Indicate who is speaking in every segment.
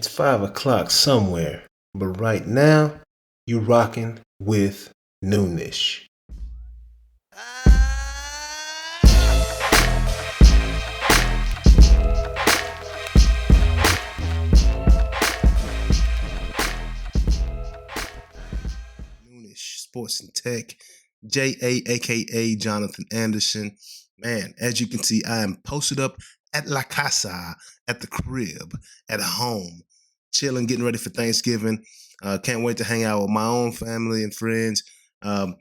Speaker 1: It's 5 o'clock somewhere, but right now, you rocking with Noonish. Noonish Sports and Tech, J.A. aka Jonathan Anderson. Man, as you can see, I am posted up at La Casa, at the crib, at home, chilling, getting ready for Thanksgiving. Can't wait to hang out with my own family and friends. Man,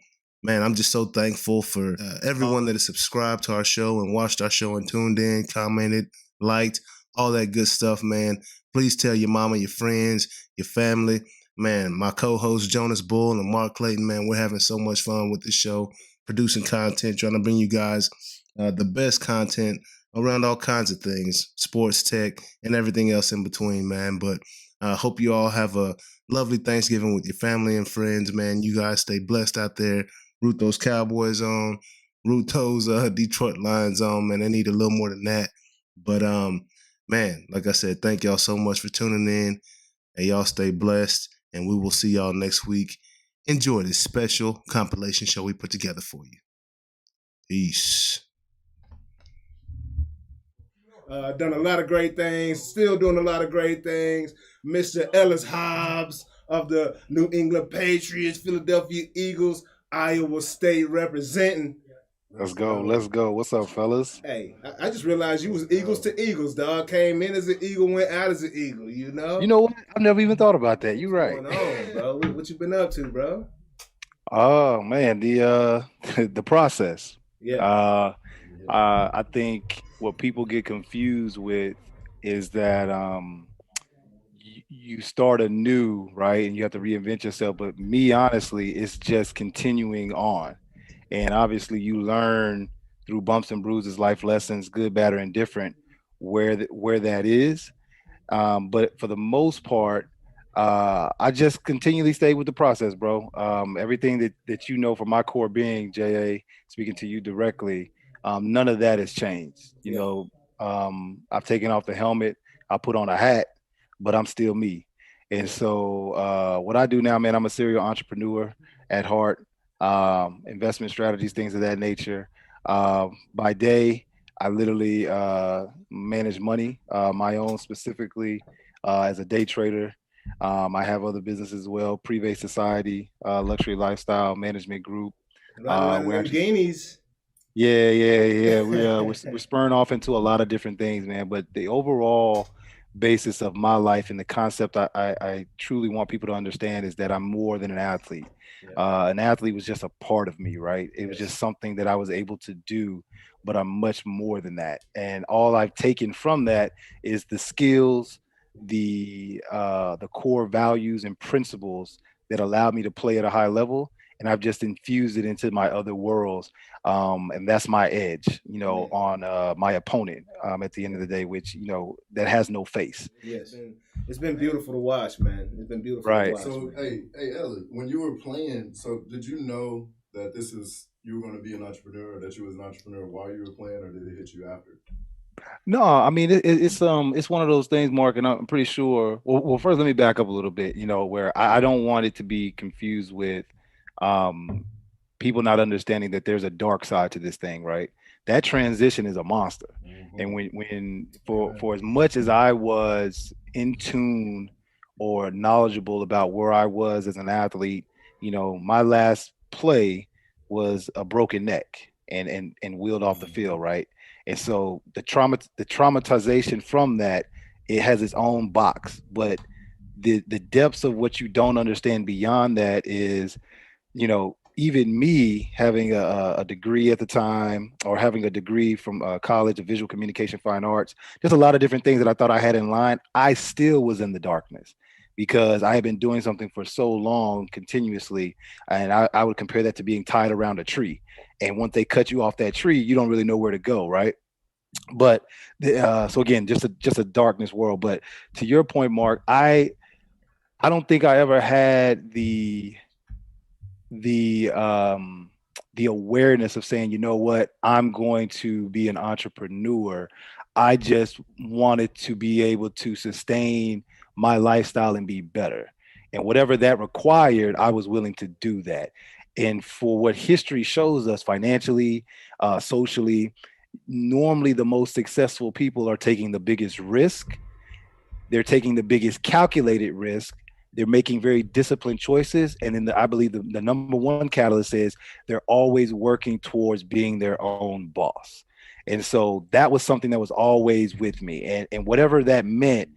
Speaker 1: I'm just so thankful for everyone that has subscribed to our show and watched our show and tuned in, commented, liked, all that good stuff, man. Please tell your mama, your friends, your family. Man, my co-hosts Jonas Bull and Mark Clayton, man, we're having so much fun with the show, producing content, trying to bring you guys the best content around all kinds of things, sports, tech, and everything else in between, man. But I hope you all have a lovely Thanksgiving with your family and friends, man. You guys stay blessed out there. Root those Cowboys on. Root those Detroit Lions on, man. They need a little more than that. But, man, like I said, thank y'all so much for tuning in. And y'all stay blessed. And we will see y'all next week. Enjoy this special compilation show we put together for you. Peace.
Speaker 2: Done a lot of great things, still doing a lot of great things. Mr. Ellis Hobbs of the New England Patriots, Philadelphia Eagles, Iowa State representing.
Speaker 3: Let's go. What's up, fellas?
Speaker 2: Hey, I just realized you was Eagles to Eagles, dog. Came in as an Eagle, went out as an Eagle, you know?
Speaker 3: You know what? I've never even thought about that. You're right.
Speaker 2: What's going on, bro? What you been up to, bro?
Speaker 3: Oh, man, the the process.
Speaker 2: Yeah.
Speaker 3: I think what people get confused with is that you start anew, right? And you have to reinvent yourself. But me, honestly, it's just continuing on. And obviously, you learn through bumps and bruises, life lessons, good, bad, or indifferent, where that is. But for the most part, I just continually stay with the process, bro. Everything that you know from my core being, JA, speaking to you directly, none of that has changed. You know, I've taken off the helmet, I put on a hat, but I'm still me. And so what I do now, man, I'm a serial entrepreneur at heart, investment strategies, things of that nature. By day, I literally manage money, my own specifically as a day trader. I have other businesses as well, Privé Society, Luxury Lifestyle Management Group.
Speaker 2: We're actually,
Speaker 3: yeah. We're spurring off into a lot of different things, man. But the overall basis of my life and the concept I truly want people to understand is that I'm more than an athlete. An athlete was just a part of me, right? It was just something that I was able to do, but I'm much more than that. And all I've taken from that is the skills, the core values and principles that allow me to play at a high level. And I've just infused it into my other worlds. And that's my edge, you know, on my opponent at the end of the day, which, you know, that has no face.
Speaker 2: Yes. It's been beautiful to watch, man. It's been beautiful to watch.
Speaker 4: So, hey, Ellis, when you were playing, so did you know that you were going to be an entrepreneur, or that you was an entrepreneur while you were playing, or did it hit you after?
Speaker 3: No, I mean it's one of those things, Mark, and I'm pretty sure. Well, first let me back up a little bit. You know, where I don't want it to be confused with people not understanding that there's a dark side to this thing, right? That transition is a monster, and when for as much as I was in tune or knowledgeable about where I was as an athlete, you know, my last play was a broken neck and wheeled off the field, right? And so the traumatization from that, it has its own box. But the depths of what you don't understand beyond that is, you know, even me having a degree at the time, or having a degree from college of visual communication fine arts, just a lot of different things that I thought I had in line, I still was in the darkness because I had been doing something for so long continuously. And I would compare that to being tied around a tree. And once they cut you off that tree, you don't really know where to go, right? But so again, just a darkness world. But to your point, Mark, I don't think I ever had the awareness of saying, you know what, I'm going to be an entrepreneur. I just wanted to be able to sustain my lifestyle and be better. And whatever that required, I was willing to do that. And for what history shows us financially, socially, normally the most successful people are taking the biggest risk. They're taking the biggest calculated risk. They're making very disciplined choices. And then I believe the number one catalyst is they're always working towards being their own boss. And so that was something that was always with me. And whatever that meant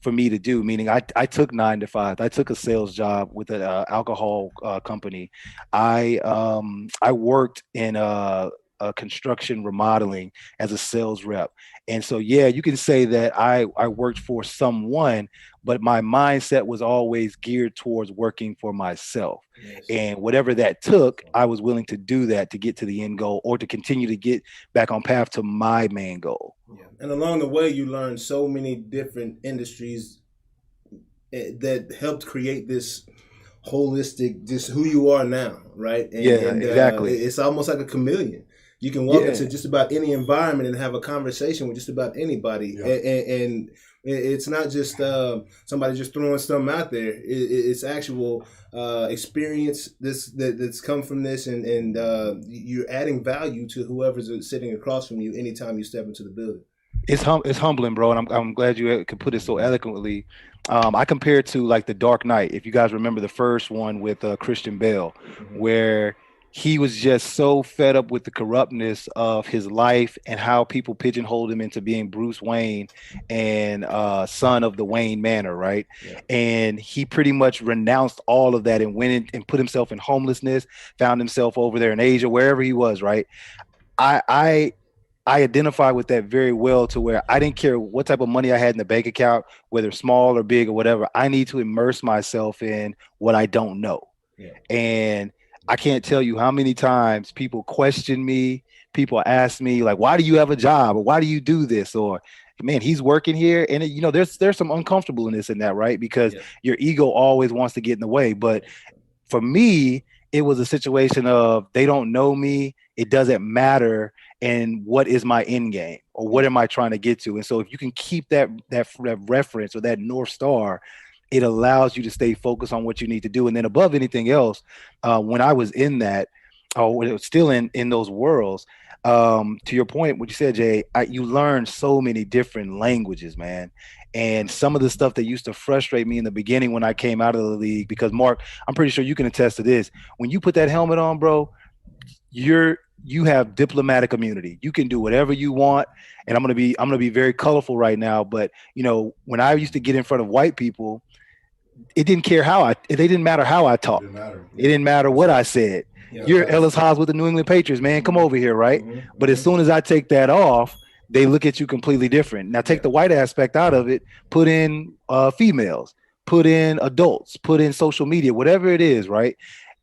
Speaker 3: for me to do, meaning I took 9 to 5. I took a sales job with an alcohol company. I worked in construction remodeling as a sales rep. And so, yeah, you can say that I worked for someone, but my mindset was always geared towards working for myself.
Speaker 2: Yes.
Speaker 3: And whatever that took, I was willing to do that to get to the end goal or to continue to get back on path to my main goal.
Speaker 2: Yeah. And along the way, you learned so many different industries that helped create this holistic, just who you are now, right? And
Speaker 3: exactly.
Speaker 2: It's almost like a chameleon. You can walk into just about any environment and have a conversation with just about anybody. Yeah. And it's not just somebody just throwing something out there. It's actual experience that's come from this, and you're adding value to whoever's sitting across from you anytime you step into the building.
Speaker 3: It's humbling, bro, and I'm glad you could put it so eloquently. I compare it to like The Dark Knight. If you guys remember the first one with Christian Bale, where he was just so fed up with the corruptness of his life and how people pigeonholed him into being Bruce Wayne and son of the Wayne Manor, right? Yeah. And he pretty much renounced all of that and went in and put himself in homelessness, found himself over there in Asia, wherever he was, right? I identify with that very well, to where I didn't care what type of money I had in the bank account, whether small or big or whatever. I need to immerse myself in what I don't know. Yeah. And I can't tell you how many times people question me. People ask me, like, why do you have a job? Or why do you do this? Or, man, he's working here. And, there's some uncomfortableness in that, right? Because your ego always wants to get in the way. But for me, it was a situation of they don't know me. It doesn't matter. And what is my end game, or what am I trying to get to? And so if you can keep that reference or that North Star, it allows you to stay focused on what you need to do. And then above anything else, when I was in that, or when it was still in those worlds, to your point, what you said, Jay, you learn so many different languages, man. And some of the stuff that used to frustrate me in the beginning when I came out of the league, because Mark, I'm pretty sure you can attest to this. When you put that helmet on, bro, you have diplomatic immunity. You can do whatever you want. And I'm gonna be very colorful right now. But when I used to get in front of white people, it didn't matter how I talked. It didn't matter what I said. Yeah, you're Ellis Hobbs with the New England Patriots, man. Come over here, right? But as soon as I take that off, they look at you completely different. Now take the white aspect out of it, put in females, put in adults, put in social media, whatever it is, right?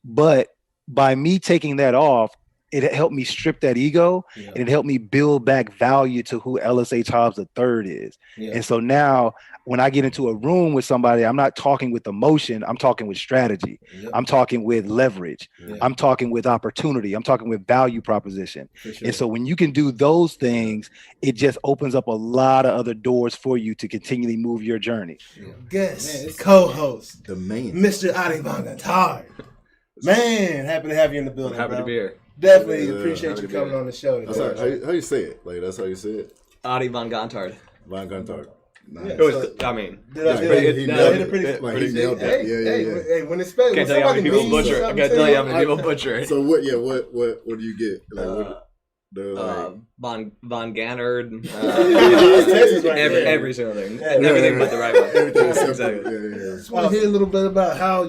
Speaker 3: But by me taking that off, it helped me strip that ego, and it helped me build back value to who Ellis H. Hobbs III is. Yeah. And so now when I get into a room with somebody, I'm not talking with emotion, I'm talking with strategy. Yep. I'm talking with leverage. Yeah. I'm talking with opportunity. I'm talking with value proposition. Sure. And so when you can do those things, it just opens up a lot of other doors for you to continually move your journey.
Speaker 2: Yeah. Guest, co-host, the man, Mr. Adie Von Gontard. Man, happy to have you in the building.
Speaker 5: Happy to be here.
Speaker 2: Definitely appreciate you coming on the show.
Speaker 4: That's how you say it? Like, that's how you say it?
Speaker 5: Adie Von Gontard.
Speaker 4: Von Gontard.
Speaker 5: Nice. It was, I mean,
Speaker 2: he nailed it. Hey, when it's spelled,
Speaker 5: can't tell you how many people butcher. I can't tell you how many people butcher it.
Speaker 4: So what do you get? Like,
Speaker 5: Von Gontard.
Speaker 2: Every
Speaker 5: single thing. Everything but the right one.
Speaker 4: Everything
Speaker 5: exactly.
Speaker 2: I just want to hear a little bit about how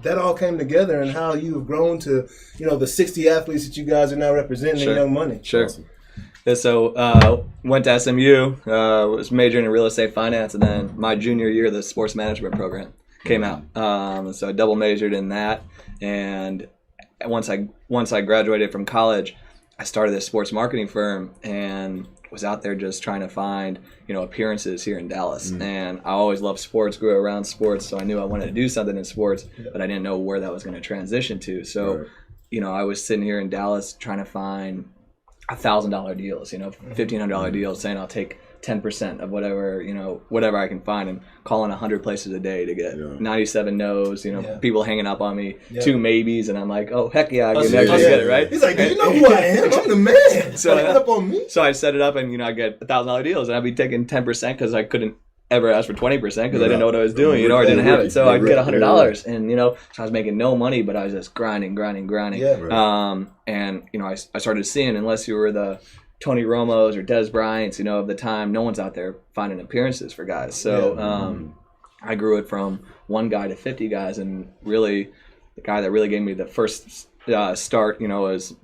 Speaker 2: that all came together and how you've grown to the 60 athletes that you guys are now representing in Young Money.
Speaker 5: Sure. Awesome. Yeah, so went to SMU, was majoring in real estate finance, and then my junior year, the sports management program came out. So I double majored in that, and once I graduated from college, I started this sports marketing firm and was out there just trying to find, appearances here in Dallas. And I always loved sports, grew around sports, so I knew I wanted to do something in sports, but I didn't know where that was going to transition to. So, I was sitting here in Dallas trying to find $1,000 deals, $1,500 deals, saying I'll take 10% of whatever I can find, and calling 100 places a day to get 97 no's, people hanging up on me, 2 maybes, and I'm like, oh, heck yeah, I can actually get it, right?
Speaker 2: He's like, do you know who I am? I'm the man. So hang up on me.
Speaker 5: So I set it up, and, I get $1,000 deals, and I'd be taking 10% because I couldn't ever ask for 20% because I didn't know what I was doing, or I didn't have it. So I'd get $100, and, so I was making no money, but I was just grinding. Yeah. And, I started seeing, unless you were the Tony Romos or Des Bryants, of the time, no one's out there finding appearances for guys. So I grew it from 1 guy to 50 guys, and really the guy that really gave me the first start, his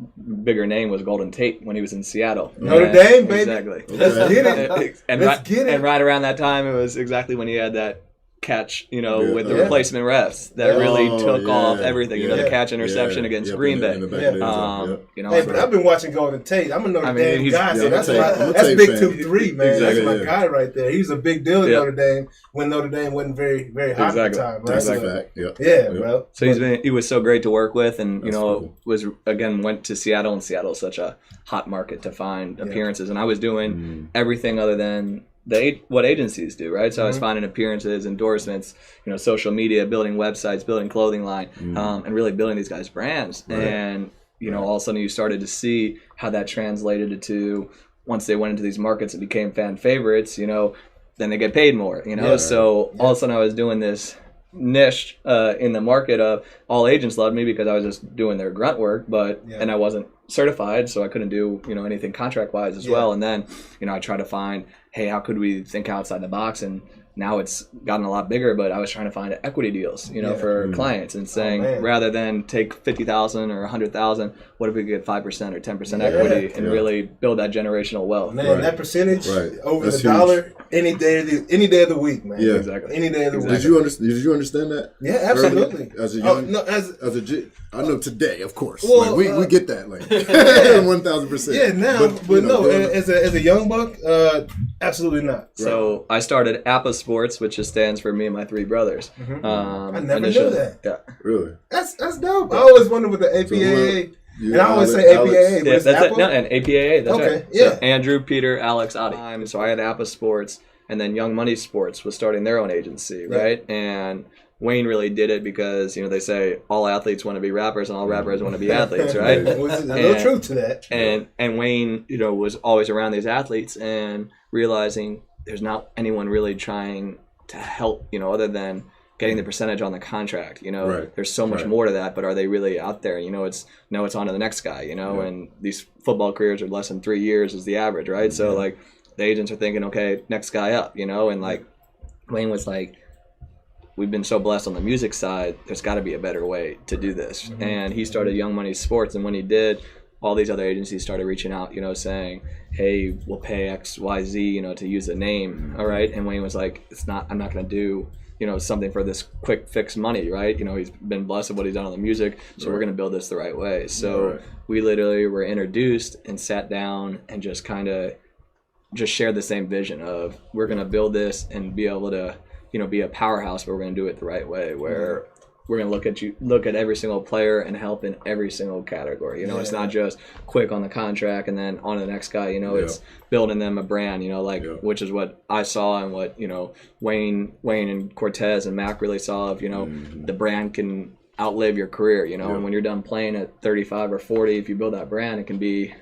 Speaker 5: bigger name was Golden Tate when he was in Seattle.
Speaker 2: Notre Dame, baby.
Speaker 5: Exactly.
Speaker 2: Let's get it.
Speaker 5: And right around that time, it was exactly when he had that catch, with the replacement refs that really took off everything. The catch interception against Green Bay.
Speaker 2: Hey, but I've been watching Golden Tate. I'm a Notre Dame guy. So that's big 2-3, man. Exactly, that's my guy right there. He was a big deal in Notre Dame when Notre Dame wasn't very, very hot at the time. Right?
Speaker 5: Exactly. Bro. So he was so great to work with, and went to Seattle, and Seattle's such a hot market to find appearances, and I was doing everything other than what agencies do, right? So I was finding appearances, endorsements, social media, building websites, building clothing line, and really building these guys' brands. Right. And, all of a sudden you started to see how that translated to, once they went into these markets and became fan favorites, then they get paid more, So all of a sudden I was doing this niche in the market of all agents loved me because I was just doing their grunt work, and I wasn't certified, so I couldn't do anything contract wise as well. And then I tried to find, hey, how could we think outside the box? And now it's gotten a lot bigger, but I was trying to find equity deals, for clients, and saying rather than take 50,000 or 100,000, what if we could get 5% or 10% equity and really build that generational wealth?
Speaker 2: Man, that percentage over the dollar any day of the week, man.
Speaker 4: Yeah,
Speaker 2: exactly. Any day of the week.
Speaker 4: Did you understand that?
Speaker 2: Yeah, absolutely.
Speaker 4: Early, as a young, I know today, of course. Well, we get that, 1,000%.
Speaker 2: Yeah, now, but as a young buck, absolutely not.
Speaker 5: So I started APA Sports, which just stands for me and my 3 brothers.
Speaker 2: I never knew that.
Speaker 5: Yeah,
Speaker 4: really.
Speaker 2: That's dope. I always wondered what the APAA. And I always say APAA.
Speaker 5: Yeah, that's it. No, and APAA. That's
Speaker 2: okay.
Speaker 5: Right.
Speaker 2: Yeah.
Speaker 5: So Andrew, Peter, Alex, Adie. So I had APA Sports, and then Young Money Sports was starting their own agency, right? And Wayne really did it because, they say all athletes want to be rappers and all rappers want to be athletes, right?
Speaker 2: There's no truth to that.
Speaker 5: And Wayne, was always around these athletes and realizing there's not anyone really trying to help, other than getting the percentage on the contract. There's so much more to that, but are they really out there? It's on to the next guy, and these football careers are less than 3 years is the average, right? So the agents are thinking, okay, next guy up, and Wayne was like, we've been so blessed on the music side, there's got to be a better way to do this. And he started Young Money Sports, and when he did, all these other agencies started reaching out, saying, hey, we'll pay X, Y, Z, to use the name, all right? And Wayne was like, I'm not going to do, something for this quick fix money, right? He's been blessed with what he's done on the music, so we're going to build this the right way. So we literally were introduced and sat down and just kind of just shared the same vision of we're going to build this and be able to, be a powerhouse, but we're going to do it the right way, where we're going to look at every single player and help in every single category. It's not just quick on the contract and then on to the next guy. It's building them a brand, which is what I saw and what, Wayne and Cortez and Mac really saw of, the brand can outlive your career, and when you're done playing at 35 or 40, if you build that brand, it can be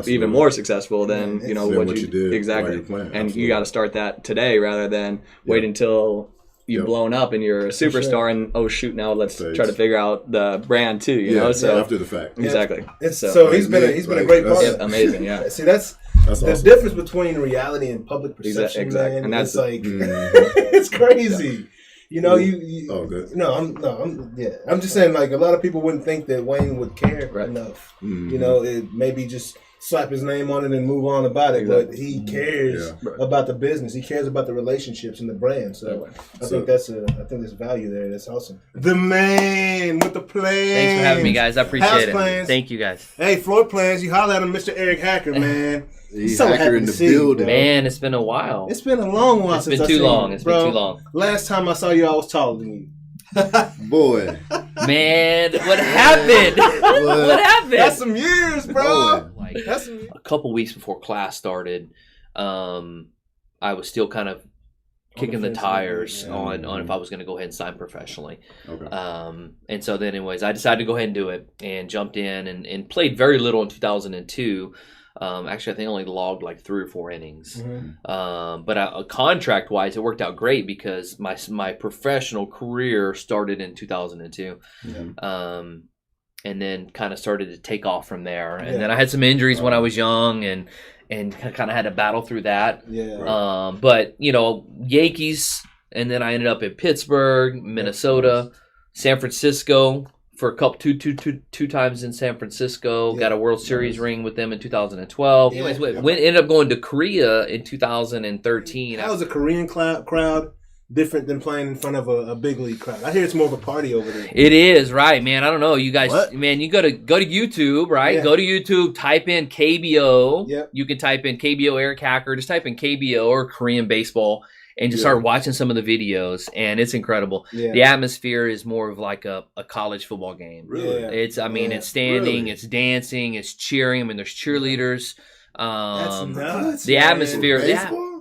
Speaker 5: even more successful than what you did exactly. And you got to start that today rather than wait until you've blown up and you're a superstar and oh shoot, now let's try to figure out the brand too. You know, so
Speaker 4: after the fact,
Speaker 5: exactly.
Speaker 2: So he's been a great part.
Speaker 5: Amazing, yeah.
Speaker 2: See, that's the
Speaker 4: awesome.
Speaker 2: difference between reality and public perception.
Speaker 5: Exactly.
Speaker 2: Man.
Speaker 5: And that's
Speaker 2: like it's crazy. You know,
Speaker 4: good.
Speaker 2: I'm just saying, like, a lot of people wouldn't think that Wayne would care enough. Mm-hmm. You know, it maybe just slap his name on it and move on about it. Exactly. But he cares about the business. He cares about the relationships and the brand. So I think there's value there. That's awesome. The man with the plans.
Speaker 6: Thanks for having me, guys. I appreciate
Speaker 2: House
Speaker 6: it.
Speaker 2: Plans.
Speaker 6: Thank you, guys.
Speaker 2: Hey, floor plans. You holler at him, Mr. Eric Hacker, man.
Speaker 4: He's
Speaker 2: so
Speaker 4: Hacker
Speaker 2: happy
Speaker 4: in
Speaker 2: to
Speaker 4: the
Speaker 2: see you,
Speaker 4: building.
Speaker 6: Man, it's been a while.
Speaker 2: It's been a long while since
Speaker 6: It's been too long. It's been too long.
Speaker 2: Last time I saw you, I was taller than you.
Speaker 4: Boy.
Speaker 6: Man, what happened? What happened?
Speaker 2: That's some years, bro.
Speaker 6: Like
Speaker 2: That's
Speaker 6: a couple weeks before class started, I was still kind of kicking the
Speaker 2: fence,
Speaker 6: tires
Speaker 2: yeah.
Speaker 6: on if I was going to go ahead and sign professionally.
Speaker 4: Okay.
Speaker 6: And so then anyways, I decided to go ahead and do it and jumped in and played very little in 2002. Actually, I think I only logged like 3 or 4 innings. But contract wise, it worked out great because my professional career started in 2002. And then kind of started to take off from there. And then I had some injuries when I was young and kind of had to battle through that. But, you know, Yankees, and then I ended up in Pittsburgh, Minnesota, San Francisco for a couple, two times in San Francisco. Got a World Series ring with them in 2012. Anyways, ended up going to Korea in 2013.
Speaker 2: How was a Korean crowd different than playing in front of a big league crowd? I hear it's more of a party over there.
Speaker 6: It is, right, man. I don't know. You guys, man, you go to YouTube, right? Go to YouTube, type in KBO. You can type in KBO Eric Hacker. Just type in KBO or Korean baseball and just start watching some of the videos, and it's incredible. The atmosphere is more of like a college football game. It's, I mean, it's standing, it's dancing, it's cheering. I mean, there's cheerleaders.
Speaker 2: That's nuts,
Speaker 6: the
Speaker 2: man.
Speaker 6: atmosphere.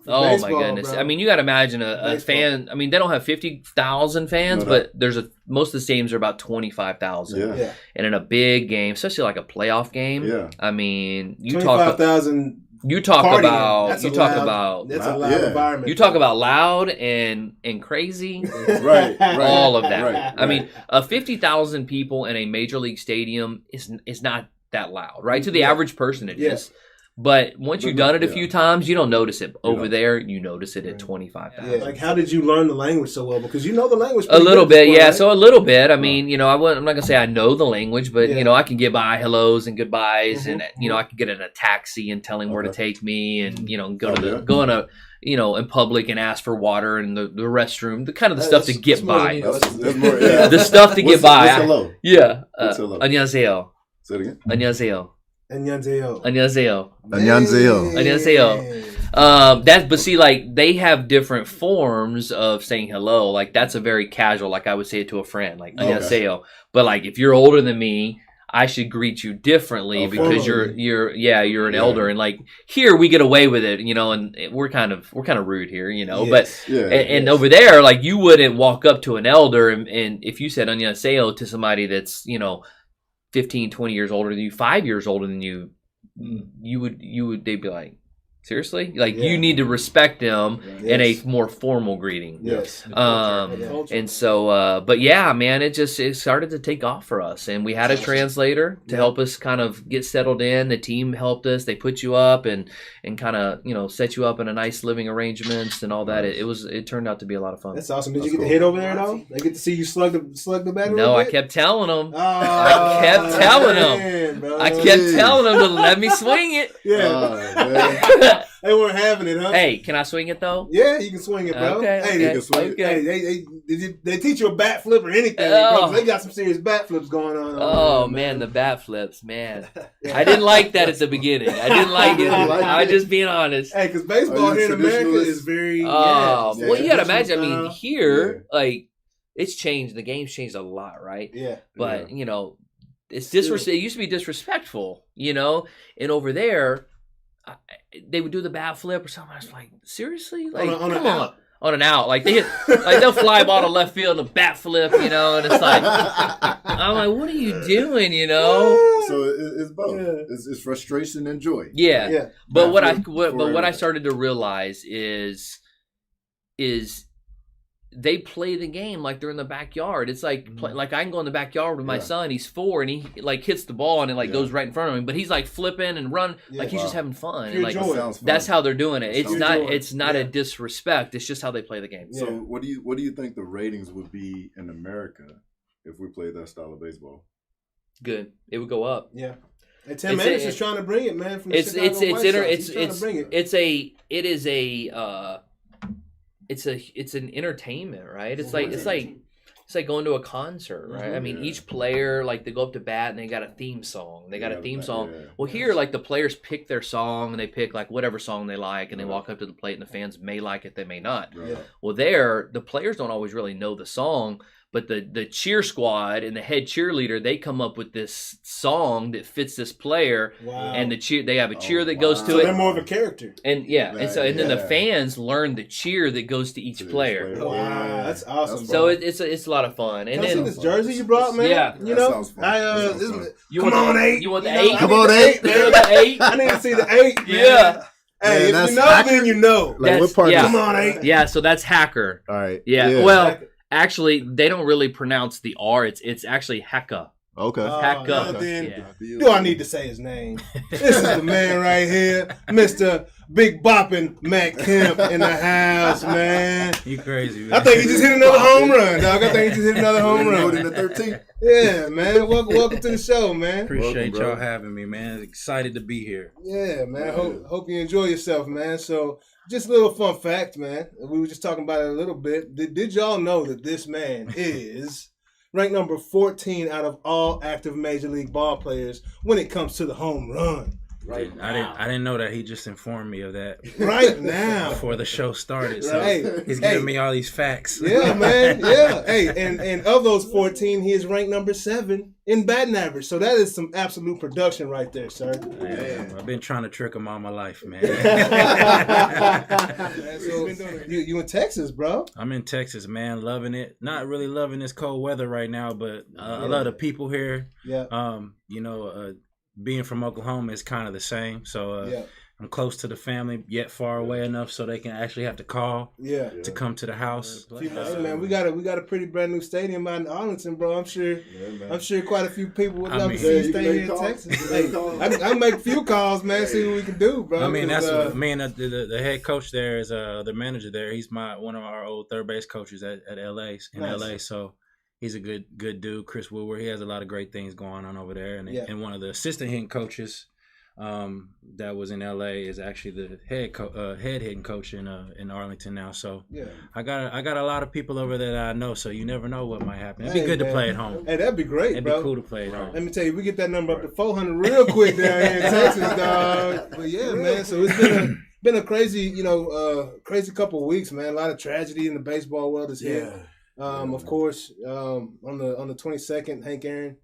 Speaker 6: Oh
Speaker 2: Baseball,
Speaker 6: my goodness!
Speaker 2: bro.
Speaker 6: I mean, you got to imagine a fan. I mean, they don't have 50,000 fans, but there's most of the stadiums are about 25,000. And in a big game, especially like a playoff game, I mean, you
Speaker 2: 25,000.
Speaker 6: You talk
Speaker 2: partying.
Speaker 6: about
Speaker 2: That's
Speaker 6: you
Speaker 2: a
Speaker 6: talk
Speaker 2: loud-
Speaker 6: about
Speaker 2: That's a loud environment.
Speaker 6: you talk about loud and crazy.
Speaker 4: Right.
Speaker 6: All of that.
Speaker 4: Right.
Speaker 6: I mean, 50,000 people in a major league stadium is not that loud, right? To the average person, it is. But once you've done it a few times, you don't notice it. Over there, you notice it at 25,000.
Speaker 2: Like, how did you learn the language so well? Because you know the language
Speaker 6: A
Speaker 2: pretty
Speaker 6: little
Speaker 2: good
Speaker 6: bit,
Speaker 2: before,
Speaker 6: yeah.
Speaker 2: right?
Speaker 6: So a little bit. I mean, you know, I'm not gonna say I know the language, but you know, I can get by hellos and goodbyes, and you know, I can get in a taxi and tell him where to take me, and you know, go in a you know, in public and ask for water in the restroom, the kind of the stuff to get by.
Speaker 4: That's more,
Speaker 6: The stuff to get by.
Speaker 4: What's hello?
Speaker 6: Yeah.
Speaker 4: What's hello?
Speaker 6: 안녕하세요.
Speaker 4: Say it again.
Speaker 6: 안녕하세요.
Speaker 2: 안녕하세요.
Speaker 6: 안녕하세요.
Speaker 4: 안녕하세요.
Speaker 6: That, but see, like, they have different forms of saying hello. Like, that's a very casual, like I would say it to a friend, like 안녕하세요. But like, if you're older than me, I should greet you differently because you're an elder, and like here we get away with it, you know, and we're kind of rude here, you know. But over there, like, you wouldn't walk up to an elder and if you said 안녕하세요 to somebody that's, you know, 15, 20 years older than you, 5 years older than you, they'd be like, seriously? Like, you need to respect them in a more formal greeting. And so, but yeah, man, it started to take off for us. And we had a translator to help us kind of get settled in. The team helped us. They put you up and kind of, you know, set you up in a nice living arrangements and all that. It turned out to be a lot of fun.
Speaker 2: That's awesome. Did you get the hit over there, though? They get to see you slug the bat?
Speaker 6: No, I kept telling them. I kept telling them to let me swing it.
Speaker 2: They weren't having it, huh?
Speaker 6: Hey, can I swing it though?
Speaker 2: Yeah, you can swing it, bro.
Speaker 6: Okay,
Speaker 2: hey,
Speaker 6: okay,
Speaker 2: you can swing
Speaker 6: okay.
Speaker 2: Hey, they teach you a bat flip or anything, bro. They got some serious bat flips going on.
Speaker 6: Oh man, the bat flips, man. I didn't like that at the beginning. I didn't like it. I'm just being honest.
Speaker 2: Hey, because baseball here in America is very.
Speaker 6: Well, you gotta imagine. I mean, here, like, it's changed. The game's changed a lot, right?
Speaker 2: Yeah.
Speaker 6: But you know, it's it used to be disrespectful, you know, and over there, they would do the bat flip or something. I was like, seriously? Like, come on. On an out. Like, they hit, like, they'll fly ball to left field and a bat flip, you know, and it's like, I'm like, what are you doing, you know?
Speaker 4: So it's both. It's frustration and joy.
Speaker 6: Yeah. But what I started to realize is they play the game like they're in the backyard. It's like like I can go in the backyard with my son. He's 4 and he like hits the ball and it like goes right in front of him. But he's like flipping and run like he's just having fun. And, like that's how they're doing it. It's not a disrespect. It's just how they play the game.
Speaker 4: So what do you think the ratings would be in America if we played that style of baseball?
Speaker 6: Good. It would go up.
Speaker 2: Yeah. And Tim Anderson is trying to bring it, man. From the Chicago White Sox.
Speaker 6: It's an entertainment, right? It's like going to a concert, right? I mean, each player, like, they go up to bat and they got a theme song. Well, here, like, the players pick their song and they pick like whatever song they like and they walk up to the plate and the fans may like it, they may not. Well, there, the players don't always really know the song, But the cheer squad and the head cheerleader, they come up with this song that fits this player.
Speaker 2: Wow.
Speaker 6: And they have a cheer that goes to
Speaker 2: So
Speaker 6: it.
Speaker 2: they're more of a character.
Speaker 6: And then the fans learn the cheer that goes to each player.
Speaker 2: Wow, that's awesome.
Speaker 6: So it's a lot of fun. And
Speaker 2: Can I see
Speaker 6: then
Speaker 2: this jersey you brought, man?
Speaker 6: Yeah.
Speaker 2: You
Speaker 4: That
Speaker 2: know,
Speaker 4: sounds fun.
Speaker 2: come on, 8.
Speaker 6: You want the
Speaker 2: know,
Speaker 6: 8?
Speaker 1: Come on, 8.
Speaker 6: They're the 8.
Speaker 2: I need to see the 8. Man.
Speaker 6: Yeah.
Speaker 2: Hey,
Speaker 1: Man,
Speaker 2: if
Speaker 1: that's
Speaker 2: you know,
Speaker 1: hacker.
Speaker 2: then you know.
Speaker 1: Like, what part?
Speaker 6: yeah.
Speaker 2: Come on, 8.
Speaker 6: Yeah, so that's hacker.
Speaker 1: All right.
Speaker 6: Yeah. Well, actually, they don't really pronounce the R. It's actually Hecka.
Speaker 1: Okay.
Speaker 6: Hack up.
Speaker 2: Now then,
Speaker 6: Yeah.
Speaker 2: do I need to say his name? This is the man right here, Mr. Big Boppin' Matt Kemp in the house, man.
Speaker 7: You crazy, man.
Speaker 2: I think he just hit another home run, dog. I think he just hit another home
Speaker 4: Voted in
Speaker 2: run.
Speaker 4: the 13th.
Speaker 2: Yeah, man. Welcome to the show, man.
Speaker 7: Appreciate
Speaker 4: Welcome,
Speaker 7: y'all
Speaker 4: bro.
Speaker 7: having me, man. Excited to be here.
Speaker 2: Yeah, man. Hope you enjoy yourself, man. So, just a little fun fact, man. We were just talking about it a little bit. Did y'all know that this man is ranked number 14 out of all active Major League ball players when it comes to the home run?
Speaker 4: Right.
Speaker 7: I didn't know that. He just informed me of that
Speaker 2: Right now.
Speaker 7: before the show started. So
Speaker 2: Right.
Speaker 7: he's giving me all these facts.
Speaker 2: Yeah, man. Yeah. Hey, and of those 14, he is ranked number 7 in batting average. So that is some absolute production right there, sir.
Speaker 7: Yeah, I've been trying to trick him all my life, man.
Speaker 2: So, you in Texas, bro?
Speaker 7: I'm in Texas, man, loving it. Not really loving this cold weather right now, but I love the people here.
Speaker 2: Yeah.
Speaker 7: Being from Oklahoma is kind of the same. So
Speaker 2: Yeah.
Speaker 7: I'm close to the family, yet far away enough so they can actually have to call
Speaker 2: Yeah.
Speaker 7: to come to the house.
Speaker 2: Hey, man, we got a pretty brand new stadium out in Arlington, bro. I'm sure quite a few people would
Speaker 7: I
Speaker 2: love
Speaker 7: mean,
Speaker 2: to see you
Speaker 4: you
Speaker 2: stay
Speaker 4: can
Speaker 2: here in
Speaker 4: make
Speaker 2: Texas.
Speaker 4: calls.
Speaker 2: Hey, I'll make a few calls, man. See what we can do, bro.
Speaker 7: I mean, that's
Speaker 2: 'cause,
Speaker 7: what, me and the head coach there is the manager there. He's one of our old third base coaches at LA in
Speaker 2: Nice.
Speaker 7: LA. So he's a good dude. Chris Woodward. He has a lot of great things going on over there. And
Speaker 2: Yeah.
Speaker 7: and one of the assistant hitting coaches that was in LA is actually the head hitting coach in Arlington now. So
Speaker 2: yeah.
Speaker 7: I got a lot of people over there that I know. So you never know what might happen. It'd
Speaker 2: Hey,
Speaker 7: be good
Speaker 2: man.
Speaker 7: to play at home.
Speaker 2: Hey, that'd be great,
Speaker 7: It'd
Speaker 2: bro.
Speaker 7: be cool to play at home.
Speaker 2: Let me tell you, we get that number up to 400 real quick down here in Texas, dog. But yeah, man. So it's been a crazy, crazy couple of weeks, man. A lot of tragedy in the baseball world is here. Of course, on the 22nd, Hank Aaron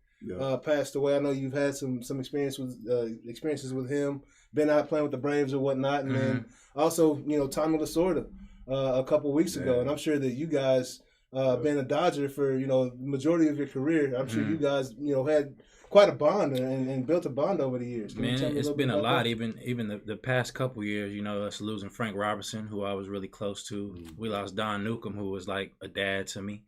Speaker 2: passed away. I know you've had some experiences with him, been out playing with the Braves or whatnot, and then also Tommy Lasorda a couple weeks ago. And I'm sure that you guys been a Dodger for the majority of your career. I'm sure you guys had quite a bond and built a bond over the years. Can you tell
Speaker 7: Man,
Speaker 2: me
Speaker 7: it's
Speaker 2: little
Speaker 7: been
Speaker 2: bit
Speaker 7: a
Speaker 2: about
Speaker 7: lot.
Speaker 2: that?
Speaker 7: Even the past couple years, us losing Frank Robertson, who I was really close to. We lost Don Newcomb, who was like a dad to me.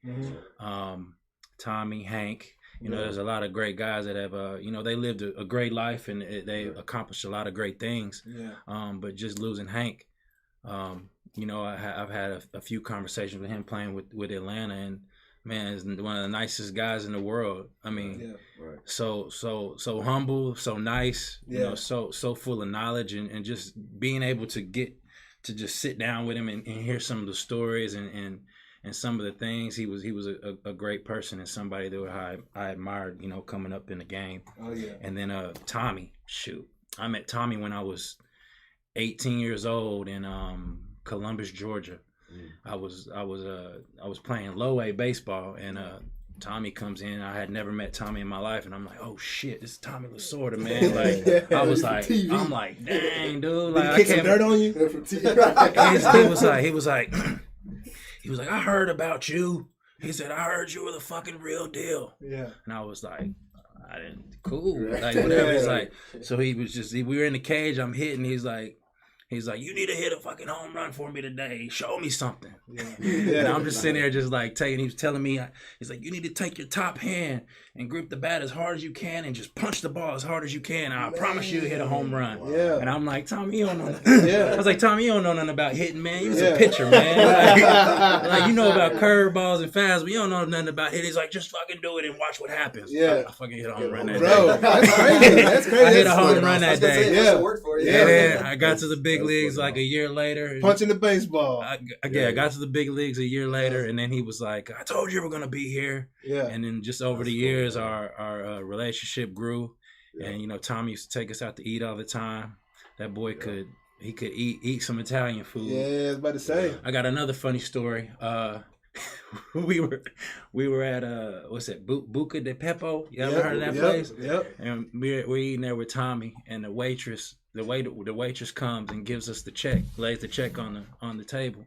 Speaker 7: Tommy, Hank. There's a lot of great guys that have, they lived a great life and they accomplished a lot of great things.
Speaker 2: Yeah.
Speaker 7: But just losing Hank, I've had a few conversations with him playing with Atlanta, and man, is one of the nicest guys in the world. I mean, so humble, so nice, so full of knowledge, and just being able to get to just sit down with him and hear some of the stories and some of the things. He was a great person and somebody that I admired, coming up in the game.
Speaker 2: Oh yeah.
Speaker 7: And then Tommy, I met Tommy when I was 18 years old in Columbus, Georgia. I was playing low A baseball, and Tommy comes in. I had never met Tommy in my life, and I'm like, oh shit, this is Tommy Lasorda, man. Like I was like, I'm like, dang, dude. Like,
Speaker 2: Did he kick some dirt on you?
Speaker 7: He was like, I heard about you. He said, I heard you were the fucking real deal.
Speaker 2: Yeah.
Speaker 7: And I was like, I didn't, cool. Like, whatever. He's like, so he was just, we were in the cage, I'm hitting. He's like, you need to hit a fucking home run for me today. Show me something. Yeah. And I'm just sitting there just like he was telling me, he's like, you need to take your top hand and grip the bat as hard as you can and just punch the ball as hard as you can. And I promise you hit a home run.
Speaker 2: Yeah.
Speaker 7: And I'm like, Tommy, you don't know nothing.
Speaker 2: Yeah.
Speaker 7: I was like, Tommy, you don't know nothing about hitting, man. You was a pitcher, man. Like you know about curveballs and fastballs, but you don't know nothing about hitting. He's like, just fucking do it and watch what happens.
Speaker 2: Yeah.
Speaker 7: I fucking hit a home run that
Speaker 2: Bro,
Speaker 7: day.
Speaker 2: that's crazy. That's crazy.
Speaker 7: I hit a home run that day.
Speaker 2: Yeah.
Speaker 7: And then I got to the big leagues like a year later.
Speaker 2: Punching the baseball.
Speaker 7: I got to the big leagues a year later, and then he was like, I told you we're going to be here.
Speaker 2: Yeah.
Speaker 7: And then just over the years, our relationship grew. Yeah. And, Tommy used to take us out to eat all the time. That boy could eat some Italian food.
Speaker 2: Yeah, I was about to say.
Speaker 7: I got another funny story. we were at what's it, Buca de Pepo? You ever heard of that place?
Speaker 2: Yep.
Speaker 7: And we're eating there with Tommy, and the waitress comes and gives us the check, lays the check on the table,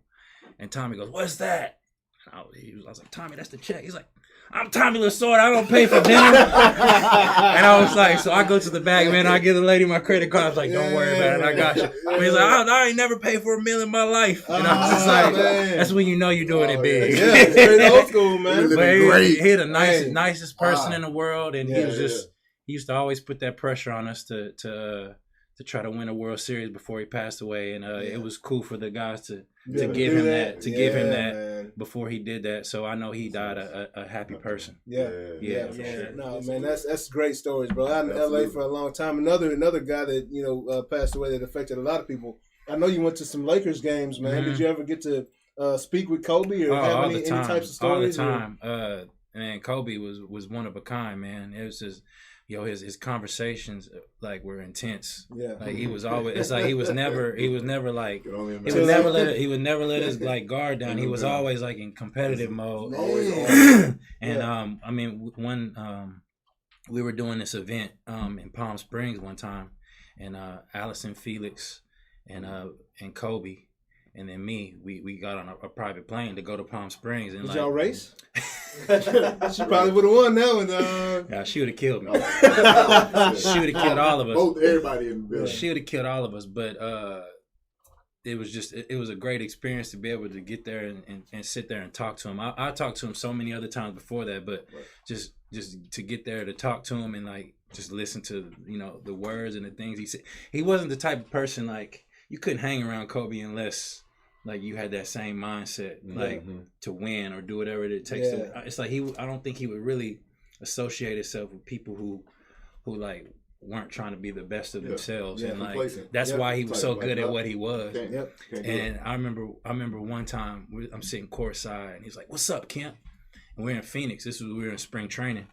Speaker 7: and Tommy goes, "What's that?" And I was like, "Tommy, that's the check." He's like, "I'm Tommy Lasorda. I don't pay for dinner." And I was like, so I go to the bag, man. I give the lady my credit card. I was like, "Don't worry about it. I got you." And he's like, I ain't never paid for a meal in my life. And I was just like, that's when you know you're doing it big.
Speaker 2: Yeah, straight old school, man.
Speaker 7: But he the nicest person in the world. And he was just, he used to always put that pressure on us to try to win a World Series before he passed away. And it was cool for the guys to give him that before he did that. So I know he died a happy person.
Speaker 2: Yeah.
Speaker 7: Sure.
Speaker 2: No, man, that's great stories, bro. I was in LA for a long time. Another guy that passed away that affected a lot of people. I know you went to some Lakers games, man.
Speaker 7: Mm-hmm.
Speaker 2: Did you ever get to speak with Kobe or have any types of stories?
Speaker 7: All the time. Man, Kobe was one of a kind, man. It was just, his conversations like were intense. Yeah, like he was always. It's like he would never like he would never let his like guard down. He was always like in competitive mode. And I mean, when we were doing this event in Palm Springs one time, and Allison Felix and Kobe. And then we got on a private plane to go to Palm Springs. And
Speaker 2: did y'all race? She probably would have won that one.
Speaker 7: Yeah, she would have killed me. She would have killed all of us.
Speaker 4: Everybody in the building.
Speaker 7: She would have killed all of us. But it was a great experience to be able to get there and sit there and talk to him. I talked to him so many other times before that, but just to get there to talk to him and like just listen to the words and the things he said. He wasn't the type of person like you couldn't hang around Kobe unless like you had that same mindset, like to win or do whatever it takes. To, it's like I don't think he would really associate himself with people who like weren't trying to be the best of themselves, and like that's why he was so good at what he was. And I remember one time I'm sitting courtside, and he's like, "What's up, Kemp?" And we're in Phoenix. We were in spring training,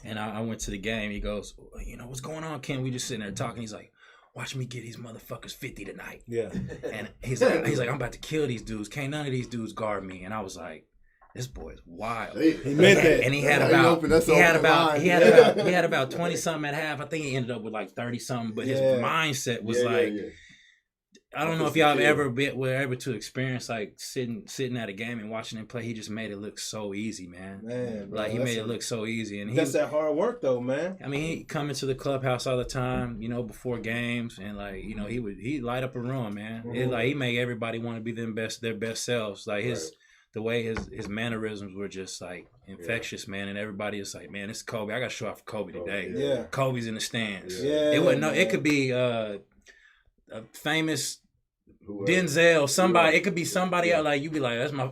Speaker 7: and I went to the game. He goes, "What's going on, Kemp?" We just sitting there talking. He's like, "Watch me get these motherfuckers 50 tonight." Yeah. And he's like, "I'm about to kill these dudes. Can't none of these dudes guard me." And I was like, "This boy is wild." He meant that. And he had about 20 something at half. I think he ended up with like 30 something. But his mindset was I don't know if y'all have ever were able to experience like sitting at a game and watching him play. He just made it look so easy, man. Bro, like he made it look so easy, and
Speaker 2: that's that hard work though, man.
Speaker 7: I mean, he come into the clubhouse all the time, before games, and like he light up a room, man. It, like he make everybody want to be their best selves. Like the way his mannerisms were just like infectious, man. And everybody is like, "Man, it's Kobe. I got to show out for Kobe today." Yeah, Kobe's in the stands. Yeah, it could be a famous Denzel, somebody. It could be somebody else. Like you be like, "That's my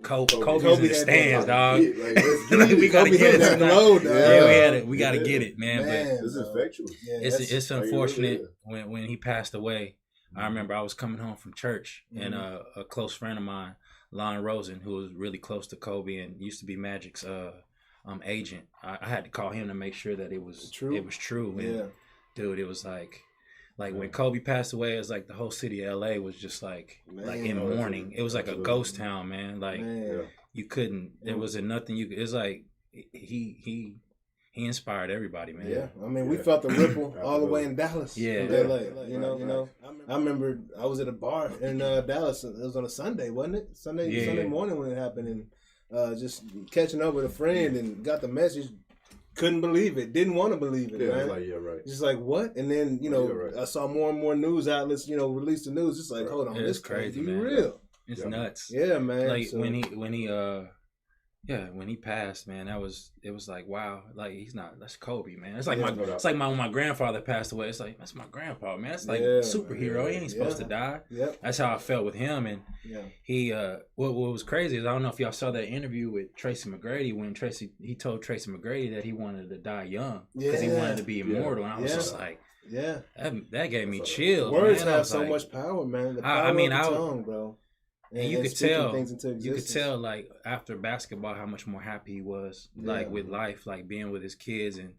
Speaker 7: Kobe's in the stands, dog." We gotta get it tonight. Yeah, we gotta get it, man. But
Speaker 4: it's infectious.
Speaker 7: It's unfortunate when he passed away. I remember I was coming home from church, and a close friend of mine, Lon Rosen, who was really close to Kobe and used to be Magic's agent. I had to call him to make sure that it was true. And dude, it was like when Kobe passed away, it was like the whole city of LA was just like in mourning. It was like a ghost town, man. Like you couldn't. There wasn't nothing you could. It's like he inspired everybody, man.
Speaker 2: Yeah, I mean, we felt the ripple all the way in Dallas. Yeah, LA. I remember I was at a bar in Dallas. It was on a Sunday, wasn't it? Sunday morning when it happened, and just catching up with a friend and got the message. Couldn't believe it. Didn't want to believe it, man. Like, just like, what? And then, I saw more and more news outlets, release the news. It's like, hold on, this crazy, man. Real.
Speaker 7: It's nuts.
Speaker 2: Yeah, man.
Speaker 7: Like when he passed, man, it was like, wow, like that's Kobe, man. It's like when my grandfather passed away. It's like, that's my grandpa, man. It's like superhero. He ain't supposed to die. Yep. That's how I felt with him. And he what was crazy is I don't know if y'all saw that interview with Tracy McGrady when he told Tracy McGrady that he wanted to die young because he wanted to be immortal. And I was just like, that gave me chills.
Speaker 2: Words
Speaker 7: man.
Speaker 2: have so much power, man. The power of the tongue, bro.
Speaker 7: And you could tell like after basketball how much more happy he was like with life, like being with his kids. And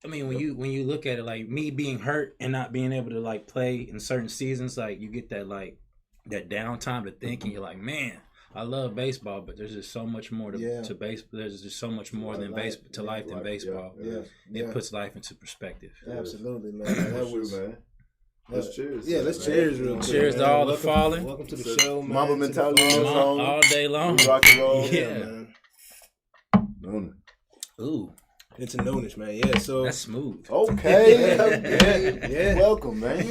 Speaker 7: I mean when you look at it, like me being hurt and not being able to like play in certain seasons, like you get that like that downtime to think, and you're like, man, I love baseball, but there's just so much more to base. There's just so much more than life than baseball. It puts life into perspective.
Speaker 2: Absolutely, man. That was
Speaker 4: man. Let's cheers.
Speaker 2: Yeah, let's cheers real quick.
Speaker 7: Cheers to all the fallen.
Speaker 2: Welcome to the show, man.
Speaker 4: Mamba mentality
Speaker 7: all day long.
Speaker 4: Rock and roll.
Speaker 7: Yeah.
Speaker 4: Man.
Speaker 7: Ooh.
Speaker 2: It's a Noonish, man. Yeah, so
Speaker 7: that's smooth.
Speaker 4: Okay. Yeah. Welcome, man.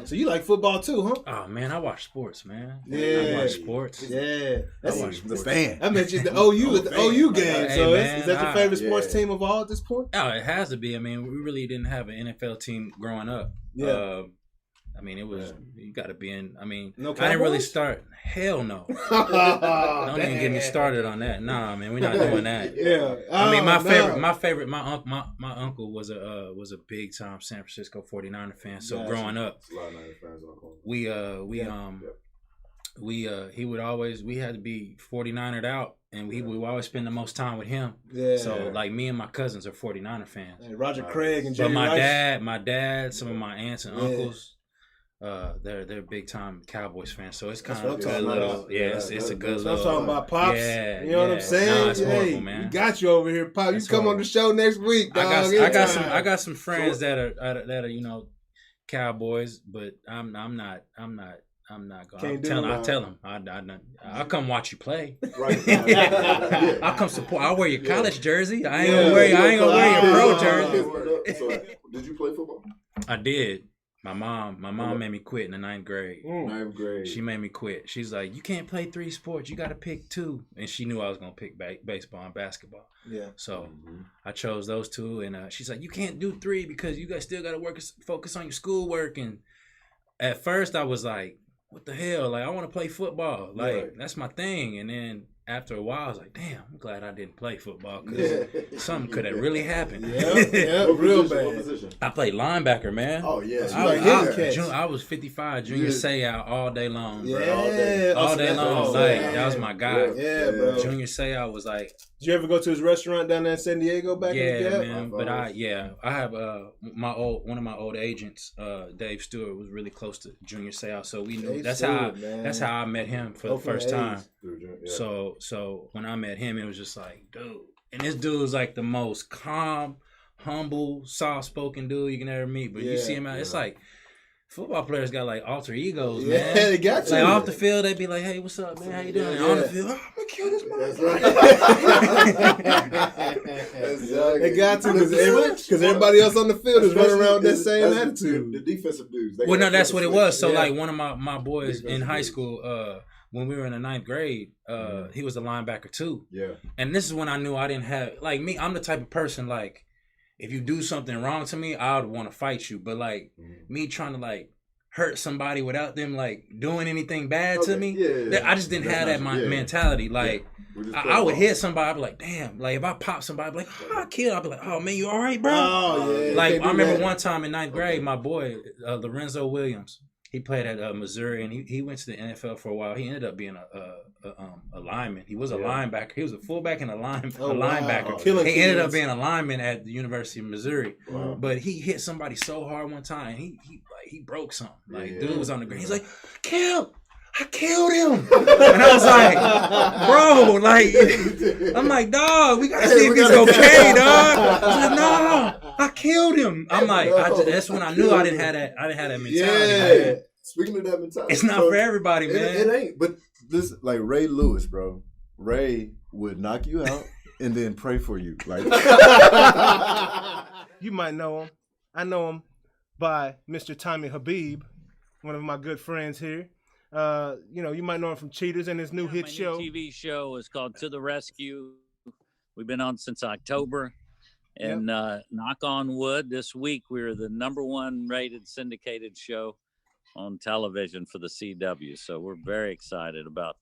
Speaker 2: So you like football too, huh?
Speaker 7: Oh man, I watch sports, man.
Speaker 2: Yeah.
Speaker 7: I watch sports.
Speaker 2: Yeah.
Speaker 7: I watch sports.
Speaker 2: I mentioned the OU at the OU game.
Speaker 7: Hey,
Speaker 2: so
Speaker 7: man,
Speaker 2: is that your favorite sports team of all at this point?
Speaker 7: Oh, it has to be. I mean, we really didn't have an NFL team growing up.
Speaker 2: Yeah.
Speaker 7: I mean, it was you got to be in. I mean,
Speaker 2: no
Speaker 7: I didn't really start. Hell no. Don't even get me started on that. Nah, man, we're not doing that.
Speaker 2: Yeah.
Speaker 7: I mean, my uncle was a big time San Francisco 49er fan. So growing up, he would always, we had to be 49ered out, and we would always spend the most time with him. Yeah. So like me and my cousins are 49er fans.
Speaker 2: Hey, Roger Craig and Jerry
Speaker 7: But
Speaker 2: Rice.
Speaker 7: my dad, some of my aunts and uncles. They're big time Cowboys fans, so it's kind of a good little, it's a good little.
Speaker 2: I'm talking about Pops.
Speaker 7: Yeah,
Speaker 2: you know what I'm saying?
Speaker 7: Nah, it's horrible, man.
Speaker 2: We got you over here, Pop. You come on the show next week, dog.
Speaker 7: I got some friends that are Cowboys, but I'm not gonna. I'll tell them. I'll come watch you play.
Speaker 4: Right.
Speaker 7: I'll come support. I'll wear your college jersey. I ain't gonna wear your pro jersey.
Speaker 4: So, did you play football?
Speaker 7: I did. My mom made me quit in the 9th grade.
Speaker 4: 9th grade.
Speaker 7: She made me quit. She's like, you can't play 3 sports. You got to pick 2. And she knew I was going to pick baseball and basketball. Yeah. So I chose those 2. And she's like, you can't do 3 because you guys still got to focus on your schoolwork. And at first I was like, what the hell? Like, I want to play football. Like, that's my thing. And then after a while, I was like, damn, I'm glad I didn't play football because something could have really happened.
Speaker 2: Yeah, real bad.
Speaker 7: I played linebacker, man.
Speaker 4: Oh, yeah.
Speaker 7: I was 55, junior say out all day long.
Speaker 2: Yeah.
Speaker 7: Bro. All day long. That was my guy.
Speaker 2: Yeah, bro.
Speaker 7: Junior say out was like.
Speaker 2: Did you ever go to his restaurant down there in San Diego back in the day?
Speaker 7: Yeah, man. But I have one of my old agents, Dave Stewart, was really close to Junior Seau, so we knew that's how I met him for the first time. So when I met him, it was just like, dude, and this dude was like the most calm, humble, soft-spoken dude you can ever meet. But you see him out, it's like. Football players got like alter egos, man.
Speaker 2: Yeah, they got you.
Speaker 7: Like off the field, they be like, "Hey, what's up, man? How you doing?" And on the field, I'm gonna kill this
Speaker 2: motherfucker. They got to because everybody else on the field is running around with that same attitude.
Speaker 4: The defensive dudes.
Speaker 7: Well, no, that's what it was. So like one of my boys in high school, when we were in the 9th grade, he was a linebacker too. Yeah. And this is when I knew I didn't have like me. I'm the type of person like. If you do something wrong to me, I would want to fight you. But like me trying to like hurt somebody without them like doing anything bad to me, I just didn't have that mentality. Like I would hit somebody, I'd be like, damn. Like if I pop somebody, I'd be like, oh, I killed. I'd be like, oh man, you all right, bro?
Speaker 2: Oh yeah.
Speaker 7: Like I remember one time in 9th grade, my boy Lorenzo Williams, he played at Missouri, and he went to the NFL for a while. He ended up being a lineman. He was a linebacker. He was a fullback and a linebacker.
Speaker 2: Wow.
Speaker 7: He ended up being a lineman at the University of Missouri. Wow. But he hit somebody so hard one time, he broke something. Like dude was on the ground. He's like, Kemp, I killed him. And I was like, bro, like, I'm like, dog, we gotta see if he's okay, dog. I said, no, I killed him. I'm like, that's when I knew I didn't have that mentality.
Speaker 4: Yeah. Speaking of that mentality,
Speaker 7: it's not for everybody, man.
Speaker 4: It ain't. But this, like Ray Lewis, bro. Ray would knock you out and then pray for you. Like
Speaker 2: you might know him. I know him by Mr. Tommy Habeeb, one of my good friends here. You might know him from Cheaters and his new hit show.
Speaker 8: New TV show is called To the Rescue. We've been on since October. And knock on wood, this week we were the #1 rated syndicated show on television for the CW. So we're very excited about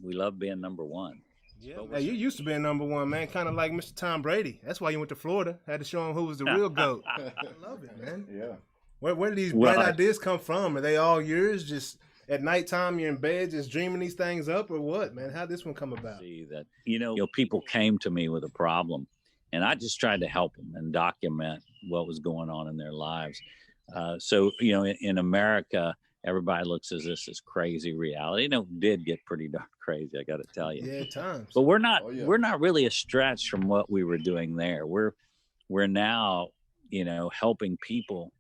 Speaker 8: we love being #1.
Speaker 2: Yeah. Hey, you used to be #1, man, kind of like Mr. Tom Brady. That's why you went to Florida. Had to show him who was the real GOAT. I love it, man. Yeah. Where do these bright ideas come from? Are they all yours? Just at nighttime, you're in bed just dreaming these things up, or what, man? How'd this one come about?
Speaker 8: See that, people came to me with a problem, and I just tried to help them and document what was going on in their lives. So, in America, everybody looks at this as crazy reality. It did get pretty darn crazy, I got to tell you.
Speaker 2: Yeah, at times.
Speaker 8: But we're not really a stretch from what we were doing there. We're now, helping people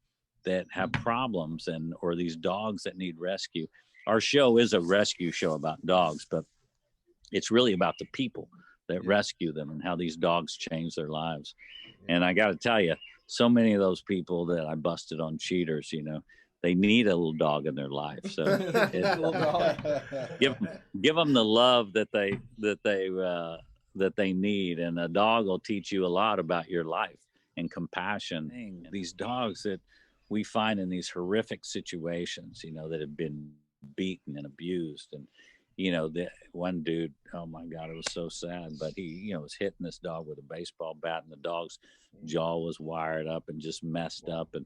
Speaker 8: that have problems or these dogs that need rescue. Our show is a rescue show about dogs, but it's really about the people that rescue them and how these dogs change their lives. And I got to tell you, so many of those people that I busted on cheaters, they need a little dog in their life. So give them the love that they need, and a dog will teach you a lot about your life and compassion. These dogs that we find in these horrific situations, that have been beaten and abused, and the one dude, oh my God, it was so sad, but he was hitting this dog with a baseball bat, and the dog's jaw was wired up and just messed up, and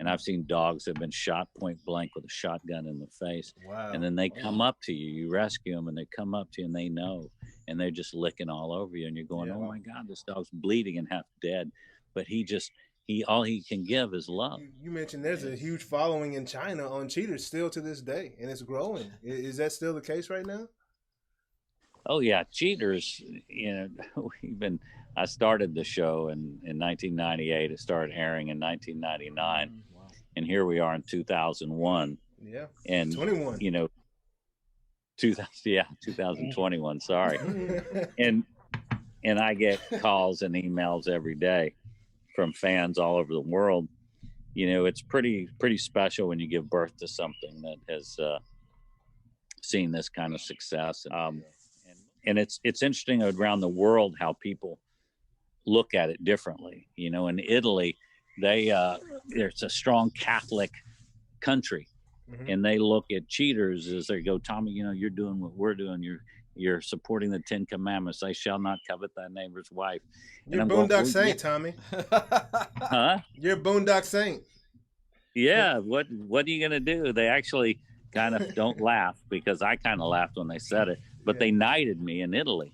Speaker 8: I've seen dogs that have been shot point blank with a shotgun in the face.
Speaker 2: Wow.
Speaker 8: And then they come up to you, you rescue them, and they come up to you and they know, and they're just licking all over you, and you're going, oh my God, this dog's bleeding and half dead, but all he can give is love.
Speaker 2: You mentioned there's a huge following in China on cheaters still to this day, and it's growing. Is that still the case right now?
Speaker 8: Oh yeah, cheaters. I started the show in 1998. It started airing in 1999, and here we are in 2001.
Speaker 2: Yeah,
Speaker 8: and
Speaker 2: 21.
Speaker 8: 2021. Sorry, and I get calls and emails every day from fans all over the world. It's pretty special when you give birth to something that has seen this kind of success. And it's interesting around the world how people look at it differently. In Italy, there's a strong Catholic country, and they look at cheaters as they go, Tommy, you're doing what we're doing. You're supporting the 10 Commandments. I shall not covet thy neighbor's wife.
Speaker 2: You're a boondock saint, Tommy.
Speaker 8: Huh?
Speaker 2: You're a boondock saint.
Speaker 8: Yeah. What are you going to do? They actually kind of don't laugh, because I kind of laughed when they said it, but they knighted me in Italy.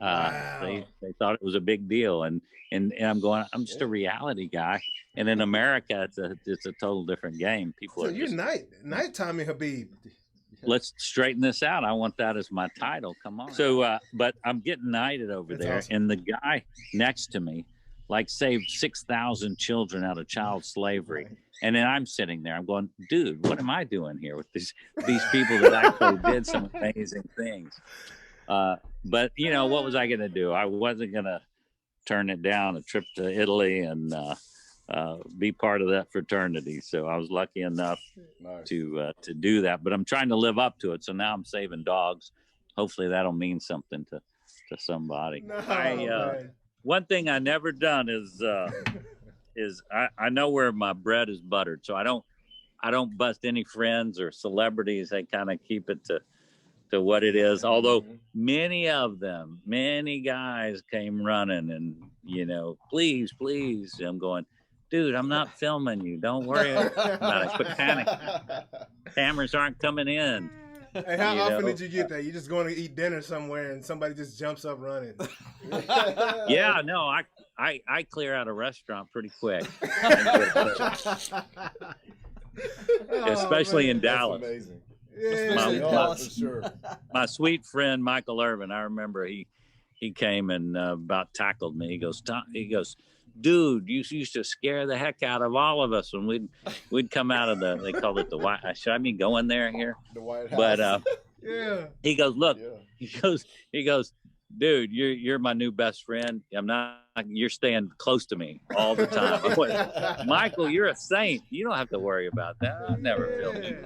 Speaker 8: Wow. They thought it was a big deal. And I'm going, I'm just a reality guy. And in America, it's a total different game. People
Speaker 2: so you're knight Tommy Habeeb.
Speaker 8: Let's straighten this out. I want that as my title. Come on. So, but I'm getting knighted over there. Awesome. And the guy next to me, saved 6,000 children out of child slavery. Right. And then I'm sitting there. I'm going, dude, what am I doing here with these people that actually did some amazing things? But what was I going to do? I wasn't going to turn it down, a trip to Italy and be part of that fraternity. So I was lucky enough to do that, but I'm trying to live up to it. So now I'm saving dogs. Hopefully that'll mean something to somebody. No, one thing I never done is I know where my bread is buttered. So I don't bust any friends or celebrities. I kind of keep it to what it is. Although many guys came running and, please. I'm going, dude, I'm not filming you. Don't worry about it. Quit panicking. Cameras aren't coming in.
Speaker 2: Hey, how often did you get that? You're just going to eat dinner somewhere and somebody just jumps up running.
Speaker 8: Yeah, no, I clear out a restaurant pretty quick. Especially in Dallas.
Speaker 4: That's amazing.
Speaker 2: Yeah.
Speaker 4: For sure.
Speaker 8: My sweet friend Michael Irvin, I remember he came and about tackled me. He goes, dude, you used to scare the heck out of all of us when we'd come out of they called it the White. Should I be going there here?
Speaker 4: The White House.
Speaker 8: But
Speaker 2: yeah.
Speaker 8: He goes, look, he goes, dude, you're my new best friend. I'm not. You're staying close to me all the time. I went, Michael, you're a saint. You don't have to worry about that. I've never filmed you.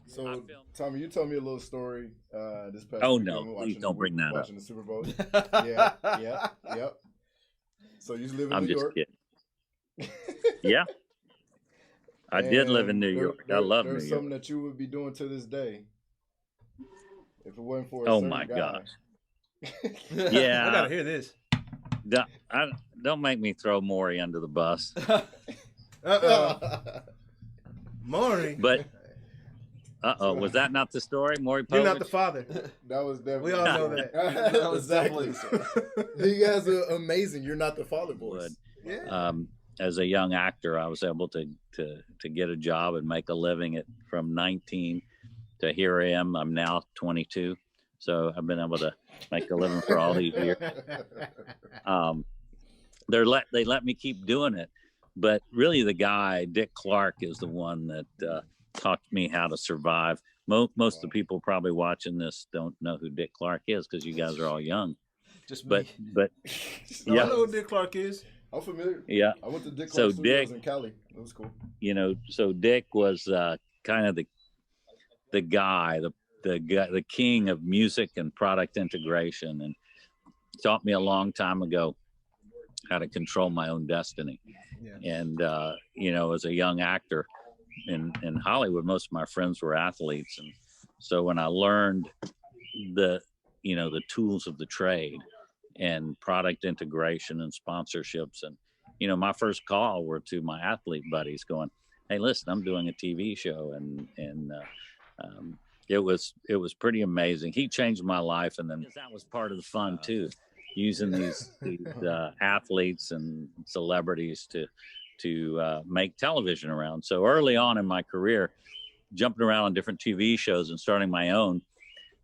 Speaker 4: So, Tommy, you told me a little story this past
Speaker 8: Oh,
Speaker 4: weekend
Speaker 8: no, please don't bring that up.
Speaker 4: Watching the Super Bowl. Yep. So you live in New York?
Speaker 8: I'm just kidding. Yeah. I did live in New York. I love New York.
Speaker 4: There's something that you would be doing to this day if it wasn't for a
Speaker 8: oh
Speaker 4: certain
Speaker 8: my
Speaker 4: guy.
Speaker 8: gosh. Yeah.
Speaker 2: I gotta hear this.
Speaker 8: Don't make me throw Maury under the bus.
Speaker 2: Maury.
Speaker 8: But was that not the story, Maury Povich?
Speaker 2: You're not the father.
Speaker 4: That was definitely.
Speaker 2: We all know that.
Speaker 4: That was exactly. You guys are amazing. You're not the father, boys.
Speaker 2: Yeah.
Speaker 8: as a young actor, I was able to get a job and make a living from 19 to here I am. I'm now 22, so I've been able to make a living for all these years. They let me keep doing it, but really the guy Dick Clark is the one that taught me how to survive. Most of the people probably watching this don't know who Dick Clark is because you guys are all young. But
Speaker 2: yeah, I know who Dick Clark is.
Speaker 4: I'm familiar.
Speaker 8: Yeah,
Speaker 4: I went to Dick Clark Studios in Cali. That was cool.
Speaker 8: So Dick was kind of the guy, the king of music and product integration, and taught me a long time ago how to control my own destiny. Yeah. And as a young actor in Hollywood, most of my friends were athletes, and so when I learned the tools of the trade and product integration and sponsorships, and my first call were to my athlete buddies going, hey, listen, I'm doing a TV show, and it was pretty amazing. He changed my life, and then that was part of the fun too, using these athletes and celebrities to make television around. So early on in my career, jumping around on different TV shows and starting my own,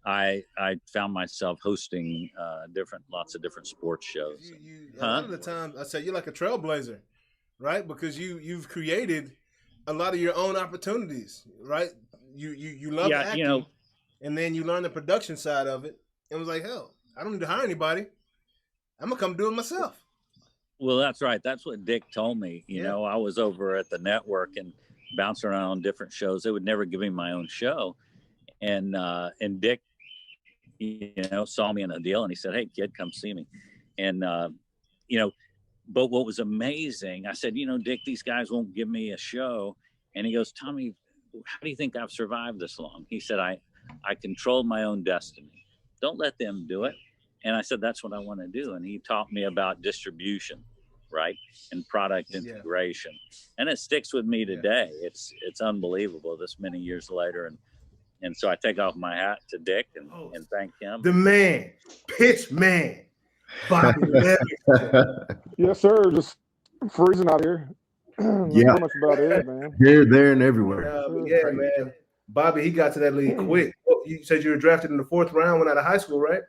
Speaker 8: I found myself hosting lots of different sports shows.
Speaker 2: A lot of the time, I say you're like a trailblazer, right? Because you've created a lot of your own opportunities, right? You love acting, and then you learn the production side of it, and was like, hell, I don't need to hire anybody. I'm gonna come do it myself.
Speaker 8: Well, that's right. That's what Dick told me. You know, I was over at the network and bouncing around on different shows. They would never give me my own show, and Dick, saw me in a deal, and he said, hey, kid, come see me. And, but what was amazing, I said, Dick, these guys won't give me a show. And he goes, Tommy, how do you think I've survived this long? He said, I controlled my own destiny. Don't let them do it. And I said, that's what I want to do. And he taught me about distribution, right? And product integration. And it sticks with me today. It's unbelievable this many years later. And so I take off my hat to Dick and thank him.
Speaker 2: The man, pitch man, Bobby Livingston.
Speaker 9: Yes, sir. Just freezing out here.
Speaker 10: Yeah.
Speaker 9: Pretty much about it, man.
Speaker 10: Here, there, and everywhere.
Speaker 2: Yeah, man. Bobby, he got to that league quick. You said you were drafted in the 4th round when out of high school, right?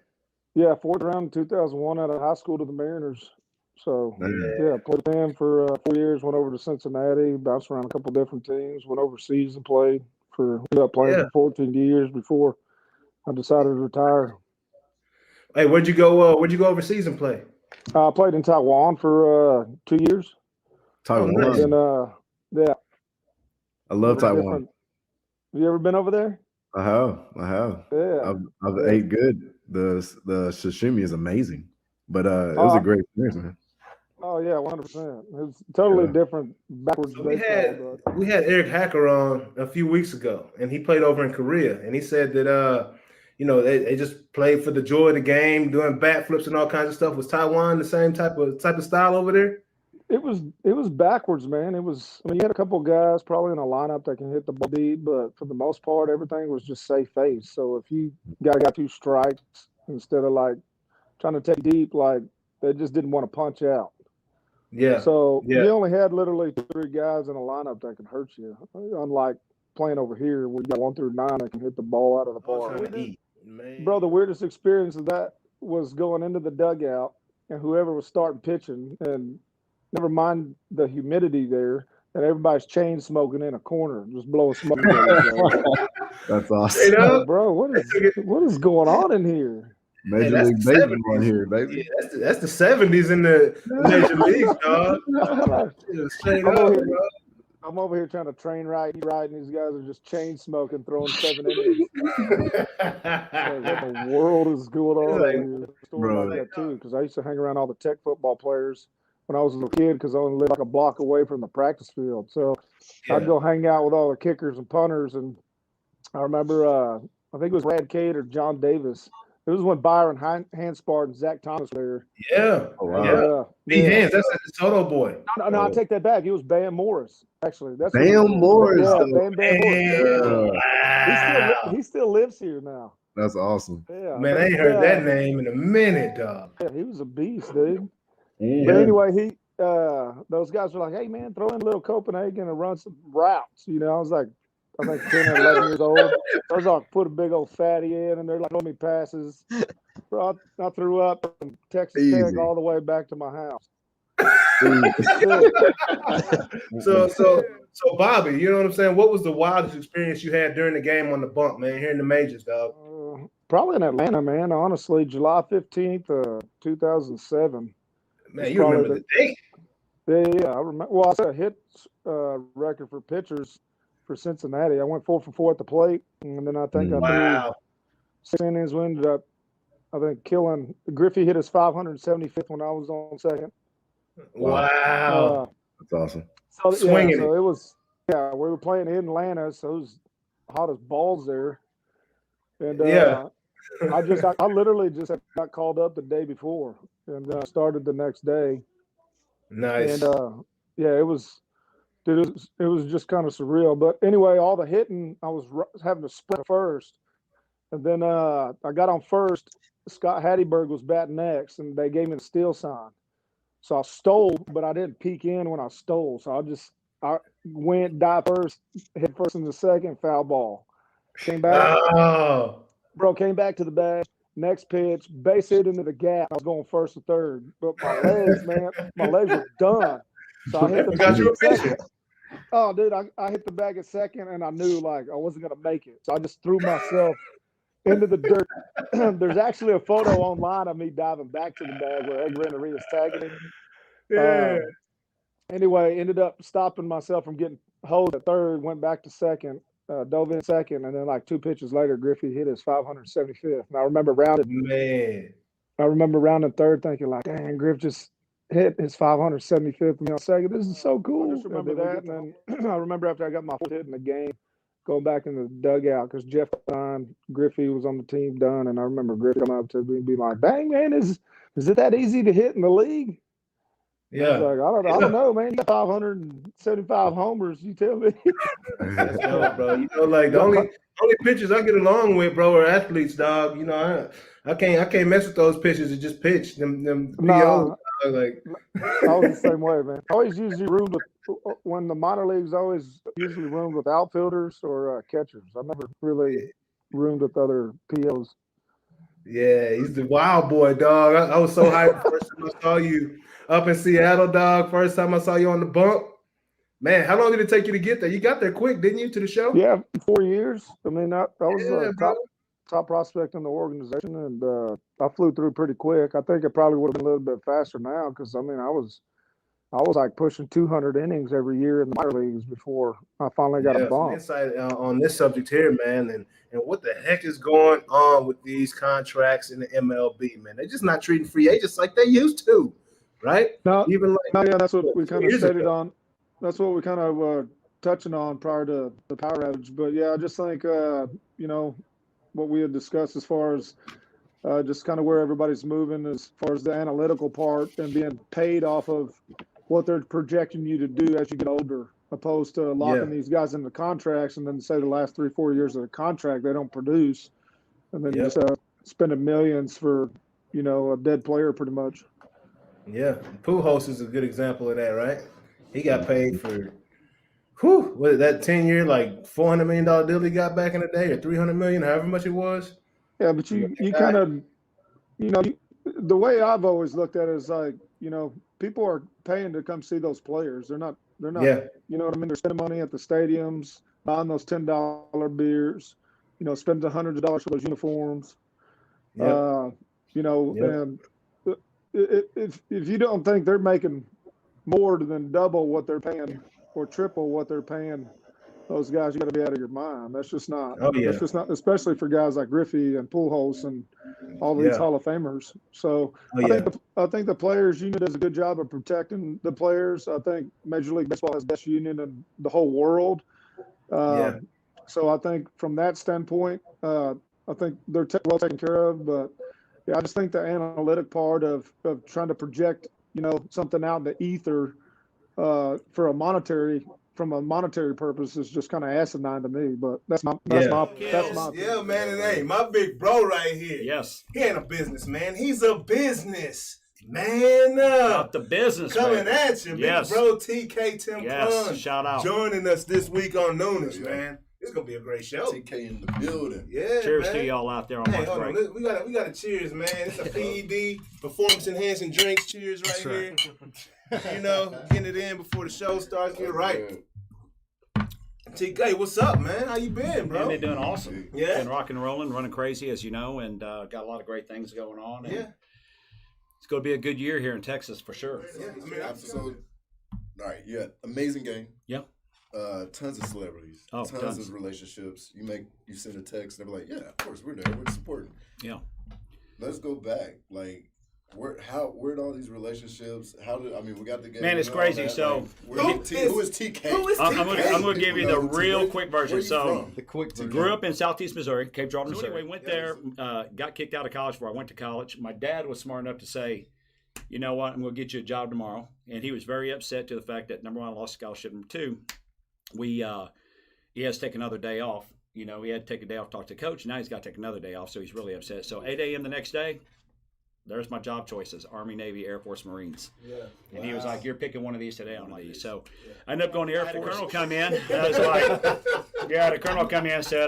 Speaker 9: Yeah, 4th round, 2001, out of high school to the Mariners. So, played with them for 4 years, went over to Cincinnati, bounced around a couple different teams, went overseas and played. Ended up playing for 14 years before I decided to retire.
Speaker 2: Hey, where'd you go overseas and play?
Speaker 9: I played in Taiwan for 2 years.
Speaker 10: Taiwan.
Speaker 9: And,
Speaker 10: I love Taiwan.
Speaker 9: Have you ever been over there?
Speaker 10: I have.
Speaker 9: Yeah.
Speaker 10: I've ate good. The sashimi is amazing. But it was a great experience, man.
Speaker 9: Oh yeah, 100%. It's totally different backwards.
Speaker 2: So we had Eric Hacker on a few weeks ago, and he played over in Korea, and he said that they just played for the joy of the game, doing bat flips and all kinds of stuff. Was Taiwan the same type of style over there?
Speaker 9: It was backwards, man. You had a couple guys probably in a lineup that can hit the ball deep, but for the most part, everything was just safe face. So if you got 2 strikes instead of like trying to take deep, like they just didn't want to punch out.
Speaker 2: Yeah.
Speaker 9: So you only had literally 3 guys in a lineup that could hurt you. Unlike playing over here where you got 1 through 9 that can hit the ball out of the park. Bro, the weirdest experience of that was going into the dugout and whoever was starting pitching, and never mind the humidity there, and everybody's chain smoking in a corner, just blowing smoke.
Speaker 10: That's awesome.
Speaker 9: Bro, what is going on in here?
Speaker 10: Major League Baseball here, baby.
Speaker 2: Yeah, that's the 70s in the Major Leagues, dog.
Speaker 9: I'm over here trying to train right, and these guys are just chain smoking, throwing 7 innings. What the world is going on? Bro, like that too, because I used to hang around all the Tech football players when I was a little kid, because I only lived like a block away from the practice field. So I'd go hang out with all the kickers and punters, and I remember I think it was Brad Cade or John Davis. It was when Byron Hanspard and Zach Thomas were there.
Speaker 2: Yeah. Oh, wow. Hands, that's the Toto boy.
Speaker 9: No, I take that back. It was Bam Morris, actually. That's
Speaker 10: Bam Morris.
Speaker 9: Yeah, Bam Morris. Wow. He still lives here now.
Speaker 10: That's awesome.
Speaker 9: Yeah,
Speaker 2: man, I ain't heard that name in a minute, dog.
Speaker 9: Yeah, he was a beast, dude. Yeah. But anyway, those guys were like, "Hey man, throw in a little Copenhagen and run some routes." I was like, I think 10 or 11 years old. I was like, put a big old fatty in, and they're like, throwing me passes. Bro, I threw up from Texas Tech all the way back to my house.
Speaker 2: So Bobby, you know what I'm saying? What was the wildest experience you had during the game on the bump, man? Here in the majors, dog.
Speaker 9: Probably in Atlanta, man. Honestly, July 15th, 2007.
Speaker 2: Man, you remember the date?
Speaker 9: Yeah, I remember. Well, I set a hit record for pitchers for Cincinnati. I went 4 for 4 at the plate, and then I think I threw 6 innings. We ended up, I think, killing. Griffey hit his 575th when I was on second.
Speaker 2: Wow,
Speaker 10: that's awesome.
Speaker 9: So, swinging. So it was. Yeah, we were playing in Atlanta, so it was hot as balls there. And I literally just got called up the day before, and started the next day.
Speaker 2: Nice.
Speaker 9: And it was just kind of surreal. But anyway, all the hitting, I was having to sprint first, and then I got on first. Scott Habeeb was batting next, and they gave me the steal sign. So I stole, but I didn't peek in when I stole. So I went, dived first, hit first in the second, foul ball. Came back. Came back to the bag. Next pitch, base hit into the gap. I was going first to third. But my legs were done. So I hit the bag at second. Oh, dude, I hit the bag at second, and I knew, like, I wasn't going to make it. So I just threw myself into the dirt. There's actually a photo online of me diving back to the bag where Ed Rennery is tagging me.
Speaker 2: Yeah.
Speaker 9: Anyway, ended up stopping myself from getting hosed at third, went back to second, dove in second, and then like 2 pitches later, Griffey hit his 575th. And I remember rounding third thinking like, dang, Griff just hit his 575th second. This is so cool. I just remember that. And then I remember after I got my 4th hit in the game, going back in the dugout because Jeff Dunn, Griffey was on the team done, and I remember Griffey coming up to me and be like, dang, man, is it that easy to hit in the league?
Speaker 2: Yeah.
Speaker 9: I was like, I don't know, man. You got 575 homers. You tell me.
Speaker 2: That's dope, bro. Like the only pitchers I get along with, bro, are athletes, dog. I can't mess with those pitchers that just pitch them. POs, like
Speaker 9: I was the same way, man. I always usually roomed with when the minor leagues. Always usually roomed with outfielders or catchers. I never really roomed with other POs.
Speaker 2: Yeah, he's the wild boy, dog. I was so hyped the first time I saw you up in Seattle, dog. First time I saw you on the bump. Man, how long did it take you to get there? You got there quick, didn't you, to the show?
Speaker 9: Yeah, 4 years. I mean, I was top prospect in the organization, and I flew through pretty quick. I think it probably would have been a little bit faster now because, I mean, I was like pushing 200 innings every year in the minor leagues before I finally got a bump.
Speaker 2: Insight on this subject here, man, and what the heck is going on with these contracts in the MLB, man? They're just not treating free agents like they used to, right?
Speaker 9: No, that's what we kind of stated on. That's what we kind of were touching on prior to the power outage. But yeah, I just think what we had discussed as far as just kind of where everybody's moving as far as the analytical part and being paid off of what they're projecting you to do as you get older, opposed to locking these guys into contracts and then say the last 3-4 years of the contract they don't produce, and then just spending millions for a dead player pretty much.
Speaker 2: Yeah, Pujols is a good example of that, right? He got paid for what that 10-year like $400 million deal he got back in the day, or $300 million, however much it was.
Speaker 9: Yeah, but you kind of the way I've always looked at it is like people are paying to come see those players. They're not you know what I mean? They're spending money at the stadiums, buying those $10 beers, spending hundreds of dollars for those uniforms. And if you don't think they're making more than double what they're paying or triple what they're paying those guys, you got to be out of your mind. That's just not. That's just not, especially for guys like Griffey and Pujols and all these Hall of Famers. So I think the players union does a good job of protecting the players. I think Major League Baseball has the best union in the whole world. So I think from that standpoint, I think they're well taken care of. But I just think the analytic part of trying to project something out in the ether from a monetary purpose is just kind of asinine to me. But that's my
Speaker 2: yeah, man. It ain't my big bro right here.
Speaker 11: Yes,
Speaker 2: he ain't a businessman. He's a business Man
Speaker 11: About the business.
Speaker 2: Coming
Speaker 11: baby.
Speaker 2: at you,
Speaker 11: Yes.
Speaker 2: big bro TK Tim
Speaker 11: Yes,
Speaker 2: Klund
Speaker 11: shout out.
Speaker 2: joining us this week on Noonish, man. It's gonna be a great show.
Speaker 4: TK in the building.
Speaker 2: Yeah,
Speaker 11: Cheers
Speaker 2: man.
Speaker 11: to y'all out there on
Speaker 2: Hey,
Speaker 11: lunch
Speaker 2: hold on.
Speaker 11: break.
Speaker 2: We got a cheers, man. It's a PED, performance enhancing drinks. Cheers right here. You know, getting it in before the show starts. Get right. TK, what's up, man? How you been, bro?
Speaker 11: Man, been doing awesome.
Speaker 2: Yeah.
Speaker 11: Been rocking and rolling, running crazy, as you know, and got a lot of great things going on. And
Speaker 2: Yeah.
Speaker 11: it's going to be a good year here in Texas for sure.
Speaker 2: Yeah, I mean,
Speaker 4: So, all right, yeah, amazing game.
Speaker 11: Yeah.
Speaker 4: Tons of celebrities.
Speaker 11: Oh,
Speaker 4: tons
Speaker 11: tons.
Speaker 4: of relationships. You send a text, they're like, yeah, of course, we're there. We're supporting.
Speaker 11: Yeah.
Speaker 4: Let's go back. Like, where'd all these relationships? We got the game.
Speaker 11: Man, it's
Speaker 4: and all
Speaker 11: crazy.
Speaker 4: that.
Speaker 11: So,
Speaker 4: Like, who is TK?
Speaker 2: Who is
Speaker 11: I'm going to give you the
Speaker 4: TK,
Speaker 11: real quick version.
Speaker 4: where you
Speaker 11: So,
Speaker 4: from?
Speaker 10: The quick version.
Speaker 11: grew up in Southeast Missouri, Cape Girardeau, Missouri.
Speaker 4: anyway,
Speaker 11: Went there, got kicked out of college before I went to college. My dad was smart enough to say, you know what, I'm going to get you a job tomorrow. And he was very upset to the fact that, number one, I lost a scholarship. Number two, he has to take another day off. You know, he had to take a day off to talk to the coach. Now he's got to take another day off, so he's really upset. So 8 a.m. the next day, there's my job choices: Army, Navy, Air Force, Marines.
Speaker 2: Yeah.
Speaker 11: And he was like, "You're picking one of these today." I'm like, "So." I ended up going to Air Force. The colonel come in. And I was like, the colonel come in and said,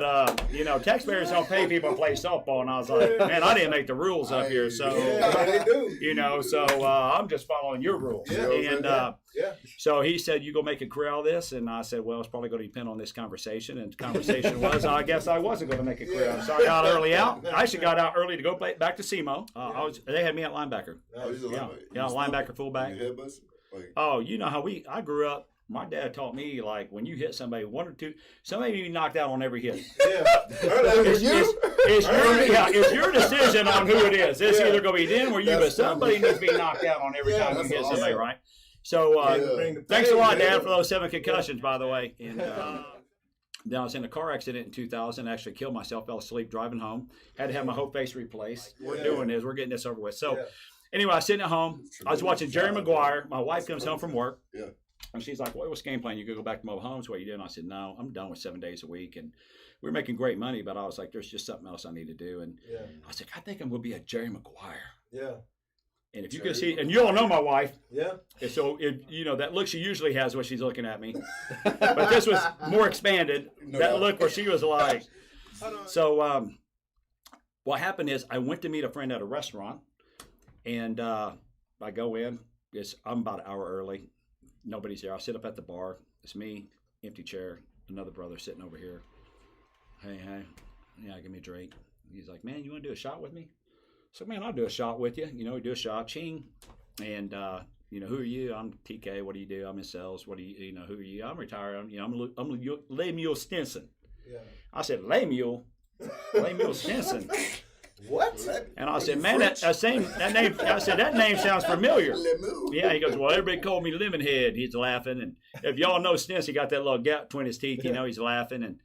Speaker 11: taxpayers don't pay people to play softball. And I was like, man, I didn't make the rules up here, so
Speaker 2: they do.
Speaker 11: So I'm just following your rules.
Speaker 2: Yeah,
Speaker 11: And
Speaker 2: yeah.
Speaker 11: so he said, "You gonna make a career out of this?" And I said, "Well, it's probably going to depend on this conversation." And the conversation was, I guess I wasn't going to make a career out of it. So I got early out. I actually got out early to go back to SEMO. They had me at linebacker. Linebacker, fullback. Oh, you know how I grew up. My dad taught me, like, when you hit somebody, one or two, somebody you knocked out on every hit.
Speaker 2: Yeah.
Speaker 11: It's your decision on who it is. It's either going to be them or you, but somebody needs to be knocked out on every time you hit somebody, right? So thanks a lot, Dad, for those 7 concussions, by the way. And then I was in a car accident in 2000. Actually killed myself. Fell asleep driving home. Had to have my whole face replaced. We're doing this. We're getting this over with. So anyway, I was sitting at home. I was watching Jerry Maguire. My wife comes home from work.
Speaker 4: Yeah.
Speaker 11: And she's like, "What's the game plan? You could go back to mobile homes? What are you doing?" I said, "No, I'm done with 7 days a week." And we were making great money, but I was like, "There's just something else I need to do." And I was like, "I think I'm going to be a Jerry Maguire."
Speaker 2: Yeah.
Speaker 11: And if you can see, and you all know my wife.
Speaker 2: Yeah.
Speaker 11: And so, that look she usually has when she's looking at me. But this was more expanded. That look where she was like. So what happened is I went to meet a friend at a restaurant. And I go in. I'm about an hour early. Nobody's there. I sit up at the bar. It's me, empty chair, another brother sitting over here. Hey, yeah, give me a drink. He's like, "Man, you want to do a shot with me?" So, man, I'll do a shot with you. We do a shot, ching. And, who are you? I'm TK. What do you do? I'm in sales. What do you, who are you? I'm retired. I'm Lemuel Stinson.
Speaker 2: Yeah.
Speaker 11: I said, Lemuel Stinson.
Speaker 2: What?
Speaker 11: And I said, man, that name. I said, that name sounds familiar. Yeah, he goes, well, everybody called me Lemonhead. He's laughing, and if y'all know Stinson, he got that little gap between his teeth. He's laughing, and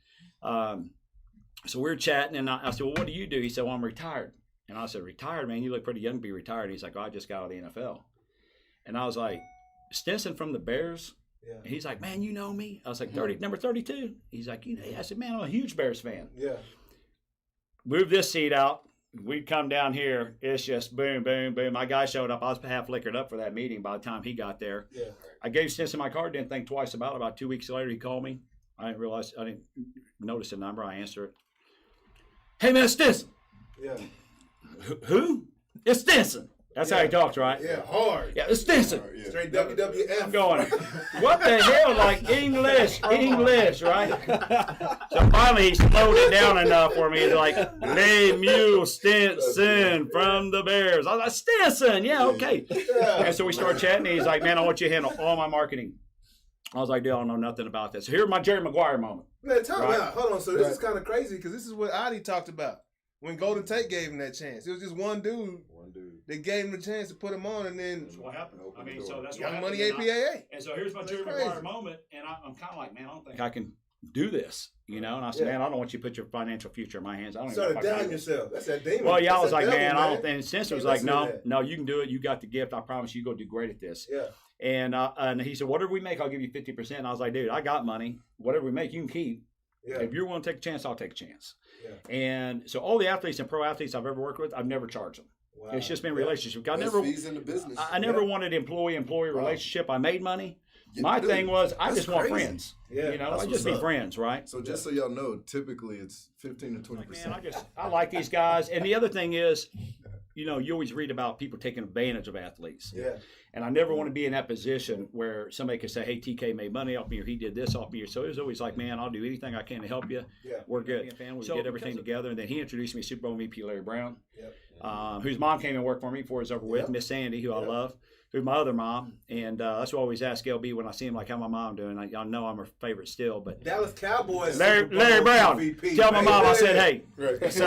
Speaker 11: so we're chatting, and I said, well, what do you do? He said, well, I'm retired. And I said, retired, man? You look pretty young to be retired. He's like, oh, I just got out of the NFL. And I was like, Stinson from the Bears? Yeah. And he's like, man, you know me? I was like, number 32. He's like, I said, man, I'm a huge Bears fan.
Speaker 2: Yeah.
Speaker 11: Move this seat out. We'd come down here. It's just boom, boom, boom. My guy showed up. I was half liquored up for that meeting by the time he got there.
Speaker 2: Yeah.
Speaker 11: I gave Stinson my card. Didn't think twice about it. About 2 weeks later, he called me. I didn't notice the number. I answered it. Hey, man, Stinson.
Speaker 2: Yeah.
Speaker 11: Who? It's Stinson. That's how he talks, right?
Speaker 2: Yeah, hard.
Speaker 11: Yeah, it's Stinson.
Speaker 2: Yeah. Straight WWF.
Speaker 11: I'm going, what the hell? Like English, right? So finally he slowed it down enough for me. He's like, Lemuel Stinson from the Bears. I was like, Stinson, yeah, okay. Yeah. And so we started chatting. And he's like, man, I want you to handle all my marketing. I was like, dude, I don't know nothing about this. So here's my Jerry Maguire moment.
Speaker 2: Man, tell me out. Hold on. So this is kind of crazy because this is what Adie talked about when Golden Tate gave him that chance. It was just one dude that gave him the chance to put him on, and then
Speaker 11: that's what happened. I mean, so that's what
Speaker 2: Young
Speaker 11: happened.
Speaker 2: Money APAA.
Speaker 11: And so here's my Jerry Maguire moment, and I'm kind of like, man, I don't think I can do this, And I said, man, I don't want you to put your financial future in my hands. I don't
Speaker 2: even know if I can. Yourself. That's that demon.
Speaker 11: Well, yeah, I was like, man, I don't think. And Stinson was like, no, you can do it. You got the gift. I promise you, go do great at this. Yeah. And he said, whatever we make, I'll give you 50%. And I was like, dude, I got money. Whatever we make, you can keep. Yeah. If you're willing to take a chance, I'll take a chance. Yeah. And so all the athletes and pro athletes I've ever worked with, I've never charged them.
Speaker 2: Wow.
Speaker 11: It's just been relationship. I
Speaker 4: Best
Speaker 11: never,
Speaker 4: fees in the business.
Speaker 11: I never wanted employee relationship. I made money. My thing was I just want friends.
Speaker 2: Yeah,
Speaker 11: you know, I just be friends, right?
Speaker 4: So just so y'all know, typically it's 15 to 20%.
Speaker 11: Man, I like these guys. And the other thing is, you know, you always read about people taking advantage of athletes.
Speaker 2: Yeah.
Speaker 11: And I never want to be in that position where somebody could say, hey, TK made money off me or he did this off me. So it was always like, man, I'll do anything I can to help you.
Speaker 2: Yeah.
Speaker 11: We're good. We did everything together. And then he introduced me to Super Bowl MVP Larry Brown,
Speaker 2: Yep.
Speaker 11: whose mom came and worked for me before it was over with, Miss Sandy, who I love. Who's my other mom, and that's what I always ask LB when I see him, like, how my mom doing? Y'all know I'm her favorite still, but
Speaker 2: Dallas Cowboys.
Speaker 11: Larry Brown.
Speaker 2: MVP.
Speaker 11: Tell my mom I said, hey.
Speaker 4: Right.
Speaker 11: So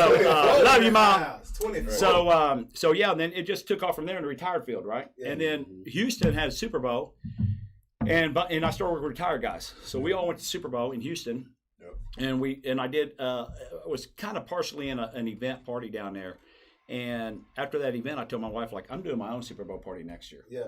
Speaker 11: love you, mom.
Speaker 2: 24.
Speaker 11: So yeah, and then it just took off from there in the retired field, right?
Speaker 2: Yeah.
Speaker 11: And then Houston had a Super Bowl, and I started working with retired guys. So we all went to Super Bowl in Houston, and I did. I was kind of partially in an event party down there. And after that event, I told my wife, like, I'm doing my own Super Bowl party next year.
Speaker 2: Yeah.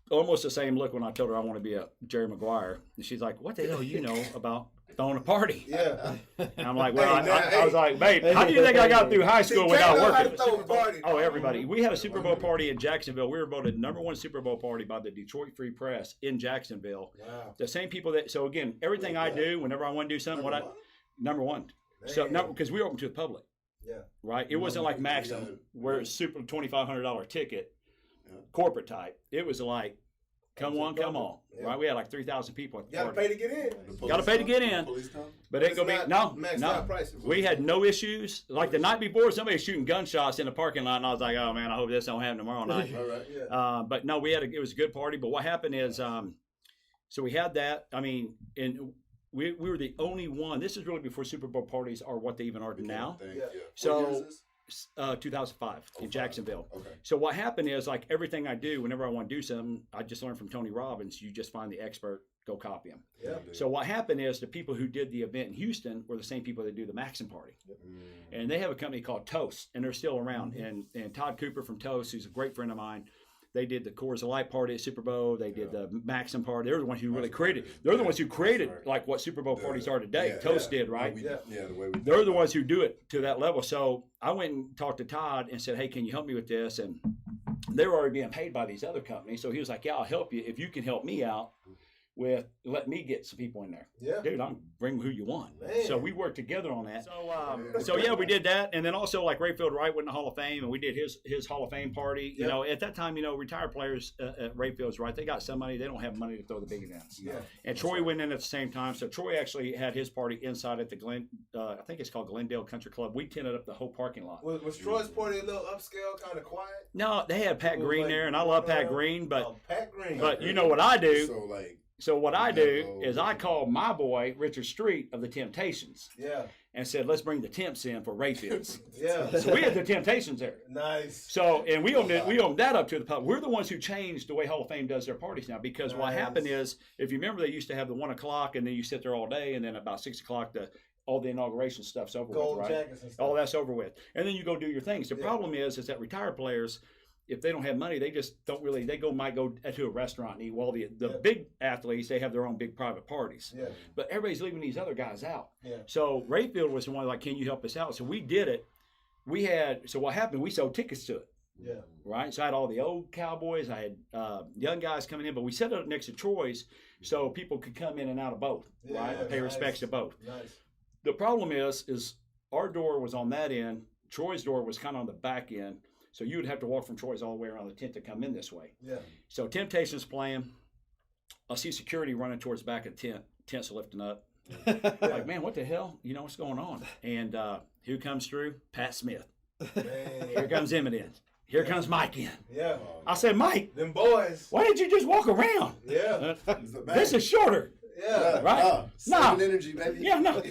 Speaker 11: Almost the same look when I told her I want to be a Jerry Maguire. And she's like, what the hell you know about throwing a party?
Speaker 2: Yeah.
Speaker 11: And I'm like, well, I was like, babe, how do you think I got through high school without working?
Speaker 2: Throw a party.
Speaker 11: Oh, everybody. We had a Super Bowl party in Jacksonville. We were voted #1 Super Bowl party by the Detroit Free Press in Jacksonville.
Speaker 2: Wow.
Speaker 11: The same people that, so again, everything I do, whenever I want to do something, #1. So, because we were open to the public.
Speaker 2: Yeah.
Speaker 11: Right? It wasn't like Maxim, where it's super $2,500 ticket, corporate type. It was like, come on. Right? We had like 3,000 people at the
Speaker 2: Gotta
Speaker 11: party.
Speaker 2: pay to get in.
Speaker 11: Got to pay to get in. But it gonna be no. We had no issues. Like the night before, somebody was shooting gunshots in the parking lot, and I was like, "Oh man, I hope this don't happen tomorrow night."
Speaker 2: All right.
Speaker 11: But no, it was a good party. But what happened is, so we had that. I mean, and we were the only one. This is really before Super Bowl parties are what they even are now. So. 2005 in Jacksonville.
Speaker 4: Okay.
Speaker 11: So what happened is, like everything I do, whenever I want to do something, I just learned from Tony Robbins. You just find the expert, go copy him.
Speaker 2: Yeah.
Speaker 11: So what happened is the people who did the event in Houston were the same people that do the Maxim party, and they have a company called D.O.C, and they're still around. And Todd Cooper from D.O.C, who's a great friend of mine. They did the Coors Light party at Super Bowl. They did the Maxim party. They're the ones who really created. They're the ones who created like what Super Bowl parties are today. Toast did, right?
Speaker 4: The way we
Speaker 11: They're the ones who do it to that level. So I went and talked to Todd and said, "Hey, can you help me with this?" And they were already being paid by these other companies. So he was like, "Yeah, I'll help you if you can help me out with let me get some people in there."
Speaker 2: Yeah.
Speaker 11: Dude, I'm bring who you want.
Speaker 2: Man.
Speaker 11: So we worked together on that. So yeah, we did that, and then also like Rayfield Wright went in the Hall of Fame, and we did his Hall of Fame party. You know, at that time, retired players at Rayfield's right. They got some money. They don't have money to throw the big events.
Speaker 2: Yeah.
Speaker 11: And Troy went in at the same time. So Troy actually had his party inside at the I think it's called Glendale Country Club. We tinted up the whole parking lot.
Speaker 2: Was Troy's party a little upscale, kind of quiet?
Speaker 11: No, they had Pat Green there, and I love Pat Green, but
Speaker 2: Pat Green.
Speaker 11: But you know what I do?
Speaker 4: So
Speaker 11: what I do is I call my boy Richard Street of the Temptations.
Speaker 2: Yeah.
Speaker 11: And said, let's bring the Temps in for Rayfields.
Speaker 2: Yeah.
Speaker 11: So we had the Temptations there.
Speaker 2: Nice.
Speaker 11: So and we owned that up to the public. We're the ones who changed the way Hall of Fame does their parties now, because what happened is, if you remember, they used to have the 1 o'clock and then you sit there all day, and then about 6 o'clock all the inauguration stuff's over
Speaker 2: Gold
Speaker 11: with,
Speaker 2: jackets and
Speaker 11: right?
Speaker 2: stuff.
Speaker 11: All that's over with. And then you go do your things. The problem is that retired players, if they don't have money, they just don't really. They might go to a restaurant and eat. While the big athletes, they have their own big private parties.
Speaker 2: Yeah.
Speaker 11: But everybody's leaving these other guys out.
Speaker 2: Yeah.
Speaker 11: So Rayfield was the one like, can you help us out? So we did it. So what happened? We sold tickets to it.
Speaker 2: Yeah.
Speaker 11: Right. So I had all the old Cowboys. I had young guys coming in, but we set it up next to Troy's so people could come in and out of both.
Speaker 2: Yeah,
Speaker 11: right. And pay respects to both.
Speaker 2: Nice.
Speaker 11: The problem is our door was on that end. Troy's door was kind of on the back end. So you would have to walk from Troy's all the way around the tent to come in this way.
Speaker 2: Yeah.
Speaker 11: So Temptations playing. I see security running towards the back of the tent. Tent's lifting up. Like, man, what the hell? You know what's going on? And who comes through? Pat Smith.
Speaker 2: Man.
Speaker 11: Here comes Emmett in. Here comes Mike in.
Speaker 2: Yeah.
Speaker 11: I said, Mike,
Speaker 2: them boys.
Speaker 11: Why didn't you just walk around?
Speaker 2: Yeah.
Speaker 11: This is shorter.
Speaker 2: Yeah.
Speaker 11: Right?
Speaker 4: Saving energy, baby.
Speaker 11: Yeah, no.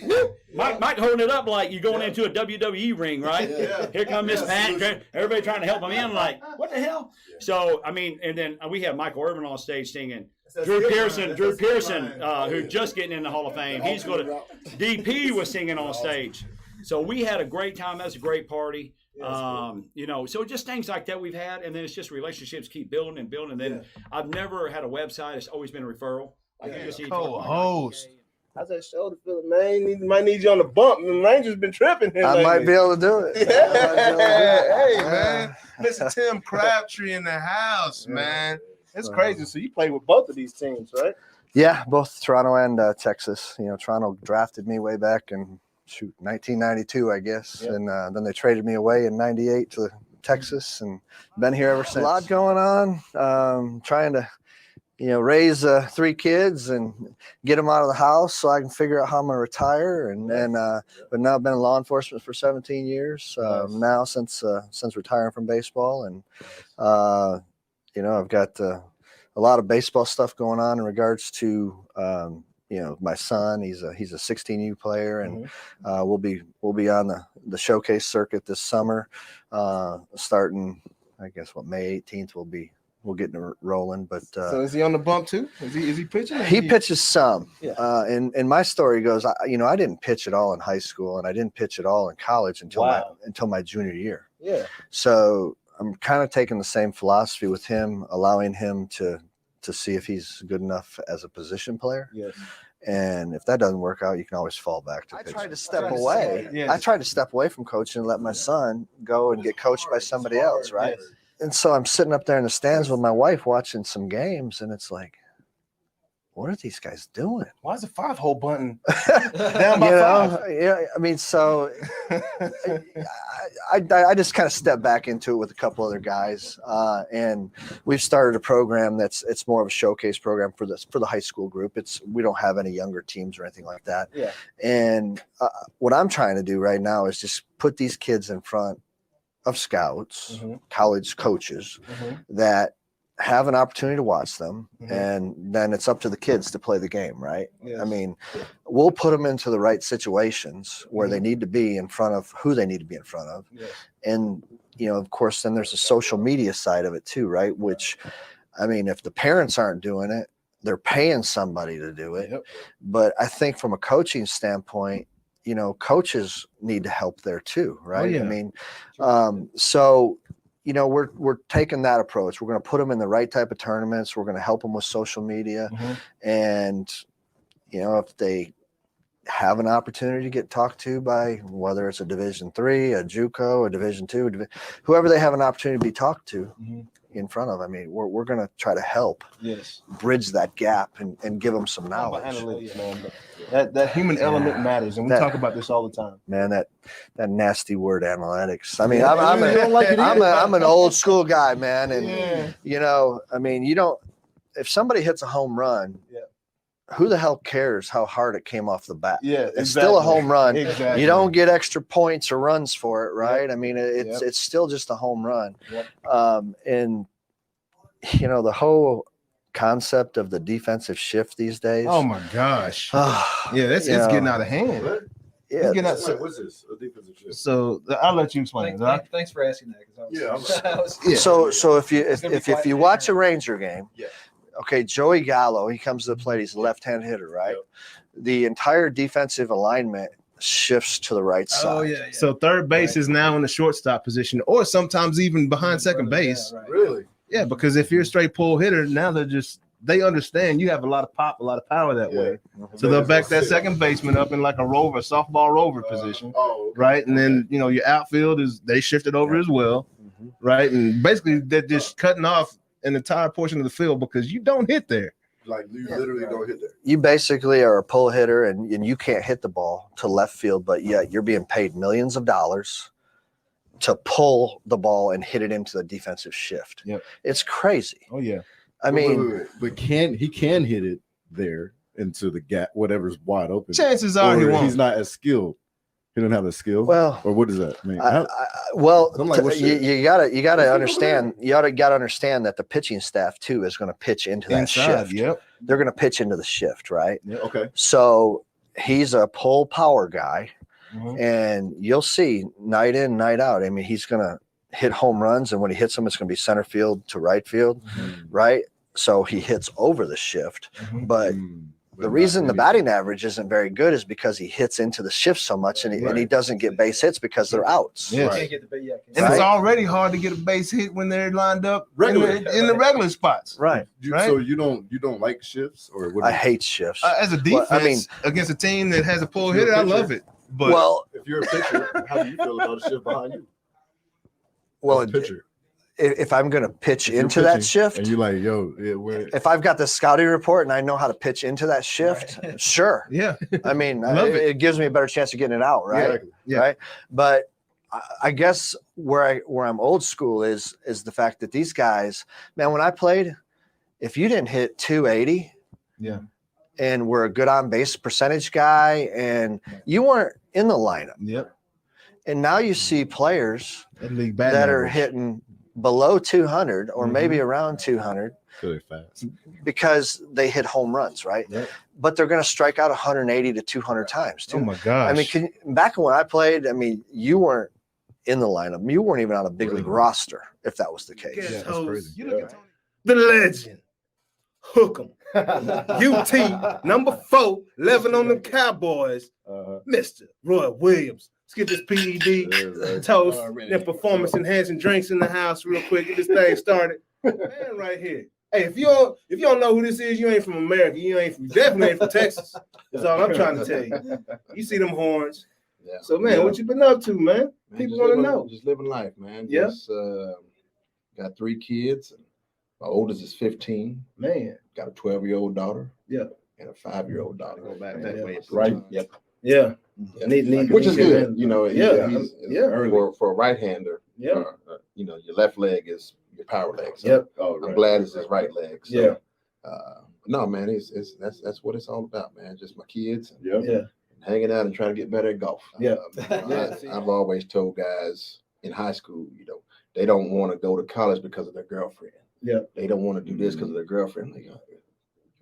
Speaker 11: Mike holding it up like you're going into a WWE ring, right?
Speaker 2: Yeah.
Speaker 11: Here comes Miss Pat. Everybody trying to help him in, like, what the hell? So, I mean, and then we have Michael Irvin on stage singing. Drew Pearson, who's just getting in the Hall of Fame. He's going to. DP was singing on stage. So we had a great time. That was a great party. So just things like that we've had, and then it's just relationships keep building and building. And then I've never had a website. It's always been a referral.
Speaker 3: Co-host.
Speaker 2: How's that shoulder feeling, man? Might need you on the bump. The Rangers been tripping here lately.
Speaker 12: Might be able to do it.
Speaker 2: Hey, man. Mr. Tim Crabtree in the house, man. It's crazy. So you played with both of these teams, right?
Speaker 12: Yeah, both Toronto and Texas. You know, Toronto drafted me way back in 1992, I guess, and then they traded me away in '98 to Texas, and been here ever since. A lot going on. Trying to, raise 3 kids and get them out of the house so I can figure out how I'm gonna retire. But now I've been in law enforcement for 17 years now since retiring from baseball, and I've got a lot of baseball stuff going on in regards to my son. He's a 16U player, and we'll be on the showcase circuit this summer, starting I guess May 18th we'll get rolling. But
Speaker 2: so is he on the bump too? Is he pitching?
Speaker 12: He pitches some.
Speaker 2: Yeah.
Speaker 12: And my story goes, I didn't pitch at all in high school, and I didn't pitch at all in college until my junior year.
Speaker 2: Yeah.
Speaker 12: So I'm kind of taking the same philosophy with him, allowing him to see if he's good enough as a position player.
Speaker 2: Yes.
Speaker 12: And if that doesn't work out, you can always fall back to pitching. I tried to step away.
Speaker 2: Yes.
Speaker 12: I tried to step away from coaching and let my son go and get coached by somebody else, right?
Speaker 2: Yes.
Speaker 12: And so I'm sitting up there in the stands with my wife watching some games, and it's like, what are these guys doing?
Speaker 2: Why is the 5-hole button down by 5?
Speaker 12: Yeah, I mean, so I just kind of stepped back into it with a couple other guys, and we've started a program it's more of a showcase program for the high school group. We don't have any younger teams or anything like that.
Speaker 2: Yeah.
Speaker 12: And what I'm trying to do right now is just put these kids in front of scouts, college coaches that have an opportunity to watch them, and then it's up to the kids to play the game, right?
Speaker 2: Yes.
Speaker 12: I mean, we'll put them into the right situations where they need to be in front of who they need to be in front of.
Speaker 2: Yes.
Speaker 12: And, of course, then there's the social media side of it too, right? Which, I mean, if the parents aren't doing it, they're paying somebody to do it.
Speaker 2: Yep.
Speaker 12: But I think from a coaching standpoint, coaches need to help there too, right?
Speaker 2: Oh, yeah.
Speaker 12: I mean, so we're taking that approach. We're going to put them in the right type of tournaments. We're going to help them with social media, and if they have an opportunity to get talked to by whether it's a Division III, a JUCO, a Division II, whoever they have an opportunity to be talked to in front of. I mean, we're going to try to help bridge that gap and give them some knowledge.
Speaker 2: Analytics, man. That human element matters, and we talk about this all the time.
Speaker 12: Man, that nasty word analytics. I mean, I'm an old school guy, man, and I mean, if somebody hits a home run, who the hell cares how hard it came off the bat?
Speaker 2: Yeah,
Speaker 12: it's still a home run.
Speaker 2: Exactly.
Speaker 12: You don't get extra points or runs for it, right? I mean, it's still just a home run. And the whole concept of the defensive shift these days.
Speaker 2: Oh my gosh. It's getting out of hand.
Speaker 12: Yeah.
Speaker 4: What's this? A defensive shift.
Speaker 2: So I'll let you explain.
Speaker 13: Thanks for asking that.
Speaker 12: So if you watch a Ranger game, okay, Joey Gallo, he comes to the plate. He's a left-hand hitter, right? Yep. The entire defensive alignment shifts to the right side.
Speaker 2: Oh, yeah. So third base is now in the shortstop position, or sometimes even behind second base.
Speaker 4: Yeah, right. Really?
Speaker 2: Yeah, because if you're a straight pull hitter, now they understand you have a lot of pop, a lot of power that way. So they'll back that second baseman up in like a softball rover position, right? And then, your outfield they shifted over as well, right? And basically they're just cutting off an entire portion of the field because you don't hit there.
Speaker 4: Like you literally don't hit there.
Speaker 12: You basically are a pull hitter and you can't hit the ball to left field, but yet you're being paid millions of dollars to pull the ball and hit it into the defensive shift.
Speaker 2: Yep.
Speaker 12: It's crazy.
Speaker 2: Oh yeah.
Speaker 10: I mean, but he can hit it there into the gap, whatever's wide open.
Speaker 2: Chances are
Speaker 10: he's not as skilled. He doesn't have the skill.
Speaker 12: Well,
Speaker 10: or what does that mean?
Speaker 12: You gotta understand. You gotta understand that the pitching staff too is going to pitch into that shift.
Speaker 2: Yep.
Speaker 12: They're going to pitch into the shift, right?
Speaker 10: Yeah. Okay.
Speaker 12: So he's a pull power guy, and you'll see night in, night out. I mean, he's going to hit home runs, and when he hits them, it's going to be center field to right field, right? So he hits over the shift, but The reason the batting average isn't very good is because he hits into the shift so much, and he doesn't get base hits because they're outs.
Speaker 1: Yes.
Speaker 13: Can't get the big,
Speaker 1: And it's already hard to get a base hit when they're lined up in the regular spots.
Speaker 12: Right.
Speaker 10: So you don't like shifts, or what?
Speaker 12: I hate shifts.
Speaker 1: As a defense, against a team that has a pull hitter, I love it. But
Speaker 10: if you're a pitcher, how do you feel about a shift behind you?
Speaker 12: Well,
Speaker 10: a pitcher.
Speaker 12: If I'm going to pitch into that shift,
Speaker 10: and you're like, yo,
Speaker 12: if I've got the scouting report and I know how to pitch into that shift, sure.
Speaker 1: Yeah.
Speaker 12: I mean, it gives me a better chance of getting it out, right?
Speaker 10: Exactly.
Speaker 1: Yeah.
Speaker 12: Right. But I guess where I'm old school is the fact that these guys, man, when I played, if you didn't hit 280, and were a good on base percentage guy, and you weren't in the lineup.
Speaker 1: Yep.
Speaker 12: And now you see players
Speaker 1: that
Speaker 12: are hitting below 200 or maybe around 200
Speaker 10: fast
Speaker 12: because they hit home runs, right?
Speaker 1: Yep.
Speaker 12: But they're going to strike out 180 to 200 times too.
Speaker 1: Oh my gosh.
Speaker 12: I mean, back when I played, I mean, you weren't in the lineup. You weren't even on a big league roster if that was the case.
Speaker 2: Guess
Speaker 10: that's crazy.
Speaker 2: You look at the legend, Hook'em, UT number 4, 11 on the Cowboys, Mr. Roy Williams. Let's get this PED toast and performance enhancing drinks in the house real quick. Get this thing started. Man, right here. Hey, if you don't know who this is, you ain't from America. You definitely ain't from Texas. That's all I'm trying to tell you. You see them horns.
Speaker 14: Yeah.
Speaker 2: So, man, what you been up to, man? People want to know.
Speaker 14: Just living life, man.
Speaker 2: Yeah.
Speaker 14: Just got 3 kids. My oldest is 15.
Speaker 2: Man.
Speaker 14: Got a 12-year-old daughter.
Speaker 2: Yeah.
Speaker 14: And a 5-year-old daughter.
Speaker 2: Go back that way.
Speaker 14: Right. Yep.
Speaker 2: Yeah.
Speaker 14: Which is good. You know, he's
Speaker 2: yeah.
Speaker 14: For a right-hander,
Speaker 2: yeah.
Speaker 14: You know, your left leg is your power leg. So
Speaker 2: Yep.
Speaker 14: I'm glad it's his right leg. So,
Speaker 2: Yeah.
Speaker 14: No, man, that's what it's all about, man. Just my kids.
Speaker 2: Yeah. Yeah.
Speaker 14: Hanging out and trying to get better at golf.
Speaker 2: Yeah.
Speaker 14: I've always told guys in high school, you know, they don't want to go to college because of their girlfriend.
Speaker 2: Yeah.
Speaker 14: They don't want to do this because of their girlfriend. Like,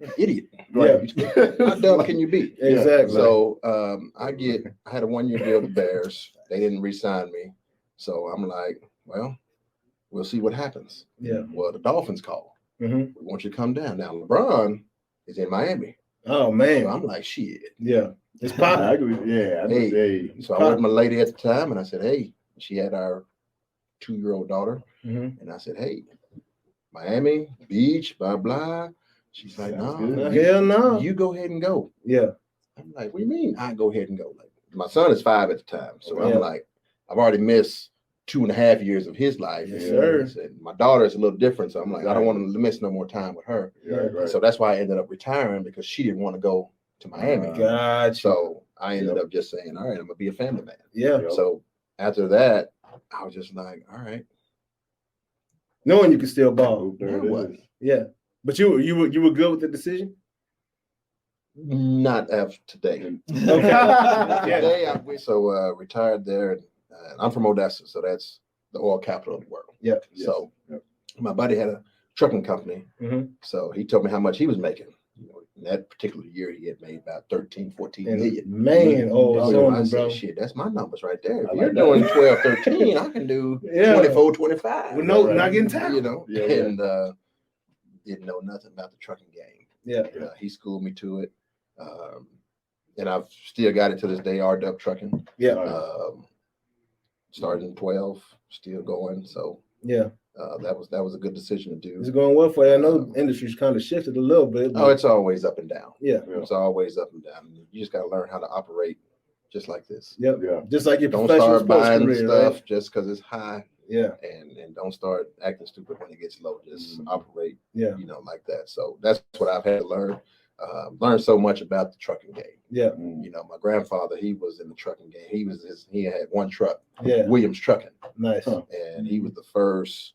Speaker 14: you're an idiot.
Speaker 2: Right.
Speaker 14: How dumb can you be?
Speaker 2: Exactly.
Speaker 14: So I had a 1-year deal with the Bears. They didn't re-sign me. So I'm like, well, we'll see what happens.
Speaker 2: Yeah.
Speaker 14: Well, the Dolphins call.
Speaker 2: Mm-hmm.
Speaker 14: We want you to come down. Now, LeBron is in Miami.
Speaker 2: Oh, man.
Speaker 14: So I'm like, shit.
Speaker 2: Yeah. It's popping.
Speaker 14: Hey. So I went with my lady at the time and I said, hey, she had our 2-year-old daughter.
Speaker 2: Mm-hmm.
Speaker 14: And I said, hey, Miami, beach, blah, blah. She's like, no.
Speaker 2: Hell no.
Speaker 14: You go ahead and go.
Speaker 2: Yeah.
Speaker 14: I'm like, what do you mean I go ahead and go? Like, my son is 5 at the time. So I'm like, I've already missed 2.5 years of his life.
Speaker 2: Yes, sir.
Speaker 14: And my daughter is a little different. So I'm like, I don't want to miss no more time with her.
Speaker 2: Right.
Speaker 14: So that's why I ended up retiring, because she didn't want to go to Miami.
Speaker 2: Gotcha.
Speaker 14: So I ended up just saying, all right, I'm going to be a family man.
Speaker 2: Yeah.
Speaker 14: So after that, I was just like, all right.
Speaker 2: Knowing you can still ball.
Speaker 14: Yeah.
Speaker 2: But you were good with the decision?
Speaker 14: Not after today.
Speaker 2: Okay.
Speaker 14: Today retired there, and I'm from Odessa, so that's the oil capital of the world.
Speaker 2: Yeah.
Speaker 14: So my buddy had a trucking company, so he told me how much he was making. You know, in that particular year, he had made about 13, 14 million.
Speaker 2: Man,
Speaker 14: I said, shit, that's my numbers right there. If you're doing 12, 13, I can do 24, 25.
Speaker 2: With not getting tired.
Speaker 14: You know, and didn't know nothing about the trucking game.
Speaker 2: Yeah.
Speaker 14: He schooled me to it. And I've still got it to this day, RW trucking.
Speaker 2: Yeah.
Speaker 14: Started in 12, still going. So
Speaker 2: yeah.
Speaker 14: That was a good decision to do.
Speaker 2: It's going well for you. I know the industry's kind of shifted a little bit.
Speaker 14: Oh, it's always up and down.
Speaker 2: Yeah.
Speaker 14: It's always up and down. You just got to learn how to operate just like this.
Speaker 2: Yep. Yeah. Just like your
Speaker 14: don't
Speaker 2: professional
Speaker 14: start buying
Speaker 2: career,
Speaker 14: stuff
Speaker 2: right?
Speaker 14: just because it's high.
Speaker 2: Yeah.
Speaker 14: And don't start acting stupid when it gets low. Just operate.
Speaker 2: Yeah.
Speaker 14: You know, like that. So that's what I've had to learn. Learned so much about the trucking game.
Speaker 2: Yeah.
Speaker 14: You know, my grandfather, he was in the trucking game. He had one truck.
Speaker 2: Yeah.
Speaker 14: Williams Trucking.
Speaker 2: Nice.
Speaker 14: And he was the first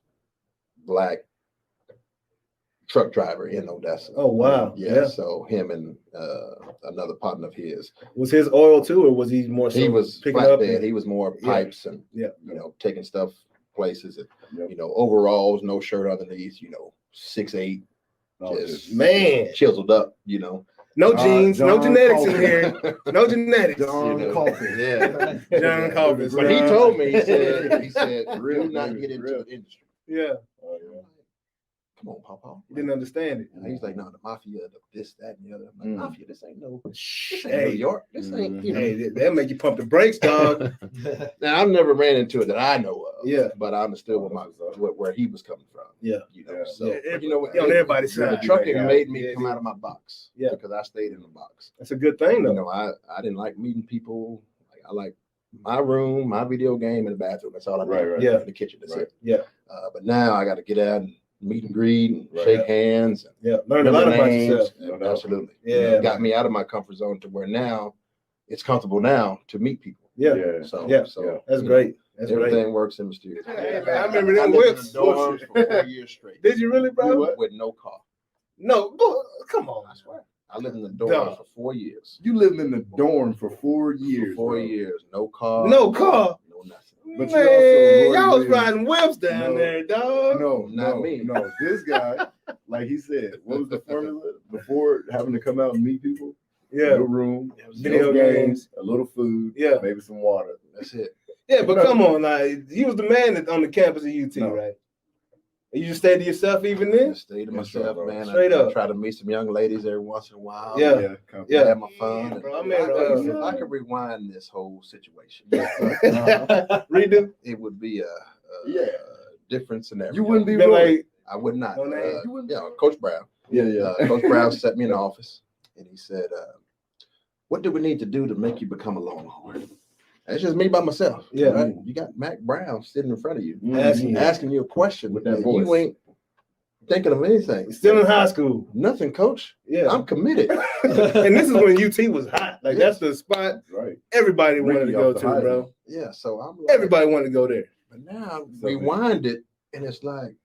Speaker 14: Black truck driver in Odessa.
Speaker 2: Oh wow!
Speaker 14: Yeah. So him and another partner of his.
Speaker 2: Was his oil too, or was he more?
Speaker 14: He was flatbed. He was more pipes and you know, taking stuff places and you know, overalls, no shirt underneath. You know, 6'8". Just
Speaker 2: man
Speaker 14: chiseled up. You know.
Speaker 2: No jeans, no genetics in here. No genetics.
Speaker 14: John Coffey. Yeah.
Speaker 2: John Coffey.
Speaker 14: But he told me, he said, do not get into the industry.
Speaker 2: Yeah.
Speaker 14: come on, Papa.
Speaker 2: You didn't understand it.
Speaker 14: And he's like, no, the mafia, this, that, and the other. I'm like, mafia, this ain't New
Speaker 2: Hey,
Speaker 14: York. This ain't, you know.
Speaker 2: Hey, they'll make you pump the brakes, dog.
Speaker 14: Now, I've never ran into it that I know of.
Speaker 2: Yeah.
Speaker 14: But I understood where he was coming from.
Speaker 2: Yeah.
Speaker 14: You know, so,
Speaker 2: Yeah,
Speaker 14: but you know what?
Speaker 2: on everybody's
Speaker 14: The
Speaker 2: side.
Speaker 14: trucking made me come out of my box.
Speaker 2: Yeah.
Speaker 14: Because I stayed in the box.
Speaker 2: That's a good thing, though.
Speaker 14: You know, I didn't like meeting people. I like my room, my video game, and the bathroom. That's all I need.
Speaker 10: Right.
Speaker 2: Yeah.
Speaker 14: In the kitchen. That's it.
Speaker 2: Yeah.
Speaker 14: But now I got to get out and meet and greet and shake hands. And
Speaker 2: yeah. Learn a lot about yourself.
Speaker 14: Absolutely.
Speaker 2: Yeah.
Speaker 14: You know, got me out of my comfort zone to where now it's comfortable now to meet people.
Speaker 2: Yeah.
Speaker 14: So
Speaker 2: that's great. That's
Speaker 14: everything
Speaker 2: great.
Speaker 14: works in mysterious.
Speaker 2: Hey, man, I remember them
Speaker 14: lived in
Speaker 2: whips.
Speaker 14: the dorms for 4 years straight.
Speaker 2: Did you really, bro?
Speaker 14: With no car.
Speaker 2: No, come on.
Speaker 14: I swear. I lived in the dorm
Speaker 2: Dog.
Speaker 14: for 4 years.
Speaker 10: You lived in the dorm for 4 years.
Speaker 14: For 4
Speaker 10: bro.
Speaker 14: years. No car.
Speaker 2: No car.
Speaker 14: No nothing.
Speaker 10: But
Speaker 2: Man,
Speaker 10: you also
Speaker 2: y'all was
Speaker 10: lived-
Speaker 2: riding whips down
Speaker 10: No.
Speaker 2: there, dog.
Speaker 10: No,
Speaker 14: Not me.
Speaker 10: No, this guy, like he said, what was the formula before having to come out and meet people?
Speaker 2: Yeah.
Speaker 10: No room,
Speaker 2: Video
Speaker 10: no
Speaker 2: games.
Speaker 10: a little food,
Speaker 2: Yeah.
Speaker 10: maybe some water.
Speaker 14: That's it.
Speaker 2: Yeah, but come on, like he was the man on the campus of UT,
Speaker 10: No.
Speaker 2: right? And you just stayed to yourself even
Speaker 14: I
Speaker 2: then?
Speaker 14: stayed to
Speaker 10: Yes,
Speaker 14: myself,
Speaker 10: bro.
Speaker 14: man.
Speaker 2: Straight
Speaker 14: I
Speaker 2: up.
Speaker 14: try to meet some young ladies every once in a while.
Speaker 2: Yeah.
Speaker 10: Yeah.
Speaker 14: Have my fun. And
Speaker 2: Bro, I
Speaker 14: if
Speaker 2: mean,
Speaker 14: if I could rewind this whole situation,
Speaker 2: Redo?
Speaker 14: it would be a
Speaker 10: Yeah.
Speaker 14: different scenario.
Speaker 10: You wouldn't be
Speaker 2: Been
Speaker 10: rolling.
Speaker 2: like,
Speaker 14: I would not.
Speaker 2: No name?
Speaker 14: Coach Brown.
Speaker 10: Yeah.
Speaker 14: Coach Brown set me in the office and he said, what do we need to do to make you become a Longhorn? It's just me by myself.
Speaker 2: Yeah.
Speaker 14: Right? You got Mac Brown sitting in front of you,
Speaker 10: Mhm.
Speaker 14: asking you a question
Speaker 10: With that
Speaker 14: and
Speaker 10: voice.
Speaker 14: you ain't thinking of anything.
Speaker 2: still in high school.
Speaker 14: Nothing, coach.
Speaker 2: Yeah.
Speaker 14: I'm committed.
Speaker 2: And this is when UT was hot. Like that's the spot
Speaker 10: Right.
Speaker 2: everybody wanted to
Speaker 10: Ricky
Speaker 2: go
Speaker 10: off the
Speaker 2: to,
Speaker 10: Heisman.
Speaker 2: bro.
Speaker 14: Yeah, so I'm like,
Speaker 2: Everybody wanted to go there.
Speaker 14: but now
Speaker 10: So-
Speaker 14: rewind it and it's like,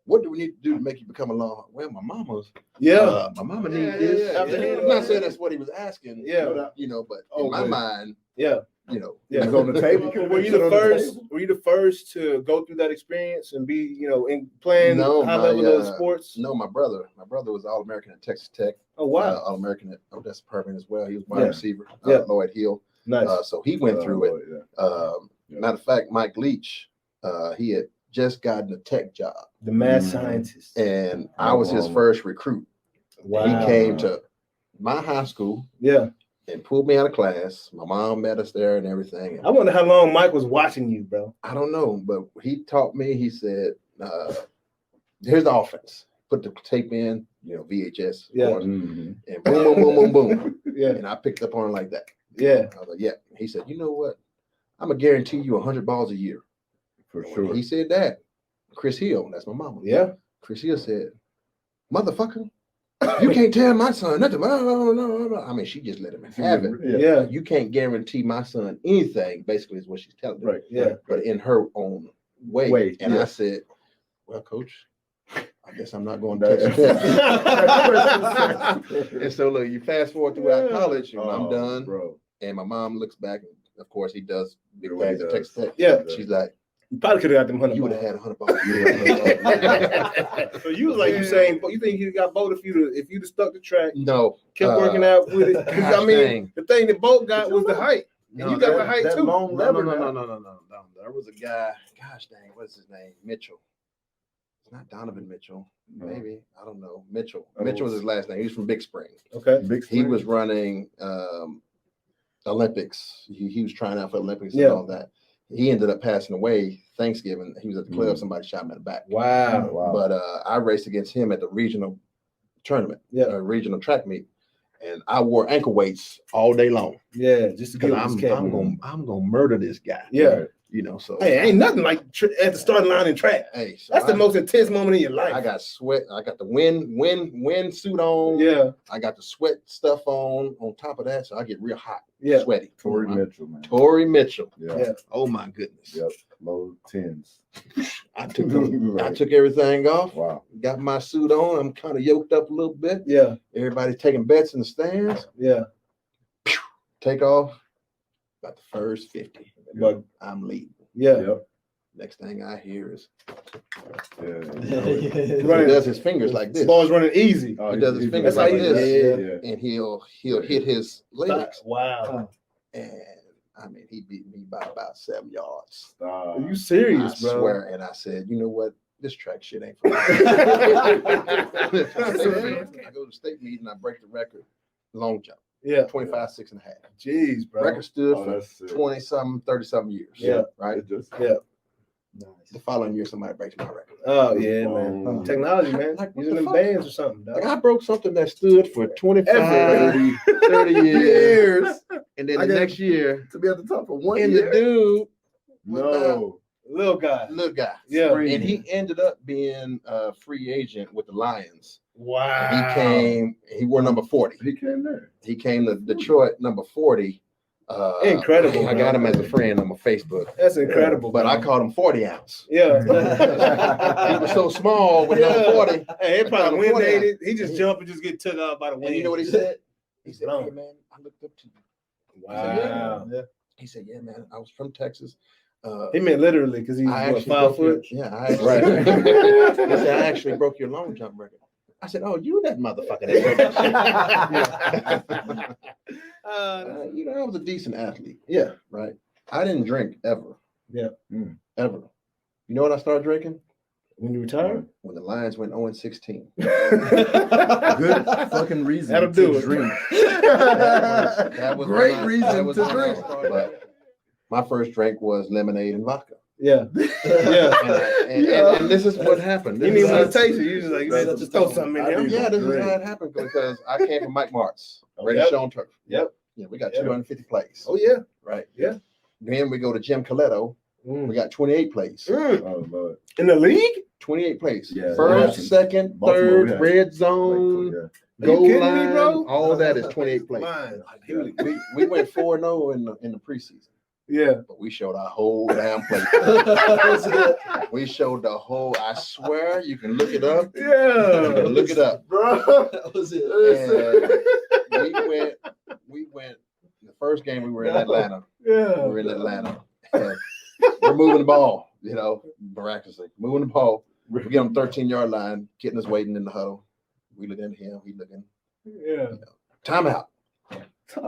Speaker 14: what do we need to do to make you become a Longhorn? Well, my mama's
Speaker 2: Yeah.
Speaker 14: my mama needs this.
Speaker 2: yeah.
Speaker 14: I'm not saying that's what he was asking.
Speaker 2: Yeah.
Speaker 14: You know, but
Speaker 10: Oh,
Speaker 14: in my
Speaker 10: but-
Speaker 14: mind,
Speaker 2: Yeah.
Speaker 14: you know,
Speaker 2: Yeah.
Speaker 10: It's on the table.
Speaker 2: Were you the first? Were you the first to go through that experience and be, in playing high level of sports?
Speaker 14: No, my brother was All-American at Texas Tech.
Speaker 2: Oh wow,
Speaker 14: All-American at Odessa Permian as well. He was wide
Speaker 2: Yeah.
Speaker 14: receiver.
Speaker 2: Yeah.
Speaker 14: Lloyd Hill.
Speaker 2: nice.
Speaker 14: So he went through it.
Speaker 10: Yeah.
Speaker 14: Matter of fact, Mike Leach, he had just gotten a tech job,
Speaker 2: The mad scientist.
Speaker 14: and I was his first recruit.
Speaker 2: Wow.
Speaker 14: He came to my high school
Speaker 2: Yeah.
Speaker 14: and pulled me out of class. My mom met us there and everything.
Speaker 2: I wonder how long Mike was watching you, bro.
Speaker 14: I don't know, but he taught me. He said, "Here's the offense. Put the tape in, VHS, of
Speaker 2: Yeah.
Speaker 14: course,
Speaker 10: Mhm.
Speaker 14: and boom, boom, boom, boom, boom."
Speaker 2: Yeah.
Speaker 14: And I picked up on it like that.
Speaker 2: Yeah.
Speaker 14: I was like, "Yeah." He said, "You know what? I'm gonna guarantee you 100 balls a year."
Speaker 10: For
Speaker 14: When
Speaker 10: sure.
Speaker 14: he said that, Chris Hill, that's my mama.
Speaker 2: Yeah.
Speaker 14: Chris Hill said, "Motherfucker, you can't tell my son nothing." Blah, blah, blah, blah, blah. I mean, she just let him have it.
Speaker 2: Yeah.
Speaker 14: You can't guarantee my son anything, basically, is what she's telling me.
Speaker 10: Right.
Speaker 2: Yeah.
Speaker 14: But in her own way.
Speaker 10: Way,
Speaker 14: And
Speaker 10: yeah.
Speaker 14: I said, "Well, coach, I guess I'm not going to Texas Tech." And so, look, you fast forward throughout college, and I'm done.
Speaker 10: Bro.
Speaker 14: And my mom looks back, and of course, he does big
Speaker 10: The way
Speaker 14: things
Speaker 10: he
Speaker 14: at
Speaker 10: does.
Speaker 14: Texas Tech.
Speaker 2: Yeah.
Speaker 14: She's like,
Speaker 2: You probably could have got them 100.
Speaker 14: "You would have had 100 balls."
Speaker 2: So you was like you saying, but you think you got both if you'd have stuck the track,
Speaker 14: No.
Speaker 2: kept working out with it. 'Cause, I mean,
Speaker 14: dang.
Speaker 2: the thing that Bolt got was the height. And you got the height
Speaker 10: that
Speaker 2: too.
Speaker 10: long
Speaker 14: No,
Speaker 10: lever.
Speaker 14: no. There was a guy, gosh dang, what's his name? Mitchell. It's not Donovan Mitchell.
Speaker 10: No.
Speaker 14: Maybe. I don't know. Mitchell.
Speaker 10: Oh.
Speaker 14: Mitchell was his last name. He was from Big Spring.
Speaker 2: Okay.
Speaker 10: Big
Speaker 14: He
Speaker 10: spring.
Speaker 14: was running Olympics. He was trying out for Olympics
Speaker 2: Yeah.
Speaker 14: and all that. He ended up passing away Thanksgiving. He was at the club. Somebody shot him in the back.
Speaker 2: Wow.
Speaker 10: Wow.
Speaker 14: But I raced against him at the regional tournament,
Speaker 2: Yeah.
Speaker 14: regional track meet, and I wore ankle weights all day long
Speaker 2: Yeah. Just to get
Speaker 14: because
Speaker 2: this cat.
Speaker 14: I'm gonna murder this guy.
Speaker 2: Yeah.
Speaker 14: So
Speaker 2: Hey, ain't nothing like at the starting line in track.
Speaker 14: hey, so
Speaker 2: That's the most intense moment in your life.
Speaker 14: I got sweat. I got the wind suit on.
Speaker 2: Yeah.
Speaker 14: I got the sweat stuff on top of that, so I get real hot,
Speaker 2: Yeah.
Speaker 14: sweaty.
Speaker 10: Tory
Speaker 14: I'm-
Speaker 10: Mitchell, man.
Speaker 14: Tory Mitchell.
Speaker 10: Yeah.
Speaker 2: Yeah.
Speaker 14: Oh my goodness.
Speaker 10: Yep. Low tens.
Speaker 14: I took everything off.
Speaker 10: Wow.
Speaker 14: Got my suit on. I'm kind of yoked up a little bit.
Speaker 2: Yeah.
Speaker 14: Everybody's taking bets in the stands.
Speaker 2: Yeah.
Speaker 14: Take off. About the first 50.
Speaker 2: But
Speaker 14: I'm leading.
Speaker 2: yeah.
Speaker 10: Yep.
Speaker 14: Next thing I hear is
Speaker 10: Yeah.
Speaker 14: he
Speaker 2: Right.
Speaker 14: does his fingers like this.
Speaker 2: Ball's running easy.
Speaker 14: He does his fingers
Speaker 2: That's how
Speaker 14: like
Speaker 2: you
Speaker 14: this.
Speaker 2: do
Speaker 10: Yeah.
Speaker 14: And he'll hit his legs.
Speaker 2: Wow.
Speaker 14: And I mean, he beat me by about 7 yards.
Speaker 2: Are you serious,
Speaker 14: I
Speaker 2: bro?
Speaker 14: swear. And I said, you know what? this track shit ain't for me. I go to the state meeting, I break the record, long jump.
Speaker 2: Yeah.
Speaker 14: 25, 6.5.
Speaker 2: Jeez, bro.
Speaker 14: Record stood for 20-something, 30-something years.
Speaker 2: Yeah.
Speaker 14: Right?
Speaker 2: Yeah.
Speaker 14: The following year, somebody breaks my record.
Speaker 2: Oh, yeah, man. Technology, man. Using them bands or something, dog.
Speaker 14: Like I broke something that stood for 25, 30 years. And then the next year,
Speaker 10: to be at the top for 1 year.
Speaker 14: and the dude
Speaker 10: No.
Speaker 2: Little guy.
Speaker 14: Yeah. And he ended up being a free agent with the Lions.
Speaker 2: Wow.
Speaker 14: He wore number 40.
Speaker 10: He came there.
Speaker 14: He came to Detroit, number 40.
Speaker 2: Incredible.
Speaker 14: I got him as a friend on my Facebook.
Speaker 2: That's incredible.
Speaker 14: But I called him 40 ounce.
Speaker 2: Yeah.
Speaker 14: He was so small with number 40.
Speaker 2: Hey, it probably
Speaker 14: wind
Speaker 2: windated. He just jumped and just get took out by the wind.
Speaker 14: And you know what he said? He said, hey, man, I looked up to you.
Speaker 2: Wow.
Speaker 14: He said, yeah, man, I was from Texas.
Speaker 2: He meant literally because he's 5 foot.
Speaker 14: I actually broke your long jump record. I said, oh, you that motherfucker that broke that shit. I was a decent athlete.
Speaker 2: Yeah.
Speaker 14: Right. I didn't drink ever.
Speaker 2: Yeah.
Speaker 14: Ever. You know what I started drinking?
Speaker 2: When you retired?
Speaker 14: When the Lions went 0-16.
Speaker 10: Good fucking reason
Speaker 2: That'll
Speaker 10: to
Speaker 2: do it.
Speaker 10: drink.
Speaker 14: That was
Speaker 10: Great
Speaker 14: when
Speaker 10: reason
Speaker 14: was
Speaker 10: to
Speaker 14: when I
Speaker 10: drink.
Speaker 14: started. But my first drink was lemonade and vodka.
Speaker 2: Yeah. Yeah.
Speaker 14: And this is what happened.
Speaker 2: You need one to taste it. You just like,
Speaker 10: That's
Speaker 2: just throw something in there.
Speaker 14: Yeah, this is how it happened because I came from Mike Martz, Ready
Speaker 2: Yep.
Speaker 14: Show on Turf.
Speaker 2: Yep.
Speaker 14: Yeah, we got 250 plays.
Speaker 2: Oh, yeah.
Speaker 14: Right.
Speaker 2: Yeah.
Speaker 14: Then we go to Jim Coletto. We got 28 plays.
Speaker 10: Oh, Lord.
Speaker 2: In the league?
Speaker 14: 28 plays.
Speaker 10: Yeah,
Speaker 14: First,
Speaker 10: yeah.
Speaker 14: second,
Speaker 10: Baltimore, we
Speaker 14: third,
Speaker 10: had-
Speaker 14: red zone,
Speaker 2: Are you
Speaker 14: goal
Speaker 2: kidding
Speaker 14: line.
Speaker 2: me, bro?
Speaker 14: All that is 28 plays.
Speaker 2: Mine.
Speaker 14: We went 4-0 in the preseason.
Speaker 2: Yeah.
Speaker 14: But we showed our whole damn play. We showed the whole. I swear, you can look it up.
Speaker 2: Yeah.
Speaker 14: You can look it up,
Speaker 2: bro.
Speaker 13: That was it.
Speaker 14: And we went. The first game we were in Atlanta.
Speaker 2: Yeah.
Speaker 14: We were in Atlanta. And we're moving the ball. Miraculously moving the ball. We get on the 13-yard line, getting us waiting in the huddle. We looking at him. He looking.
Speaker 2: Yeah.
Speaker 14: Timeout.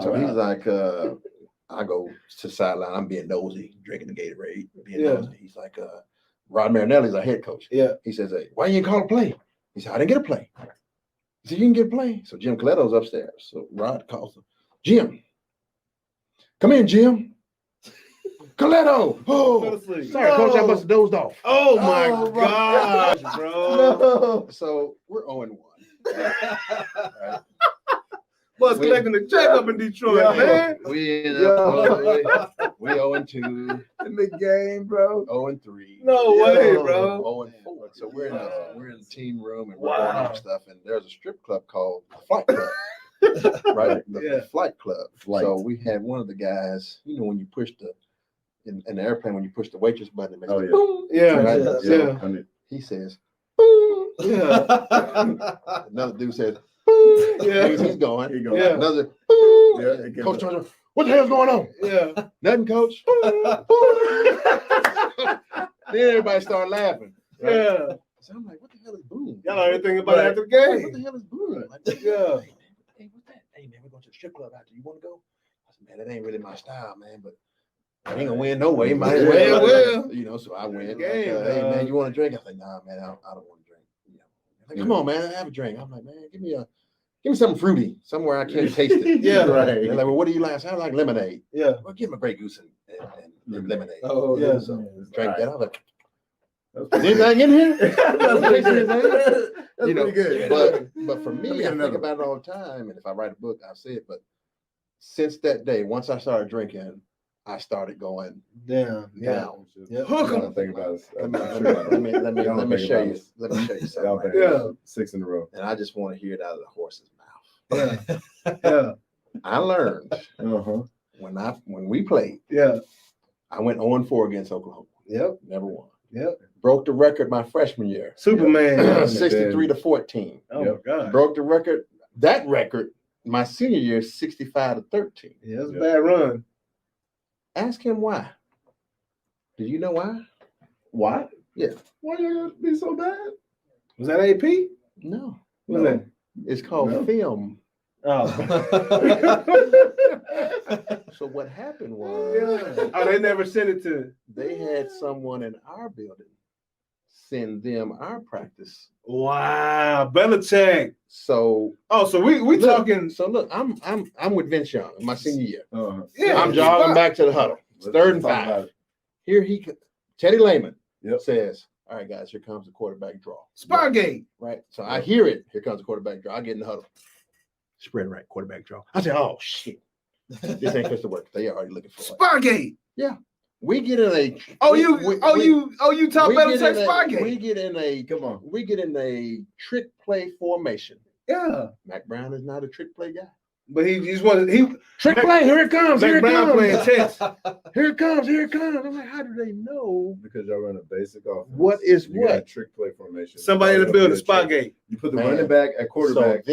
Speaker 14: So he's like, I go to the sideline. I'm being nosy, drinking the Gatorade, being nosy. He's like, Rod Marinelli's our head coach.
Speaker 2: Yeah.
Speaker 14: He says, hey, why you didn't call a play? He said, I didn't get a play. He said, you can get a play. So Jim Coletto's upstairs. So Rod calls him, Jim, come in, Jim. Coletto. Oh, sorry, coach, I must have dozed off.
Speaker 2: Oh, my gosh, bro.
Speaker 14: No. So we're 0-1. Right?
Speaker 2: Bus collecting the check up in Detroit, man.
Speaker 14: We end up we 0-2
Speaker 10: in the game, bro.
Speaker 14: 0-3.
Speaker 2: No way, bro.
Speaker 14: 0-4. So we're in the team room and we're going over stuff. And there's a strip club called the Flight Club, right? The Flight Club. So we had one of the guys. When you push in the airplane, when you push the waitress button, it makes boom.
Speaker 2: Yeah,
Speaker 14: right?
Speaker 2: yeah.
Speaker 14: He says, boom. Yeah. Another dude says, boom. Yeah. He's going.
Speaker 2: Yeah.
Speaker 14: Another, boom. Yeah. Coach turns around, what the hell's going on?
Speaker 2: Yeah.
Speaker 14: Nothing, coach. Then everybody started laughing. Right?
Speaker 2: Yeah.
Speaker 14: So I'm like, what the hell is boom?
Speaker 2: Y'all know everything about it after the game.
Speaker 14: What the hell is boom? Like,
Speaker 2: Yeah.
Speaker 14: Hey, what's that? Hey, man, we're going to the strip club after. You want to go? I said, man, that ain't really my style, man, but I ain't gonna win no way. Might as well. So I win. Hey man, you want a drink? I think, nah, man, I don't want to drink. Like, come on, man, have a drink. I'm like, man, give me something fruity, somewhere I can't taste it.
Speaker 2: Yeah,
Speaker 14: right. They're like, well, what do you like? I like lemonade.
Speaker 2: Yeah.
Speaker 14: Well, give me a Grey Goose and lemonade.
Speaker 2: Oh, yeah.
Speaker 14: So drank that. I was like, anything in here?
Speaker 10: That's pretty good.
Speaker 14: But for me, I think about it all the time, and if I write a book, I'll say it. But since that day, once I started drinking, I started going down.
Speaker 10: Hook 'em. Think about it.
Speaker 14: Let me show you. Let me show you something.
Speaker 10: Yeah. 6 in a row.
Speaker 14: And I just want to hear it out of the horse's mouth.
Speaker 2: Yeah.
Speaker 14: I learned when we played.
Speaker 2: Yeah.
Speaker 14: I went 0-4 against Oklahoma.
Speaker 2: Yep.
Speaker 14: Never won.
Speaker 2: Yep.
Speaker 14: Broke the record my freshman year.
Speaker 2: Superman.
Speaker 14: 63-14.
Speaker 2: Oh my God.
Speaker 14: Broke the record. That record my senior year 65-13.
Speaker 2: Yeah, that's a bad run.
Speaker 14: Ask him why. Do you know why?
Speaker 2: Why?
Speaker 14: Yeah.
Speaker 10: Why you gotta be so bad?
Speaker 2: Was that AP?
Speaker 14: No.
Speaker 2: What was that?
Speaker 14: It's called film.
Speaker 2: Oh.
Speaker 14: So what happened was
Speaker 2: Oh, they never sent it to.
Speaker 14: they had someone in our building send them our practice.
Speaker 2: Wow, Belichick.
Speaker 14: So
Speaker 2: we
Speaker 14: look,
Speaker 2: talking.
Speaker 14: So look, I'm with Vince Young in my senior year.
Speaker 2: Yeah,
Speaker 14: I'm jogging back to the huddle. It's
Speaker 10: Let's
Speaker 14: 3rd and
Speaker 10: talk
Speaker 14: 5.
Speaker 10: about it.
Speaker 14: Here Teddy Lehman says, "All right, guys, here comes the quarterback draw."
Speaker 2: Spygate.
Speaker 14: Right. So I hear it. Here comes the quarterback draw. I get in the huddle. Spread right, quarterback draw. I say, "Oh shit, this ain't supposed to work." They already looking for it.
Speaker 2: Spygate.
Speaker 14: Yeah. We get in a
Speaker 2: you talk Belichick Spygate.
Speaker 14: We get in a trick play formation.
Speaker 2: Yeah.
Speaker 14: Mac Brown is not a trick play guy.
Speaker 2: But he
Speaker 14: trick play. Here it comes.
Speaker 2: Mac
Speaker 14: Here it
Speaker 2: Brown
Speaker 14: comes.
Speaker 2: playing chess.
Speaker 14: Here it comes. Here it comes. I'm like, how do they know?
Speaker 10: Because y'all run a basic offense.
Speaker 14: What is
Speaker 10: you
Speaker 14: what?
Speaker 10: Got a trick play formation.
Speaker 2: Somebody in the building, Spygate.
Speaker 10: You put the running back at quarterback.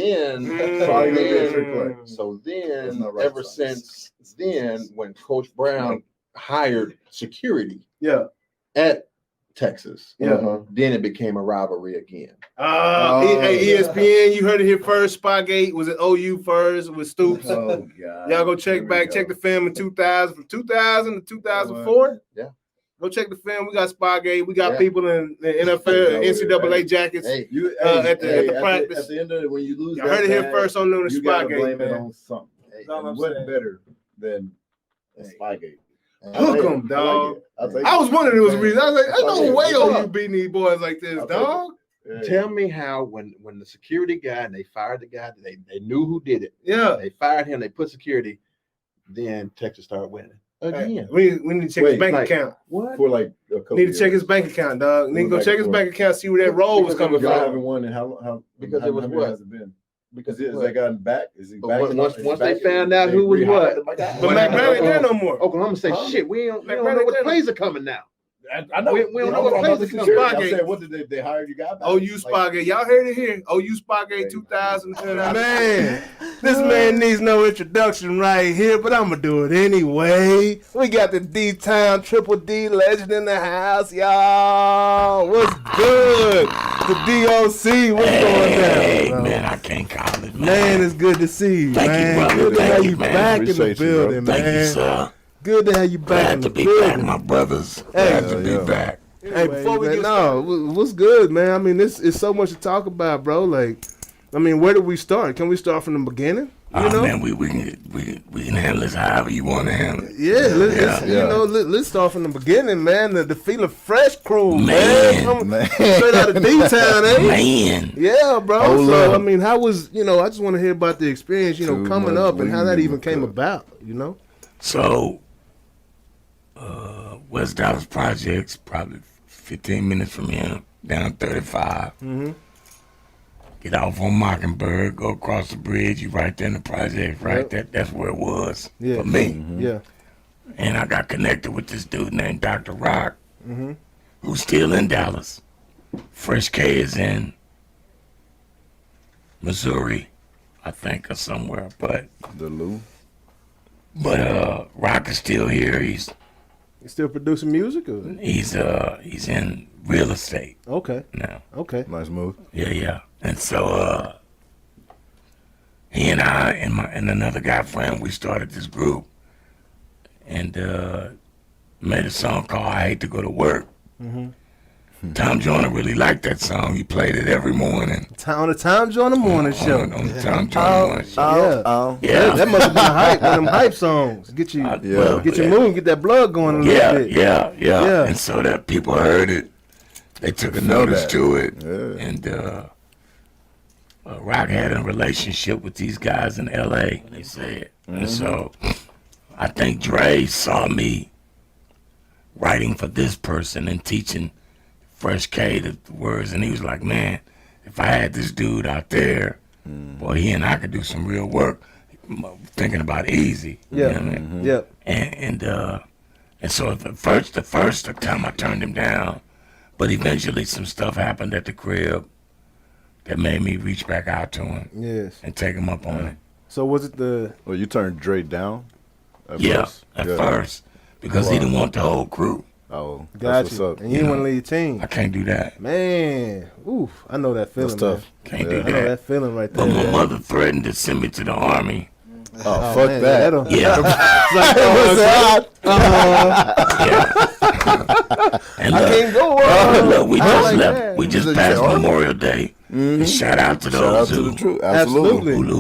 Speaker 14: So then, ever since then, when Coach Brown hired security, at Texas, then it became a rivalry again.
Speaker 2: ESPN, you heard it here first. Spygate was at OU first with Stoops.
Speaker 10: Oh God!
Speaker 2: Y'all go check the film in 2000, from 2000 to 2004.
Speaker 14: Yeah.
Speaker 2: Go check the film. We got Spygate. We got people in the NFL, NCAA jackets at the practice.
Speaker 10: At the end of it, when you lose,
Speaker 2: I heard it here first on Noonish.
Speaker 10: You gotta
Speaker 2: Spygate.
Speaker 10: blame it on something. And what better than Spygate?
Speaker 2: Hook 'em, dog. I was wondering it was a reason. I was like, there's no way OU beating these boys like this, dog.
Speaker 14: Tell me how when the security guy and they fired the guy, they knew who did it.
Speaker 2: Yeah.
Speaker 14: They fired him, they put security, then Texas started winning. Again.
Speaker 2: We need to check his bank account.
Speaker 14: What?
Speaker 10: For like a couple
Speaker 2: Need to check his bank account, dog. Need to go check his bank account, see where that roll was coming
Speaker 10: Y'all
Speaker 2: from.
Speaker 10: haven't won in how
Speaker 14: Because it was what?
Speaker 10: has it been? Because has they gotten back? Is he back?
Speaker 14: Once they found out who was what.
Speaker 2: But Mac Brown ain't there no more.
Speaker 14: Oklahoma say, shit, we don't know what plays are coming now.
Speaker 2: I know.
Speaker 14: We don't know what plays are coming.
Speaker 10: I said, what did they hire you guys?
Speaker 2: OU Spygate. Y'all heard it here. OU Spygate 2000. Man, this man needs no introduction right here, but I'm going to do it anyway. We got the D-Town Triple D legend in the house, y'all. What's good? The D.O.C. What's going down? Bro?
Speaker 15: Man, I can't call it,
Speaker 2: man. It's good to see you, man. Good to have you back in the building, man.
Speaker 15: Thank you, sir.
Speaker 2: Good to have you back in the building.
Speaker 15: Back, my brothers. Glad to be back.
Speaker 2: Hey, before we get started, what's good, man? I mean, it's so much to talk about, bro. Like, I mean, where do we start? Can we start from the beginning? You know?
Speaker 15: Man, we can handle this however you want to handle it.
Speaker 2: Let's start from the beginning, man. The Feeling Fresh crew, man. Straight out of D-Town, eh?
Speaker 15: Man.
Speaker 2: Yeah, bro. So, I mean, how was, I just want to hear about the experience, coming up and how that even came about,
Speaker 15: So, West Dallas Projects, probably 15 minutes from here, down 35.
Speaker 2: Mm-hmm.
Speaker 15: Get off on Mockingbird, go across the bridge, you right there in the project, right? That's where it was for me.
Speaker 2: Mm-hmm. Yeah.
Speaker 15: And I got connected with this dude named Dr. Rock,
Speaker 2: mm-hmm.
Speaker 15: who's still in Dallas. Fresh K is in Missouri, I think, or somewhere, but Rock is still here. He's
Speaker 2: still producing music, or
Speaker 15: he's in real estate.
Speaker 2: Okay.
Speaker 15: Now.
Speaker 2: Okay.
Speaker 10: Nice move.
Speaker 15: Yeah. And so he and I and another guy friend, we started this group and made a song called I Hate to Go to Work.
Speaker 2: Mm-hmm.
Speaker 15: Tom Joyner really liked that song. He played it every morning.
Speaker 2: On the Tom Joyner morning show.
Speaker 15: On the Tom Joyner morning show.
Speaker 2: Yeah. That must have been one of them hype songs. Get you moving, get that blood going a little bit.
Speaker 15: Yeah. And so that people heard it. They took a notice to it. Yeah. And Rock had a relationship with these guys in L.A., they said. Mm-hmm. And so I think Dre saw me writing for this person and teaching Fresh K the words, and he was like, man, if I had this dude out there, boy, he and I could do some real work. Thinking about Easy.
Speaker 2: Yeah.
Speaker 15: You know what I mean?
Speaker 2: Yeah.
Speaker 15: And so the first time I turned him down, but eventually some stuff happened at the crib that made me reach back out to him.
Speaker 2: Yes.
Speaker 15: And take him up on it.
Speaker 2: So was it
Speaker 10: Well, you turned Dre down?
Speaker 15: At first. Because he didn't want the whole crew.
Speaker 10: Oh,
Speaker 2: got
Speaker 10: what's
Speaker 2: you.
Speaker 10: up.
Speaker 2: And you didn't want to leave your team.
Speaker 15: I can't do that.
Speaker 2: Man, oof, I know that feeling.
Speaker 10: That's tough.
Speaker 15: Can't do that.
Speaker 2: I know that feeling right there.
Speaker 15: But my mother threatened to send me to the Army
Speaker 10: Oh, fuck
Speaker 2: man,
Speaker 10: that.
Speaker 15: And
Speaker 2: I can't go
Speaker 15: look, we just
Speaker 2: like
Speaker 15: left.
Speaker 2: that.
Speaker 15: We just passed Memorial Day. And shout out to those who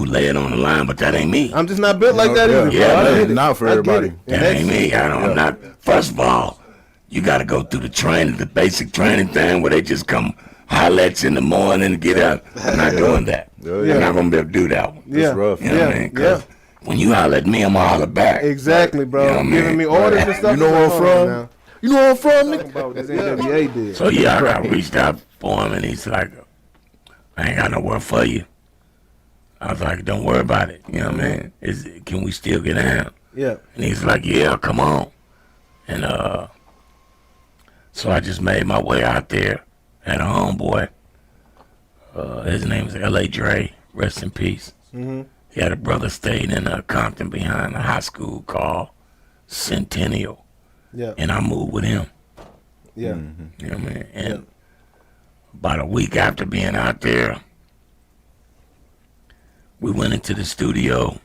Speaker 15: lay it on the line, but that ain't me.
Speaker 2: I'm just not built like that either.
Speaker 15: Yeah,
Speaker 10: not for everybody.
Speaker 15: That ain't me. I'm not. First of all, you got to go through the training, the basic training thing where they just come holler at you in the morning and get up. I'm not doing that. I'm not gonna be able to do that one.
Speaker 10: It's rough.
Speaker 15: You know what I mean? 'Cause when you holler at me, I'm gonna holler back.
Speaker 2: Exactly, bro.
Speaker 15: You know what I mean?
Speaker 2: Giving me orders and stuff.
Speaker 10: You know where I'm from? You know where I'm from, nigga?
Speaker 2: About what this NWA did.
Speaker 15: So I got reached out for him, and he's like, "I ain't got no work for you." I was like, "Don't worry about it." You know what I mean? Can we still get down?
Speaker 2: Yeah.
Speaker 15: And he's like, "Yeah, come on." And so I just made my way out there. Had a homeboy. His name is L.A. Dre. Rest in peace.
Speaker 2: Mm-hmm.
Speaker 15: He had a brother staying in Compton behind a high school called Centennial.
Speaker 2: Yeah.
Speaker 15: And I moved with him.
Speaker 2: Yeah.
Speaker 15: You know what I mean? And about a week after being out there, we went into the studio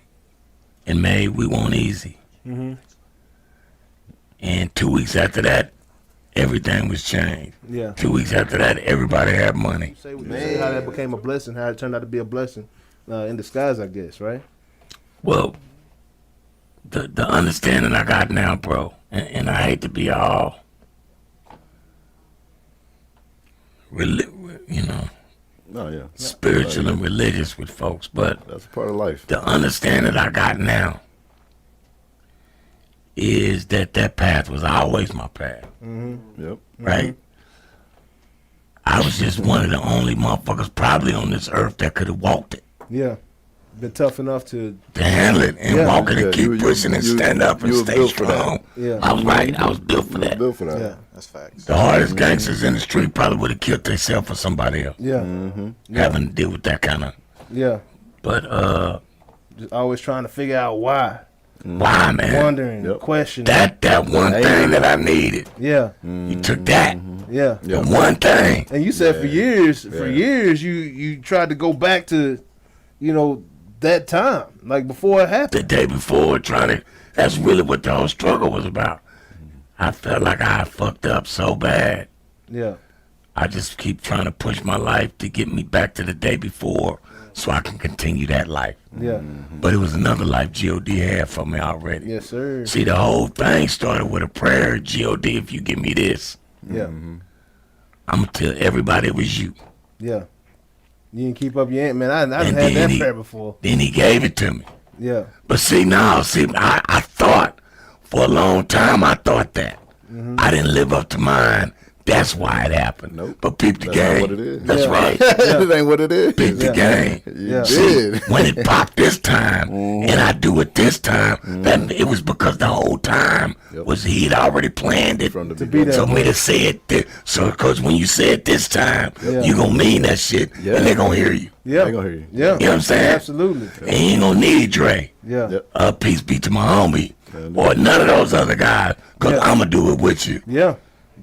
Speaker 15: and made We Want Easy.
Speaker 2: Mm-hmm.
Speaker 15: And 2 weeks after that, everything was changed.
Speaker 2: Yeah.
Speaker 15: 2 weeks after that, everybody had money.
Speaker 2: Say how that became a blessing, how it turned out to be a blessing in disguise, I guess, right?
Speaker 15: Well, the understanding I got now, bro, and I hate to be all, spiritual and religious with folks, but
Speaker 10: that's a part of life.
Speaker 15: The understanding I got now is that path was always my path.
Speaker 2: Mm-hmm.
Speaker 10: Yep.
Speaker 15: Right? I was just one of the only motherfuckers probably on this earth that could have walked it.
Speaker 2: Yeah. Been tough enough to
Speaker 15: handle it and walk it and keep pushing and stand up and stay strong.
Speaker 2: Yeah.
Speaker 15: I was right. I was built for that.
Speaker 10: Built for that.
Speaker 2: Yeah, that's facts.
Speaker 15: The hardest gangsters in the street probably would have killed themselves for somebody else.
Speaker 2: Yeah.
Speaker 15: Having to deal with that kind of.
Speaker 2: Yeah.
Speaker 15: But
Speaker 2: just always trying to figure out why.
Speaker 15: Why, man?
Speaker 2: Wondering, questioning.
Speaker 15: That one thing that I needed.
Speaker 2: Yeah.
Speaker 15: You took that.
Speaker 2: Yeah.
Speaker 15: The one thing.
Speaker 2: And you said for years, you tried to go back to, that time, like before it happened.
Speaker 15: The day before, that's really what the whole struggle was about. I felt like I fucked up so bad.
Speaker 2: Yeah.
Speaker 15: I just keep trying to push my life to get me back to the day before so I can continue that life.
Speaker 2: Yeah.
Speaker 15: But it was another life G.O.D. had for me already.
Speaker 2: Yes, sir.
Speaker 15: See, the whole thing started with a prayer, G.O.D., if you give me this.
Speaker 2: Yeah.
Speaker 15: I'm going to tell everybody it was you.
Speaker 2: Yeah. You didn't keep up your end, man. I've had that prayer before.
Speaker 15: Then he gave it to me.
Speaker 2: Yeah.
Speaker 15: But I thought, for a long time, I thought that. I didn't live up to mine. That's why it happened.
Speaker 10: Nope.
Speaker 15: But peep the game.
Speaker 10: What it is.
Speaker 15: That's right.
Speaker 10: It ain't what it is.
Speaker 15: Peep the game.
Speaker 10: You
Speaker 15: See,
Speaker 10: did.
Speaker 15: when it popped this time, and I do it this time, that it was because the whole time was he'd already planned it.
Speaker 10: From the
Speaker 2: beginning.
Speaker 15: So me to say it, because when you say it this time, you gonna mean that shit, and they gonna hear you.
Speaker 2: Yeah.
Speaker 10: They gonna hear you.
Speaker 2: Yeah.
Speaker 15: You know what I'm saying?
Speaker 2: Absolutely.
Speaker 15: And he ain't gonna need Dre.
Speaker 2: Yeah.
Speaker 15: Peace be to my homie, or none of those other guys, because I'm gonna do it with you.
Speaker 2: Yeah.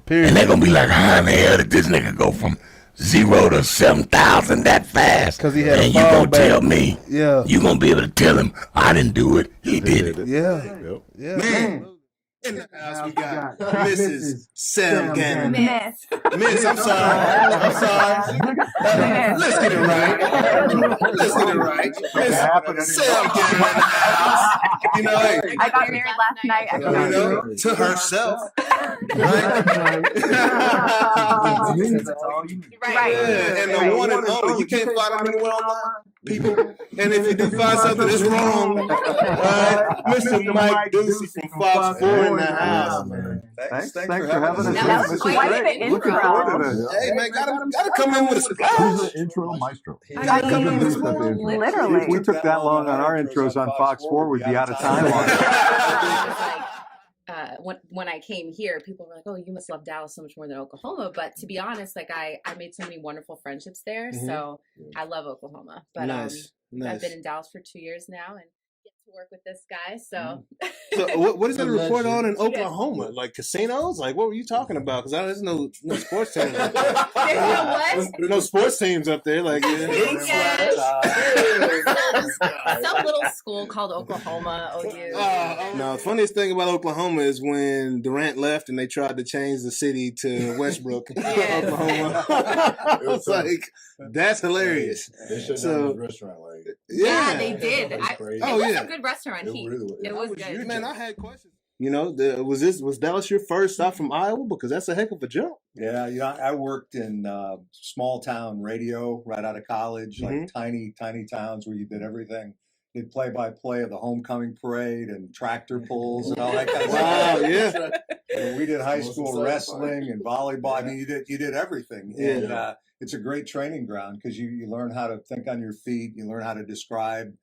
Speaker 2: Period.
Speaker 15: And they're gonna be like, how in the hell did this nigga go from 0 to 7,000 that fast?
Speaker 2: 'Cause he had
Speaker 15: and
Speaker 2: a
Speaker 15: you gonna
Speaker 2: fall back.
Speaker 15: tell me,
Speaker 2: Yeah.
Speaker 15: you gonna be able to tell him, I didn't do it, he did it.
Speaker 2: Yeah.
Speaker 10: Yep.
Speaker 2: Yeah.
Speaker 1: Man, in the house we got Mrs. Sam Gannon.
Speaker 16: Miss,
Speaker 1: I'm sorry. Let's get it right. Miss Sam Gannon in the house. Hey,
Speaker 16: I got married last night.
Speaker 1: to herself.
Speaker 16: Right.
Speaker 1: Yeah, and the one and only. You can't find them anywhere online, people. And if you do find something that's wrong, Mr. Mike Doocy from Fox 4 in the house, man.
Speaker 14: Thanks for having us.
Speaker 16: That was quite the intro.
Speaker 1: Hey, man, gotta come in with a splash.
Speaker 14: Intro maestro.
Speaker 1: Gotta come in with a splash.
Speaker 16: Literally.
Speaker 14: If we took that long on our intros on Fox 4, we'd be out of time on it.
Speaker 17: When I came here, people were like, "Oh, you must love Dallas so much more than Oklahoma." But to be honest, I made so many wonderful friendships there, so I love Oklahoma. But
Speaker 1: Nice.
Speaker 17: I've been in Dallas for 2 years now, and get to work with this guy. So,
Speaker 2: So what is that report on in Oklahoma? Like casinos? Like what were you talking about? Because there's no sports teams. Up there. There's no sports teams up there. Like
Speaker 17: some little school called Oklahoma OU.
Speaker 2: No, the funniest thing about Oklahoma is when Durant left and they tried to change the city to Westbrook, Oklahoma. It was like that's hilarious.
Speaker 4: They shut
Speaker 2: So
Speaker 4: down the restaurant. Like
Speaker 17: Yeah, they did. It was
Speaker 2: yeah.
Speaker 17: a good restaurant. It was good.
Speaker 2: Man, I had questions. You know, was Dallas your first stop from Iowa? Because that's a heck of a jump.
Speaker 18: Yeah, I worked in small town radio right out of college, like tiny towns where you did everything. Did play-by-play of the homecoming parade and tractor pulls and all that kind of stuff.
Speaker 2: Wow, yeah.
Speaker 18: And we did high school wrestling and volleyball. I mean, you did everything. And it's a great training ground because you learn how to think on your feet. You learn how to describe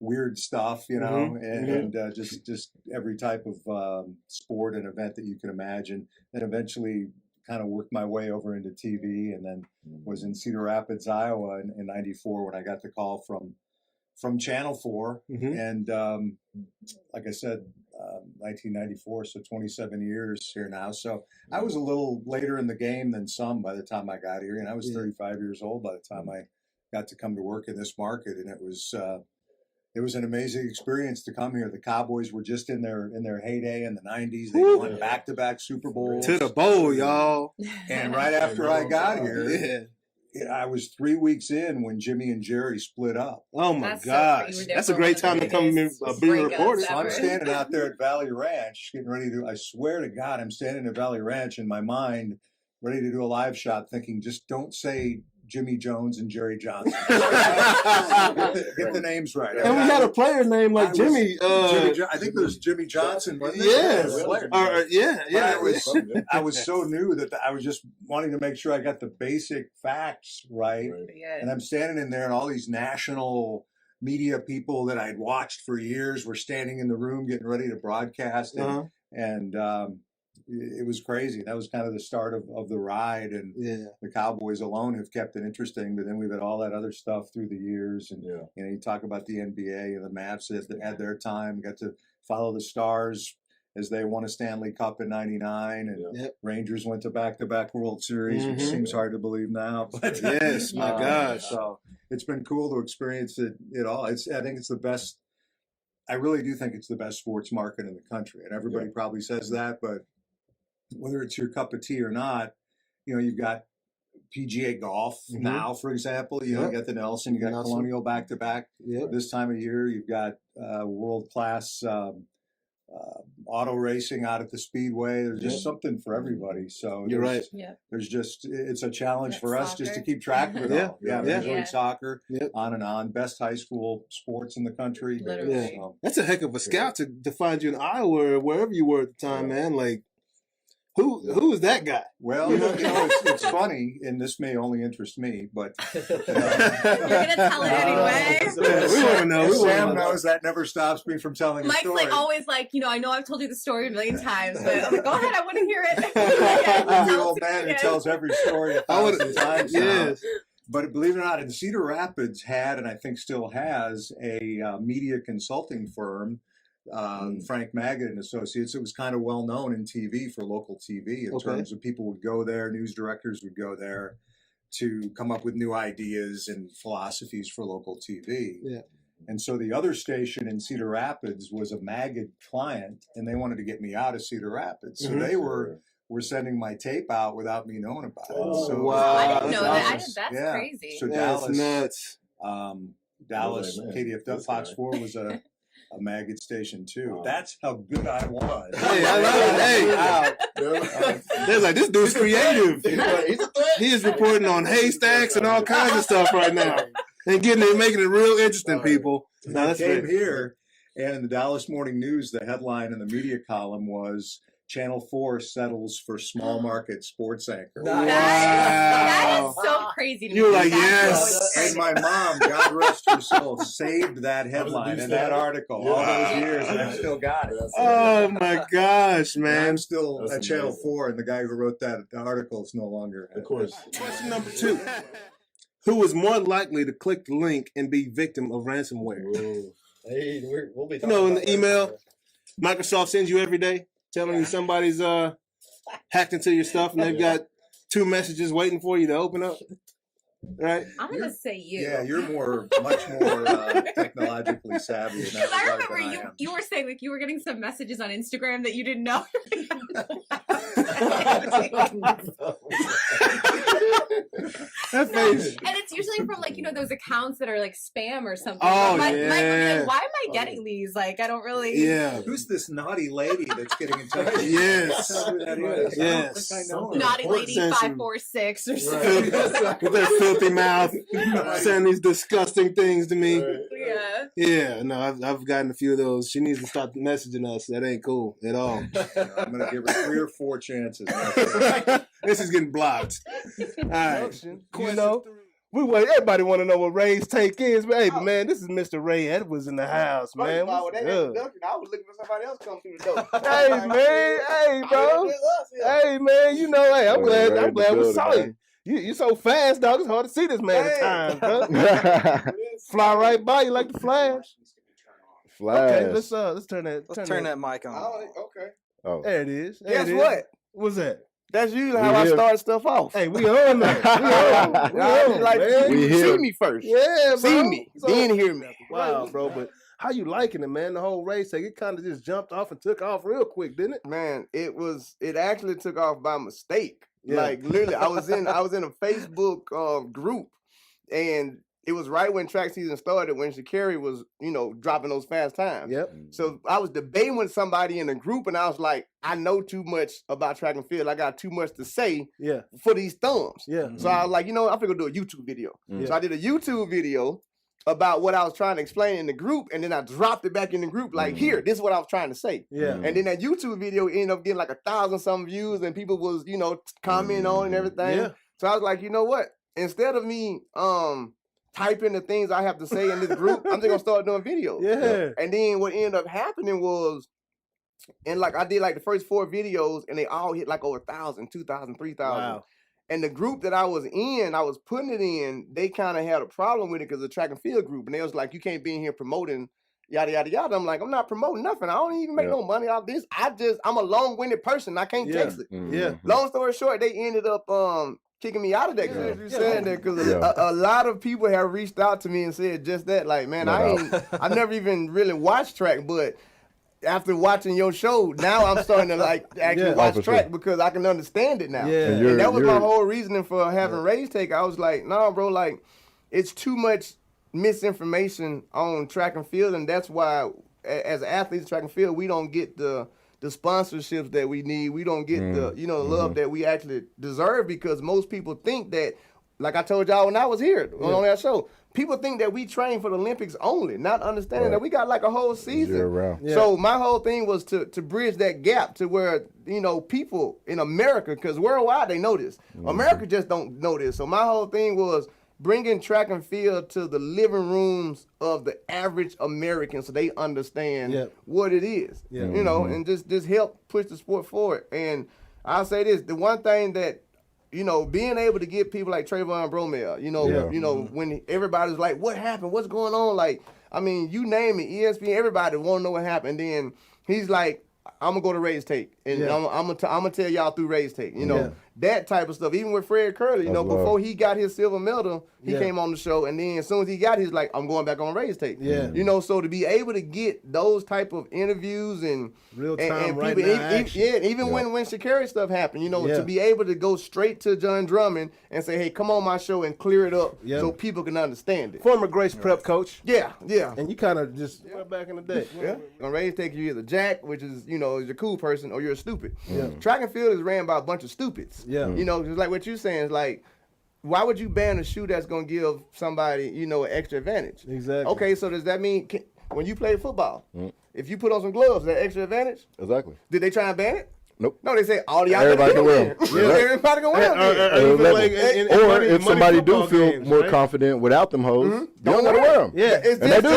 Speaker 18: weird stuff, you know, and just every type of sport and event that you can imagine. And eventually kind of worked my way over into TV and then was in Cedar Rapids, Iowa in 94 when I got the call from Channel 4. And like I said, 1994, so 27 years here now. So I was a little later in the game than some by the time I got here. And I was 35 years old by the time I got to come to work in this market. And it was an amazing experience to come here. The Cowboys were just in their heyday in the 90s. They won back-to-back Super Bowls.
Speaker 2: To the bowl, y'all.
Speaker 18: And right after I got here, I was 3 weeks in when Jimmy and Jerry split up.
Speaker 2: Oh my gosh. That's a great time to come and be a reporter.
Speaker 18: So I'm standing out there at Valley Ranch getting ready to, I swear to God, I'm standing at Valley Ranch in my mind, ready to do a live shot thinking, just don't say Jimmy Jones and Jerry Johnson. Get the names right.
Speaker 2: And we had a player named like Jimmy.
Speaker 18: I think it was Jimmy Johnson.
Speaker 2: Yes.
Speaker 18: I was so new that I was just wanting to make sure I got the basic facts right. And I'm standing in there and all these national media people that I'd watched for years were standing in the room getting ready to broadcast. And it was crazy. That was kind of the start of the ride, and the Cowboys alone have kept it interesting. But then we've had all that other stuff through the years, and you know, you talk about the NBA and the Mavs that had their time. Got to follow the Stars as they won a Stanley Cup in '99, and Rangers went to back-to-back World Series, which seems hard to believe now. But
Speaker 2: yes, my gosh!
Speaker 18: So it's been cool to experience it all. I think it's the best. I really do think it's the best sports market in the country, and everybody probably says that, but whether it's your cup of tea or not, you know, you've got PGA golf now, for example. You know, you got the Nelson, you got Colonial back-to-back. This time of year, you've got world-class auto racing out at the Speedway. There's just something for everybody. So
Speaker 2: you're right.
Speaker 18: There's just, it's a challenge for us just to keep track of it all. Major League Soccer, on and on. Best high school sports in the country. So.
Speaker 2: That's a heck of a scout to find you in Iowa or wherever you were at the time, man. Like, who is that guy?
Speaker 18: Well, you know, it's funny, and this may only interest me, but
Speaker 17: you're gonna tell it anyway.
Speaker 2: We want to know.
Speaker 18: Sam knows that never stops me from telling
Speaker 17: Mike's
Speaker 18: a story.
Speaker 17: like always like, you know, I know I've told you the story a million times, but I'm like, go ahead, I want to hear it.
Speaker 18: I'm the old man who tells every story 1,000 times.
Speaker 2: Yes.
Speaker 18: But believe it or not, in Cedar Rapids had, and I think still has, a media consulting firm. Frank Magid and Associates. It was kind of well known in TV for local TV in terms of people would go there, news directors would go there to come up with new ideas and philosophies for local TV. And so the other station in Cedar Rapids was a Magid client, and they wanted to get me out of Cedar Rapids. So they were sending my tape out without me knowing about it. So
Speaker 17: wow, I didn't know that. That's crazy.
Speaker 18: So
Speaker 2: That's nuts.
Speaker 18: Dallas, KDFW, Fox 4 was a Magid station too. That's how good I was.
Speaker 2: Hey, I love it. Hey, they're like, this dude's creative. He is reporting on haystacks and all kinds of stuff right now, and making it real interesting. People.
Speaker 18: Now, I came here, and in the Dallas Morning News, the headline in the media column was Channel 4 settles for small market sports anchor.
Speaker 17: Wow. That is so crazy to me.
Speaker 2: You're like, yes.
Speaker 18: And my mom, God rest her soul, saved that headline and that article all those years, and I've still got it.
Speaker 2: Oh my gosh, man.
Speaker 18: I'm still at Channel 4, and the guy who wrote that article is no longer.
Speaker 4: Of course.
Speaker 2: Question number 2. Who is more likely to click the link and be victim of ransomware?
Speaker 14: Hey, we'll be.
Speaker 2: You know, in the email, Microsoft sends you every day telling you somebody's hacked into your stuff and they've got 2 messages waiting for you to open up. Right?
Speaker 17: I'm gonna say you.
Speaker 18: Yeah, you're much more technologically savvy.
Speaker 17: Because I remember you were saying like you were getting some messages on Instagram that you didn't know.
Speaker 2: That face.
Speaker 17: And it's usually from like, you know, those accounts that are like spam or something.
Speaker 2: Oh,
Speaker 17: Mike
Speaker 2: yeah.
Speaker 17: would be like, why am I getting these? Like, I don't really.
Speaker 2: Yeah.
Speaker 18: Who's this naughty lady that's getting in touch with you?
Speaker 2: Yes.
Speaker 18: Yes.
Speaker 17: Naughty lady 546 or something.
Speaker 2: With their filthy mouth, saying these disgusting things to me.
Speaker 17: Yeah.
Speaker 2: Yeah, no, I've gotten a few of those. She needs to stop messaging us. That ain't cool at all.
Speaker 18: I'm gonna give her 3 or 4 chances.
Speaker 2: This is getting blocked. All right.
Speaker 19: You know, everybody want to know what Rae's take is, but hey, but man, this is Mr. Rae Edwards in the house, man. What's good?
Speaker 14: I was looking for somebody else to come through the door.
Speaker 19: Hey man, hey bro, hey man, you know, hey, I'm glad we saw you. You so fast, dog. It's hard to see this man at times, bro. Fly right by you like the Flash. Okay, let's turn that
Speaker 13: mic on.
Speaker 14: Okay.
Speaker 19: Oh, there it is.
Speaker 13: Guess what?
Speaker 19: What's that?
Speaker 13: That's usually how I start stuff off.
Speaker 19: Hey, we on that. We on,
Speaker 13: like
Speaker 19: man.
Speaker 13: you see me first.
Speaker 19: Yeah, bro.
Speaker 13: See me, then hear me.
Speaker 19: Wow, bro. But how you liking it, man? The whole race, it kind of just jumped off and took off real quick, didn't it?
Speaker 13: Man, it actually took off by mistake.
Speaker 19: Yeah.
Speaker 13: Like literally, I was in a Facebook group, and it was right when track season started when Sha'Carri was, you know, dropping those fast times.
Speaker 19: Yep.
Speaker 13: So I was debating with somebody in the group, and I was like, I know too much about track and field. I got too much to say for these thumbs.
Speaker 19: Yeah.
Speaker 13: So I was like, you know, I'm gonna do a YouTube video.
Speaker 19: Yeah.
Speaker 13: So I did a YouTube video about what I was trying to explain in the group, and then I dropped it back in the group, like, here, this is what I was trying to say.
Speaker 19: Yeah.
Speaker 13: And then that YouTube video ended up getting like 1,000-some views, and people was, you know, commenting on and everything.
Speaker 19: Yeah.
Speaker 13: So I was like, you know what? Instead of me typing the things I have to say in this group, I'm just gonna start doing videos.
Speaker 19: Yeah.
Speaker 13: And then what ended up happening was, and like I did like the first 4 videos, and they all hit like over 1,000, 2,000, 3,000.
Speaker 19: Wow.
Speaker 13: And the group that I was putting it in, they kind of had a problem with it because the track and field group. And they was like, you can't be in here promoting yada, yada, yada. I'm like, I'm not promoting nothing. I don't even make no money off this. I'm a long-winded person. I can't text it.
Speaker 19: Yeah.
Speaker 13: Long story short, they ended up kicking me out of that because a lot of people have reached out to me and said just that. Like, man, I never even really watched track, but after watching your show, now I'm starting to like actually watch track because I can understand it now.
Speaker 19: Yeah.
Speaker 13: And that was my whole reasoning for having Rae's take. I was like, nah, bro, like it's too much misinformation on track and field, and that's why as athletes of track and field, we don't get the sponsorships that we need. We don't get the love that we actually deserve because most people think that, like I told y'all when I was here on that show, people think that we train for the Olympics only, not understanding that we got like a whole season. So my whole thing was to bridge that gap to where, you know, people in America, because worldwide they know this. America just don't know this. So my whole thing was bringing track and field to the living rooms of the average American so they understand what it is, you know, and just help push the sport forward. And I'll say this, the one thing that, you know, being able to get people like Trayvon Bromell, you know, when everybody's like, what happened? What's going on? Like, I mean, you name it, ESPN, everybody want to know what happened. Then he's like, I'm going to go to Rae's take. And I'm going to tell y'all through Rae's take, you know. That type of stuff. Even with Fred Curley, you know, before he got his silver medal, he came on the show. And then as soon as he got his, like, I'm going back on Rae's take. You know, so to be able to get those type of interviews and
Speaker 19: real time right
Speaker 13: people,
Speaker 19: now action.
Speaker 13: even when Sha'Carri stuff happened, you know, to be able to go straight to John Drummond and say, hey, come on my show and clear it up so people can understand it.
Speaker 19: Former Grace Prep coach.
Speaker 13: Yeah.
Speaker 19: And you kind of just back in the day.
Speaker 13: On Rae's take, you either jack, which is, you know, you're a cool person, or you're a stupid. Track and field is ran by a bunch of stupids. You know, just like what you're saying is like, why would you ban a shoe that's going to give somebody, you know, an extra advantage?
Speaker 19: Exactly.
Speaker 13: Okay, so does that mean when you play football, if you put on some gloves, is that extra advantage?
Speaker 10: Exactly.
Speaker 13: Did they try and ban it?
Speaker 10: Nope.
Speaker 13: No, they say all y'all
Speaker 10: everybody can wear them.
Speaker 13: Everybody can wear them.
Speaker 10: Or if somebody do feel more confident without them hoes, don't want to wear them.
Speaker 13: It's
Speaker 10: and they do.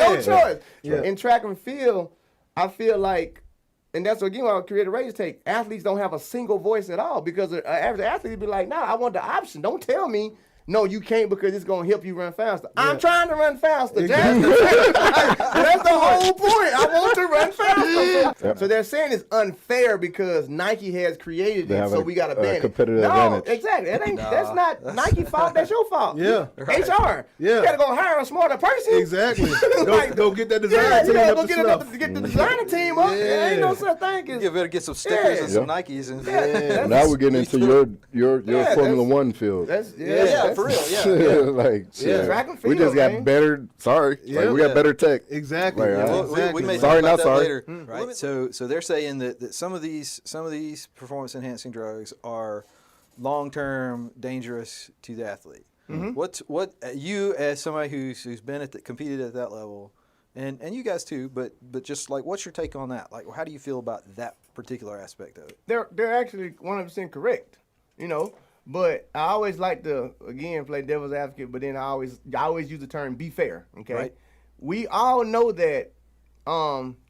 Speaker 13: Your choice. In track and field, I feel like, and that's again why I created Rae's take. Athletes don't have a single voice at all because an average athlete would be like, nah, I want the option. Don't tell me no, you can't because it's gonna help you run faster. I'm trying to run faster. That's the whole point. I want to run faster. So they're saying it's unfair because Nike has created it, so we got to ban it.
Speaker 10: Competitive
Speaker 13: No,
Speaker 10: advantage.
Speaker 13: exactly. That's not Nike's fault. That's your fault.
Speaker 2: Yeah.
Speaker 13: HR.
Speaker 2: Yeah.
Speaker 13: You gotta go hire a smarter person.
Speaker 2: Exactly. Go get that design team up to snuff.
Speaker 13: Get the designer team up. There ain't no such thing as.
Speaker 20: You better get some stickers and some Nikes. And
Speaker 10: Now we're getting into your Formula One field.
Speaker 13: That's
Speaker 20: for real. Yeah.
Speaker 10: Like shit.
Speaker 13: Track and
Speaker 10: We just
Speaker 13: field,
Speaker 10: got
Speaker 13: man.
Speaker 10: better. Sorry, like, we got better tech.
Speaker 2: Exactly.
Speaker 10: Like,
Speaker 20: We may
Speaker 10: sorry,
Speaker 20: talk
Speaker 10: not
Speaker 20: about
Speaker 10: sorry.
Speaker 20: that later. Right. So they're saying that some of these performance enhancing drugs are long term dangerous to the athlete.
Speaker 13: Mm-hmm.
Speaker 20: What you as somebody who's been competed at that level, and you guys too, but just like what's your take on that? Like, how do you feel about that particular aspect of it?
Speaker 13: They're actually 100% correct, But I always like to again play devil's advocate. But then I always use the term "be fair." Okay,
Speaker 20: Right.
Speaker 13: We all know that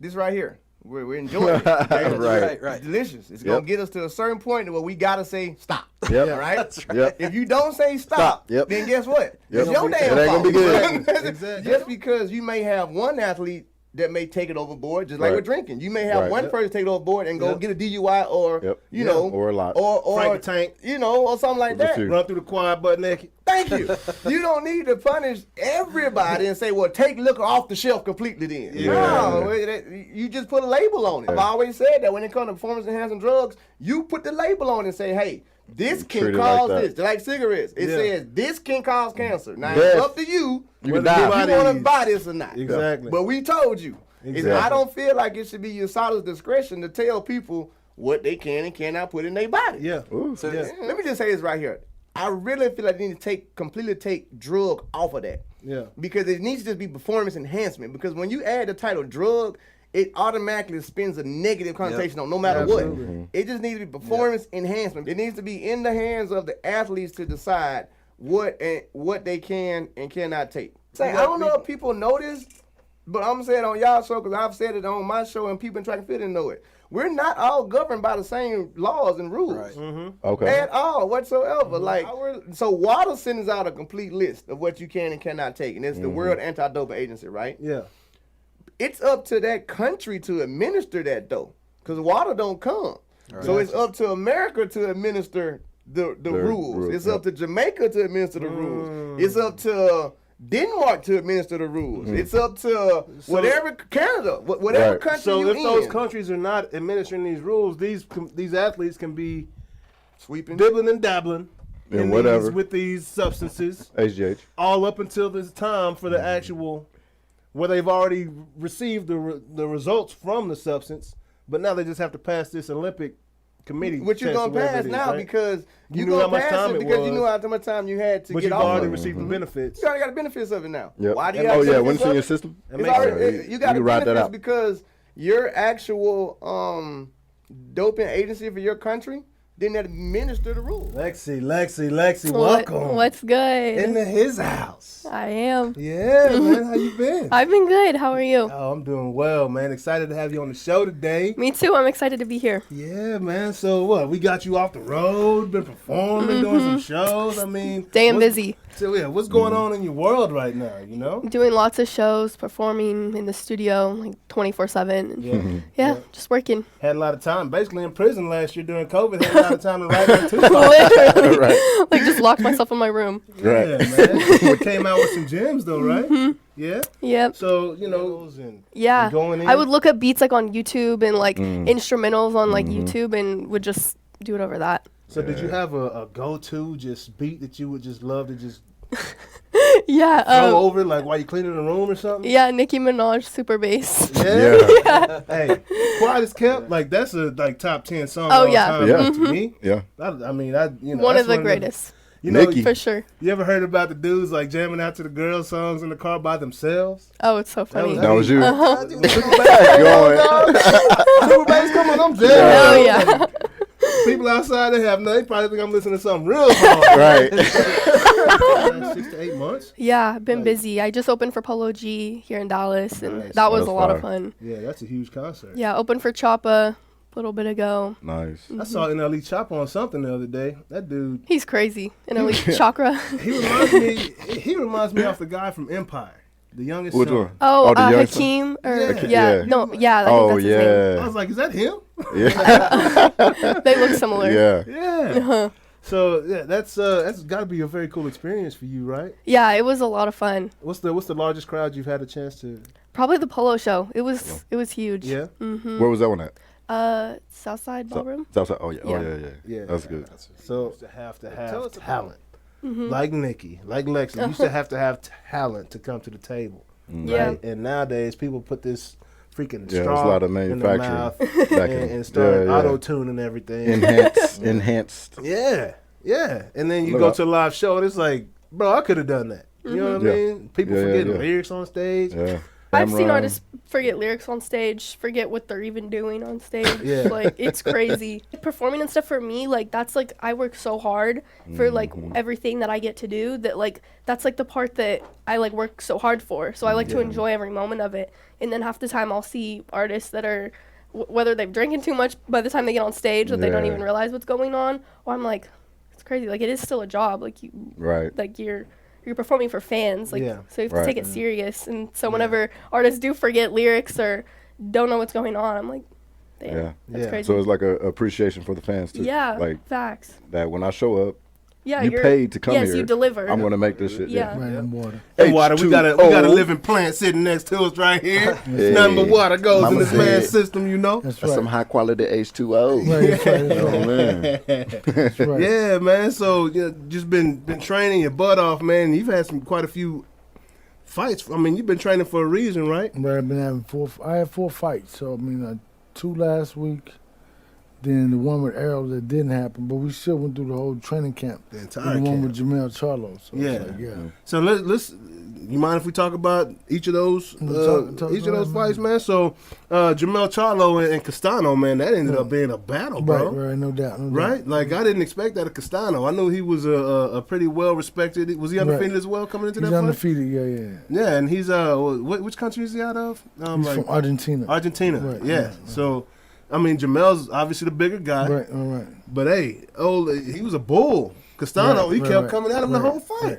Speaker 13: this right here, we're enjoying it. Okay?
Speaker 10: Right.
Speaker 13: It's delicious. It's gonna get us to a certain point where we gotta say stop.
Speaker 10: Yep.
Speaker 13: Right.
Speaker 20: That's right.
Speaker 10: Yep.
Speaker 13: If you don't say stop,
Speaker 10: Yep.
Speaker 13: then guess what?
Speaker 10: Yep.
Speaker 13: It's your damn
Speaker 10: It ain't gonna
Speaker 13: fault.
Speaker 10: be good.
Speaker 2: Exactly.
Speaker 13: Just because you may have one athlete that may take it overboard, just like
Speaker 10: Right.
Speaker 13: with drinking. You may have
Speaker 10: Right.
Speaker 13: one person take it overboard and go get a DUI or
Speaker 10: or a lot.
Speaker 13: or
Speaker 2: Frank the Tank.
Speaker 13: or something like that.
Speaker 2: Run through the quad butt naked.
Speaker 13: Thank you. You don't need to punish everybody and say, well, take liquor off the shelf completely then.
Speaker 10: Yeah.
Speaker 13: No, you just put a label on it. I've always said that when it comes to performance enhancing drugs, you put the label on it and say, hey, this can
Speaker 10: Treat it
Speaker 13: cause
Speaker 10: like
Speaker 13: this.
Speaker 10: that.
Speaker 13: Like cigarettes. It
Speaker 2: Yeah.
Speaker 13: says this can cause cancer. Now,
Speaker 10: Death.
Speaker 13: it's up to you
Speaker 10: You
Speaker 13: whether
Speaker 10: can
Speaker 13: you
Speaker 10: die.
Speaker 13: want to buy this or not.
Speaker 2: Exactly.
Speaker 13: But we told you.
Speaker 2: Exactly.
Speaker 13: I don't feel like it should be your solid discretion to tell people what they can and cannot put in their body.
Speaker 2: Yeah.
Speaker 20: So
Speaker 13: Let me just say this right here. I really feel like they need to completely take drug off of that.
Speaker 2: Yeah.
Speaker 13: Because it needs to just be performance enhancement. Because when you add the title drug, it automatically spins a negative connotation on no matter
Speaker 2: Absolutely.
Speaker 13: what. It just needs to be performance enhancement. It needs to be in the hands of the athletes to decide what they can and cannot take. Say, I don't know if people know this, but I'm saying it on y'all show because I've said it on my show and people in track and field didn't know it. We're not all governed by the same laws and rules.
Speaker 20: Right.
Speaker 2: Mm-hmm.
Speaker 10: Okay.
Speaker 13: At all whatsoever. Like, so WADA sends out a complete list of what you can and cannot take, and it's the World Anti-Doping Agency, right?
Speaker 2: Yeah.
Speaker 13: It's up to that country to administer that though, because WADA don't come.
Speaker 20: Right.
Speaker 13: So it's up to America to administer the rules. It's up to Jamaica to administer the rules. It's up to Denmark to administer the rules. It's up to whatever Canada, whatever country
Speaker 2: So
Speaker 13: you
Speaker 2: if
Speaker 13: in.
Speaker 2: those countries are not administering these rules, these athletes can be
Speaker 13: sweeping,
Speaker 2: dibbling and dabbling
Speaker 10: And whatever.
Speaker 2: with these substances,
Speaker 10: HGH.
Speaker 2: all up until this time for the actual, where they've already received the results from the substance, but now they just have to pass this Olympic committee.
Speaker 13: Which you're
Speaker 2: test or
Speaker 13: gonna
Speaker 2: whatever
Speaker 13: pass
Speaker 2: it is,
Speaker 13: now
Speaker 2: right?
Speaker 13: because
Speaker 2: You
Speaker 13: you
Speaker 2: knew how
Speaker 13: gonna
Speaker 2: much
Speaker 13: pass
Speaker 2: time
Speaker 13: it
Speaker 2: it
Speaker 13: because you
Speaker 2: was,
Speaker 13: knew how much time you had to
Speaker 2: but
Speaker 13: get
Speaker 2: you've
Speaker 13: off
Speaker 2: already
Speaker 13: of it.
Speaker 2: received the benefits.
Speaker 13: You already got the benefits of it now.
Speaker 10: Yep.
Speaker 13: Why do you?
Speaker 10: Oh
Speaker 13: have the
Speaker 10: yeah, when it's
Speaker 13: benefits
Speaker 10: in
Speaker 13: of
Speaker 10: your
Speaker 13: it?
Speaker 10: system.
Speaker 13: It's already,
Speaker 10: you
Speaker 13: you got the
Speaker 10: can ride that
Speaker 13: benefits
Speaker 10: out.
Speaker 13: because your actual doping agency for your country didn't administer the rules.
Speaker 2: Lexi, welcome.
Speaker 21: What's good?
Speaker 2: Into his house.
Speaker 21: I am.
Speaker 2: Yeah, man, how you been?
Speaker 21: I've been good. How are you?
Speaker 2: Oh, I'm doing well, man. Excited to have you on the show today.
Speaker 21: Me too. I'm excited to be here.
Speaker 2: Yeah, man. So what? We got you off the road, been performing, doing some shows. I mean,
Speaker 21: Staying busy.
Speaker 2: So yeah, what's going on in your world right now? You know,
Speaker 21: Doing lots of shows, performing in the studio like 24/7. Yeah, just working.
Speaker 2: Had a lot of time. Basically in prison last year during COVID. Had a lot of time to write that too.
Speaker 21: Literally.
Speaker 10: Right.
Speaker 21: Like just locked myself in my room.
Speaker 10: Right.
Speaker 2: Yeah, man. We came out with some gems though, right? Yeah.
Speaker 21: Yep.
Speaker 2: So you know,
Speaker 21: Yeah.
Speaker 2: and going in.
Speaker 21: I would look up beats like on YouTube and like instrumentals on like YouTube and would just do it over that.
Speaker 2: So did you have a go-to just beat that you would just love to just
Speaker 21: Yeah.
Speaker 2: throw over like while you cleaning the room or something?
Speaker 21: Yeah, Nicki Minaj, Super Bass.
Speaker 2: Yeah. Hey, Quiet as Kept, like that's a top 10 song.
Speaker 21: Oh,
Speaker 2: all
Speaker 21: yeah.
Speaker 2: time,
Speaker 21: Yeah.
Speaker 2: like, to me.
Speaker 10: Yeah.
Speaker 2: I mean, you know,
Speaker 21: One
Speaker 2: that's
Speaker 21: of the greatest.
Speaker 2: You know,
Speaker 10: Nicki.
Speaker 21: For sure.
Speaker 2: You ever heard about the dudes like jamming out to the girls' songs in the car by themselves?
Speaker 21: Oh, it's so funny.
Speaker 10: That was you.
Speaker 21: Uh-huh.
Speaker 2: Super Bass, come on, I'm jamming.
Speaker 21: Hell yeah.
Speaker 2: Like, people outside they probably think I'm listening to something real hard.
Speaker 10: Right.
Speaker 2: 6 to 8 months.
Speaker 21: Yeah, I've been busy. I just opened for Polo G here in Dallas, and that was a lot of fun.
Speaker 2: Yeah, that's a huge concert.
Speaker 21: Yeah, opened for Choppa, little bit ago.
Speaker 10: Nice.
Speaker 2: I saw NLE Chopper on something the other day. That dude.
Speaker 21: He's crazy. NLE Chakra.
Speaker 2: He reminds me of the guy from Empire. The youngest
Speaker 10: Which
Speaker 2: son.
Speaker 10: one?
Speaker 21: Oh,
Speaker 10: the young
Speaker 21: Hakeem.
Speaker 10: son?
Speaker 21: Or,
Speaker 10: Hakeem,
Speaker 21: yeah. No, yeah. I think that's his name.
Speaker 2: I was like, is that him?
Speaker 10: Yeah.
Speaker 21: They look similar.
Speaker 10: Yeah.
Speaker 2: Yeah.
Speaker 21: Uh-huh.
Speaker 2: So yeah, that's got to be a very cool experience for you, right?
Speaker 21: Yeah, it was a lot of fun.
Speaker 2: What's the largest crowd you've had a chance to?
Speaker 21: Probably the polo show. It was huge.
Speaker 2: Yeah.
Speaker 21: Mm-hmm.
Speaker 10: Where was that one at?
Speaker 21: Southside Ballroom.
Speaker 10: Southside. Oh yeah.
Speaker 21: Yeah.
Speaker 10: Oh yeah. That's good.
Speaker 2: So to have talent,
Speaker 21: Mhm.
Speaker 2: like Nikki, like Lexi. You used to have talent to come to the table,
Speaker 21: Yeah.
Speaker 2: right? And nowadays people put this freaking
Speaker 10: Yeah,
Speaker 2: straw
Speaker 10: there's a lot of
Speaker 2: in their
Speaker 10: manufacturing
Speaker 2: mouth
Speaker 10: back
Speaker 2: and start
Speaker 10: yeah.
Speaker 2: auto tuning everything.
Speaker 10: Enhanced.
Speaker 2: Yeah. And then you
Speaker 10: Look
Speaker 2: go
Speaker 10: up.
Speaker 2: to a live show and it's like, bro, I could have done that. You know what I mean? People forgetting lyrics on stage.
Speaker 10: Yeah.
Speaker 21: I've seen artists forget lyrics on stage, forget what they're even doing on stage.
Speaker 2: Yeah.
Speaker 21: Like, it's crazy. Performing and stuff for me, like, that's like, I work so hard for like everything that I get to do that, like, that's like the part that I like work so hard for. So I like to enjoy every moment of it. And then half the time I'll see artists that are, whether they've drinking too much by the time they get on stage that they don't even realize what's going on, or I'm like, it's crazy. Like, it is still a job. Like, like you're performing for fans, like so you have to take it serious. And so whenever artists do forget lyrics or don't know what's going on, I'm like, damn, that's crazy.
Speaker 10: So it's like a appreciation for the fans too.
Speaker 21: Yeah,
Speaker 10: like
Speaker 21: facts.
Speaker 10: That when I show up,
Speaker 21: Yeah,
Speaker 10: you
Speaker 21: you're
Speaker 10: paid to come here.
Speaker 21: Yes, you deliver.
Speaker 10: I'm gonna make this shit.
Speaker 21: Yeah.
Speaker 2: And water. We got a living plant sitting next to us right here. Nothing but water goes in this man's system, you know.
Speaker 10: That's some high quality H2O.
Speaker 2: That's right. Yeah, man. So just been training your butt off, man. You've had quite a few fights. I mean, you've been training for a reason, right?
Speaker 5: Right. I've been having I had 4 fights. So I mean, 2 last week. Then the one with Errol that didn't happen, but we still went through the whole training camp.
Speaker 2: The entire
Speaker 5: and the one
Speaker 2: camp.
Speaker 5: with Jamel Charlo. So
Speaker 2: Yeah. So let's. You mind if we talk about each of those fights, man? So Jamel Charlo and Castano, man, that ended up being a battle, bro.
Speaker 5: Right, no doubt.
Speaker 2: Right? Like I didn't expect that of Castano. I knew he was a pretty well respected. Was he undefeated as well coming into that
Speaker 5: He's
Speaker 2: fight?
Speaker 5: undefeated, yeah.
Speaker 2: Yeah, and he's which country is he out of?
Speaker 5: He's from Argentina.
Speaker 2: Argentina.
Speaker 5: Right,
Speaker 2: Yeah.
Speaker 5: right.
Speaker 2: So I mean, Jamel's obviously the bigger guy.
Speaker 5: Right, all right.
Speaker 2: But hey, he was a bull. Castano, he kept coming at him the whole fight.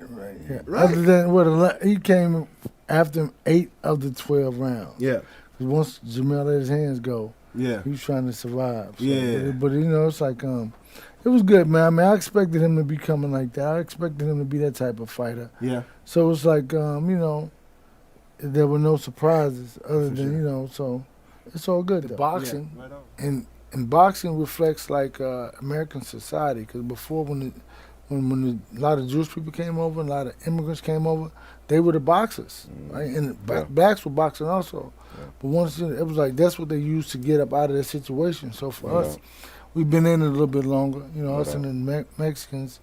Speaker 5: Yeah.
Speaker 2: Right.
Speaker 5: Other than he came after him 8 of the 12 rounds.
Speaker 2: Yeah.
Speaker 5: 'Cause once Jamel let his hands go, he was trying to survive. So,
Speaker 2: Yeah.
Speaker 5: But you know, it's like it was good, man. I mean, I expected him to be coming like that. I expected him to be that type of fighter.
Speaker 2: Yeah.
Speaker 5: So it's like you know, there were no surprises other than you know. So it's all good. The boxing and boxing reflects like American society. Because before, when a lot of Jewish people came over and a lot of immigrants came over, they were the boxers, right? And blacks were boxing also. But once it was like that's what they used to get up out of that situation. So for us, we've been in it a little bit longer. You know, us and the Mexicans.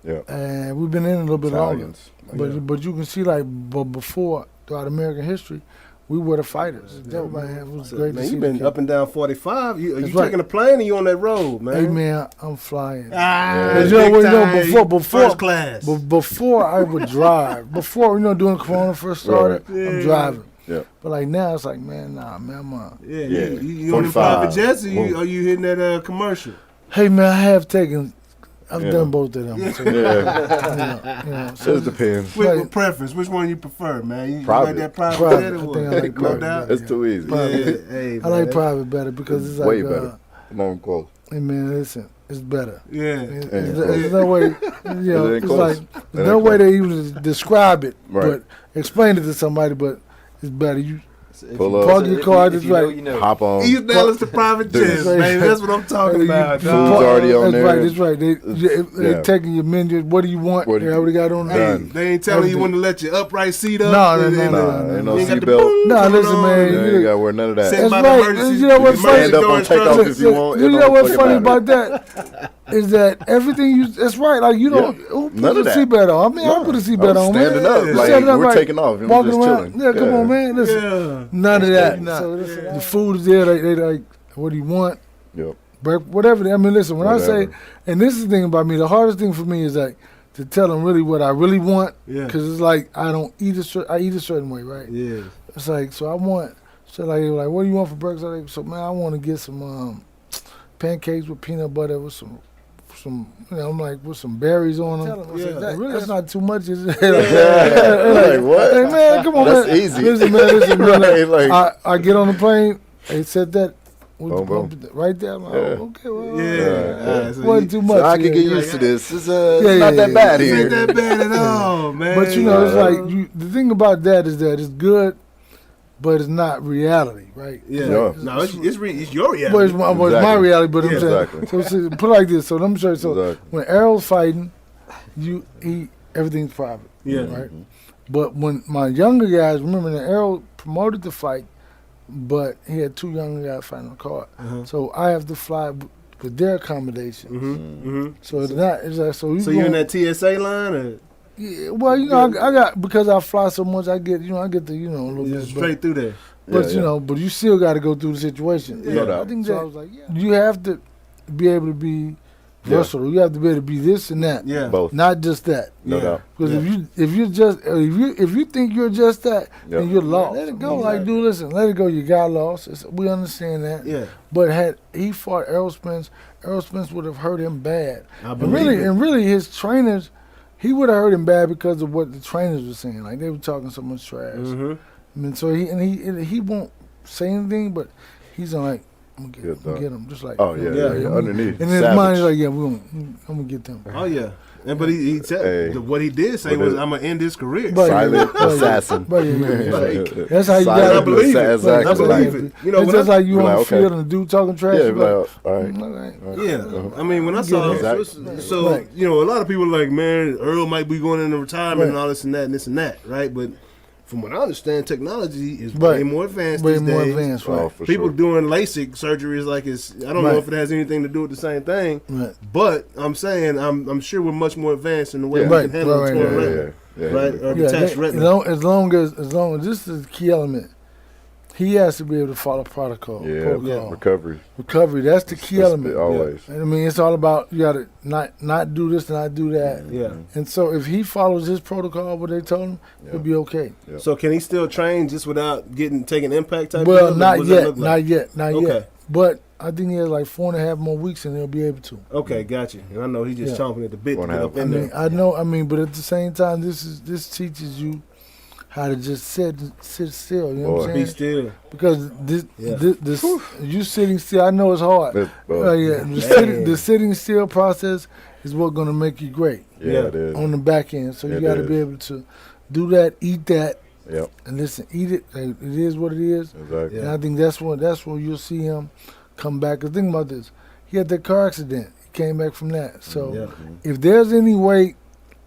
Speaker 10: Yeah.
Speaker 5: And we've been in it a little bit
Speaker 10: Italians.
Speaker 5: longer. But you can see like before throughout American history, we were the fighters. That man, it was great to
Speaker 2: Man,
Speaker 5: see.
Speaker 2: you've been
Speaker 5: the
Speaker 2: up and down 45. Are you
Speaker 5: That's right.
Speaker 2: taking a plane or you on that road, man?
Speaker 5: Hey man, I'm flying.
Speaker 2: Big
Speaker 5: You know,
Speaker 2: time,
Speaker 5: before
Speaker 2: first class.
Speaker 5: Before I would drive, before doing Corona first started, I'm driving.
Speaker 10: Yeah.
Speaker 5: But like now, it's like man, I'm
Speaker 2: Yeah. You on the private jets or are you hitting that commercial?
Speaker 5: Hey man, I have taken. I've done both of them. So, you know, so
Speaker 10: it depends.
Speaker 2: With preference, which one you prefer, man? You
Speaker 10: Private.
Speaker 2: like that private jet or
Speaker 5: I
Speaker 2: what?
Speaker 5: think I like
Speaker 2: No
Speaker 5: private
Speaker 2: doubt.
Speaker 10: It's too easy.
Speaker 5: Private.
Speaker 2: Hey,
Speaker 5: I like
Speaker 2: man.
Speaker 5: private better because it's
Speaker 10: way
Speaker 5: like
Speaker 10: better. Long close.
Speaker 5: Hey man, listen, it's better.
Speaker 2: Yeah.
Speaker 5: There's no way, you know,
Speaker 10: It ain't
Speaker 5: it's
Speaker 10: close.
Speaker 5: like
Speaker 10: It
Speaker 5: there's no
Speaker 10: ain't
Speaker 5: way
Speaker 10: close.
Speaker 5: to even describe it,
Speaker 10: Right.
Speaker 5: but explain it to somebody. But it's better. You
Speaker 10: Pull up.
Speaker 5: park your car, just right.
Speaker 10: Hop on.
Speaker 2: East Dallas to private jets, baby. That's what I'm talking about.
Speaker 10: Food's already on
Speaker 5: That's
Speaker 10: there.
Speaker 5: right. That's right. They taking your menu. What do you want?
Speaker 10: What do
Speaker 5: They
Speaker 10: you-
Speaker 5: already got on there.
Speaker 10: Done.
Speaker 2: They ain't telling you when to let your upright seat up.
Speaker 5: No,
Speaker 10: Ain't no
Speaker 2: You ain't got the
Speaker 10: seatbelt.
Speaker 2: boom
Speaker 5: No,
Speaker 2: going
Speaker 5: listen,
Speaker 2: on.
Speaker 5: man.
Speaker 10: You ain't got to wear none of that.
Speaker 2: Send
Speaker 5: That's
Speaker 2: by the
Speaker 5: right.
Speaker 2: emergency-
Speaker 5: You know what's funny?
Speaker 10: Stand up on takeoff if you want.
Speaker 5: You
Speaker 10: It
Speaker 5: know
Speaker 10: don't
Speaker 5: what's
Speaker 10: fucking
Speaker 5: funny
Speaker 10: matter.
Speaker 5: about that is that everything you. That's right. Like you don't. Who
Speaker 10: None
Speaker 5: put
Speaker 10: of
Speaker 5: the
Speaker 10: that.
Speaker 5: seatbelt on? I mean, I put a seatbelt on.
Speaker 10: Standing
Speaker 5: man.
Speaker 10: up, like
Speaker 5: Standing up,
Speaker 10: we're
Speaker 5: right.
Speaker 10: taking off. I'm
Speaker 5: Walking
Speaker 10: just
Speaker 5: around.
Speaker 10: chilling.
Speaker 5: Yeah, come on, man. Listen,
Speaker 2: Yeah.
Speaker 5: none of that.
Speaker 2: Nah.
Speaker 5: So listen, the food is there. They like, what do you want?
Speaker 10: Yep.
Speaker 5: Whatever. I mean, listen. When I say,
Speaker 10: Whatever.
Speaker 5: and this is the thing about me. The hardest thing for me is like to tell them really what I really want.
Speaker 2: Yeah.
Speaker 5: Because it's like I don't eat I eat a certain way, right?
Speaker 2: Yeah.
Speaker 5: It's like so I want. So like, what do you want for breakfast? I'm like, so man, I want to get some pancakes with peanut butter with some I'm like with some berries on them. That's not too much, is it?
Speaker 6: Like what?
Speaker 5: Hey man, come on,
Speaker 6: that's
Speaker 5: man.
Speaker 6: easy.
Speaker 5: Listen, man.
Speaker 6: Right, like,
Speaker 5: I get on the plane. They said that.
Speaker 6: Boom.
Speaker 5: Right there. I'm like, okay, well,
Speaker 6: So
Speaker 5: wasn't too much.
Speaker 6: So I can get used to this. It's not that bad here.
Speaker 2: It ain't that bad at all, man.
Speaker 5: But it's like the thing about that is that it's good, but it's not reality, right?
Speaker 2: Yeah.
Speaker 5: Like,
Speaker 2: it's your reality.
Speaker 5: But it's my reality. But I'm saying,
Speaker 6: exactly.
Speaker 5: so put it like this. So let me show you. So when Errol's fighting, everything's private.
Speaker 2: Yeah.
Speaker 5: Right. But when my younger guys, remember that Errol promoted the fight, but he had 2 younger guys fighting on the card. So I have to fly with their accommodations. So it's not. It's like so.
Speaker 2: So you in that TSA line or?
Speaker 5: Yeah, well, I got because I fly so much. I get a little bit
Speaker 2: straight through there.
Speaker 5: But but you still got to go through the situation.
Speaker 6: Yeah,
Speaker 5: I think so. I was like, you have to be able to be versatile. You have to be able to be this and that.
Speaker 2: Yeah,
Speaker 6: both.
Speaker 5: Not just that.
Speaker 6: No doubt.
Speaker 5: Because if you think you're just that, then you're lost. Let it go. Like, dude, listen, let it go. You got lost. We understand that.
Speaker 2: Yeah.
Speaker 5: But had he fought Errol Spence would have hurt him bad.
Speaker 2: And
Speaker 5: really, his trainers. He would have hurt him bad because of what the trainers were saying. Like, they were talking so much trash. I mean, so he won't say anything, but he's like, I'm gonna get him. Just like,
Speaker 6: underneath.
Speaker 5: And in his mind, he's like, I'm gonna get them.
Speaker 2: Oh yeah. But he said what he did say was, "I'm gonna end his career."
Speaker 6: Silent assassin.
Speaker 5: That's how you got
Speaker 2: to believe it.
Speaker 6: Exactly.
Speaker 2: I believe it.
Speaker 5: It's just like you on the field and the dude talking trash.
Speaker 6: Yeah, all right.
Speaker 2: Yeah. I mean, when I saw so a lot of people are like, man, Earl might be going into retirement and all this and that and this and that, right? But from what I understand, technology is way more advanced these days.
Speaker 5: Advanced, right?
Speaker 6: Oh, for
Speaker 2: People
Speaker 6: sure.
Speaker 2: doing LASIK surgeries like it's. I don't know if it has anything to do with the same thing, but I'm saying I'm sure we're much more advanced in the way we can handle the torn retina, right? Or detached retina.
Speaker 5: As long as this is the key element. He has to be able to follow protocol. Recovery. That's the key element.
Speaker 6: Always.
Speaker 5: I mean, it's all about you got to not do this, not do that.
Speaker 2: Yeah.
Speaker 5: And so if he follows his protocol, what they told him, he'll be okay.
Speaker 2: So can he still train just without taking impact type?
Speaker 5: Well,
Speaker 2: deal?
Speaker 5: not yet.
Speaker 2: Okay.
Speaker 5: Yet. But I think he has like 4.5 more weeks, and he'll be able to.
Speaker 2: Okay, got you. And I know he's just chomping at the bit to get up in there.
Speaker 5: I know. I mean, but at the same time, this teaches you how to just sit still. You know what I'm saying?
Speaker 2: Be still.
Speaker 5: Because this you sitting still. I know it's hard. The sitting still process is what's going to make you great.
Speaker 6: Yeah, it is.
Speaker 5: On the back end, so you got to be able to do that, eat that.
Speaker 6: Yep.
Speaker 5: And listen, eat it. It is what it is.
Speaker 6: Exactly.
Speaker 5: And I think that's where you'll see him come back. Cause think about this. He had that car accident. He came back from that. So if there's any way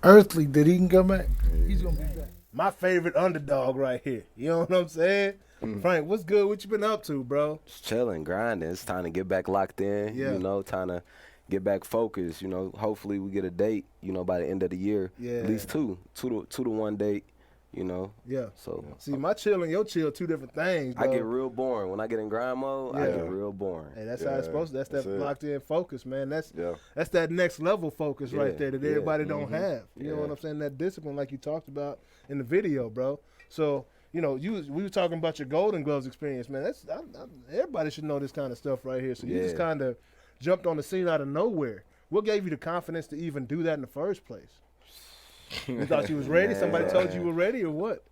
Speaker 5: earthly that he can come back, he's gonna be back.
Speaker 2: My favorite underdog right here. You know what I'm saying? Frank, what's good? What you been up to, bro?
Speaker 22: Just chilling, grinding. It's time to get back locked in.
Speaker 2: Yeah.
Speaker 22: Time to get back focused. Hopefully we get a date. By the end of the year.
Speaker 2: Yeah.
Speaker 22: At least two to one date.
Speaker 2: Yeah.
Speaker 22: So
Speaker 2: see, my chill and your chill, 2 different things, bro.
Speaker 22: I get real boring when I get in grind mode. I get real boring.
Speaker 2: Hey, that's how it's supposed to. That's that locked in focus, man. That's that next level focus right there that everybody don't have. You know what I'm saying? That discipline, like you talked about in the video, bro. So we were talking about your Golden Gloves experience, man. Everybody should know this kind of stuff right here. So you just kind of jumped on the scene out of nowhere. What gave you the confidence to even do that in the first place? You thought you was ready? Somebody told you were ready, or what?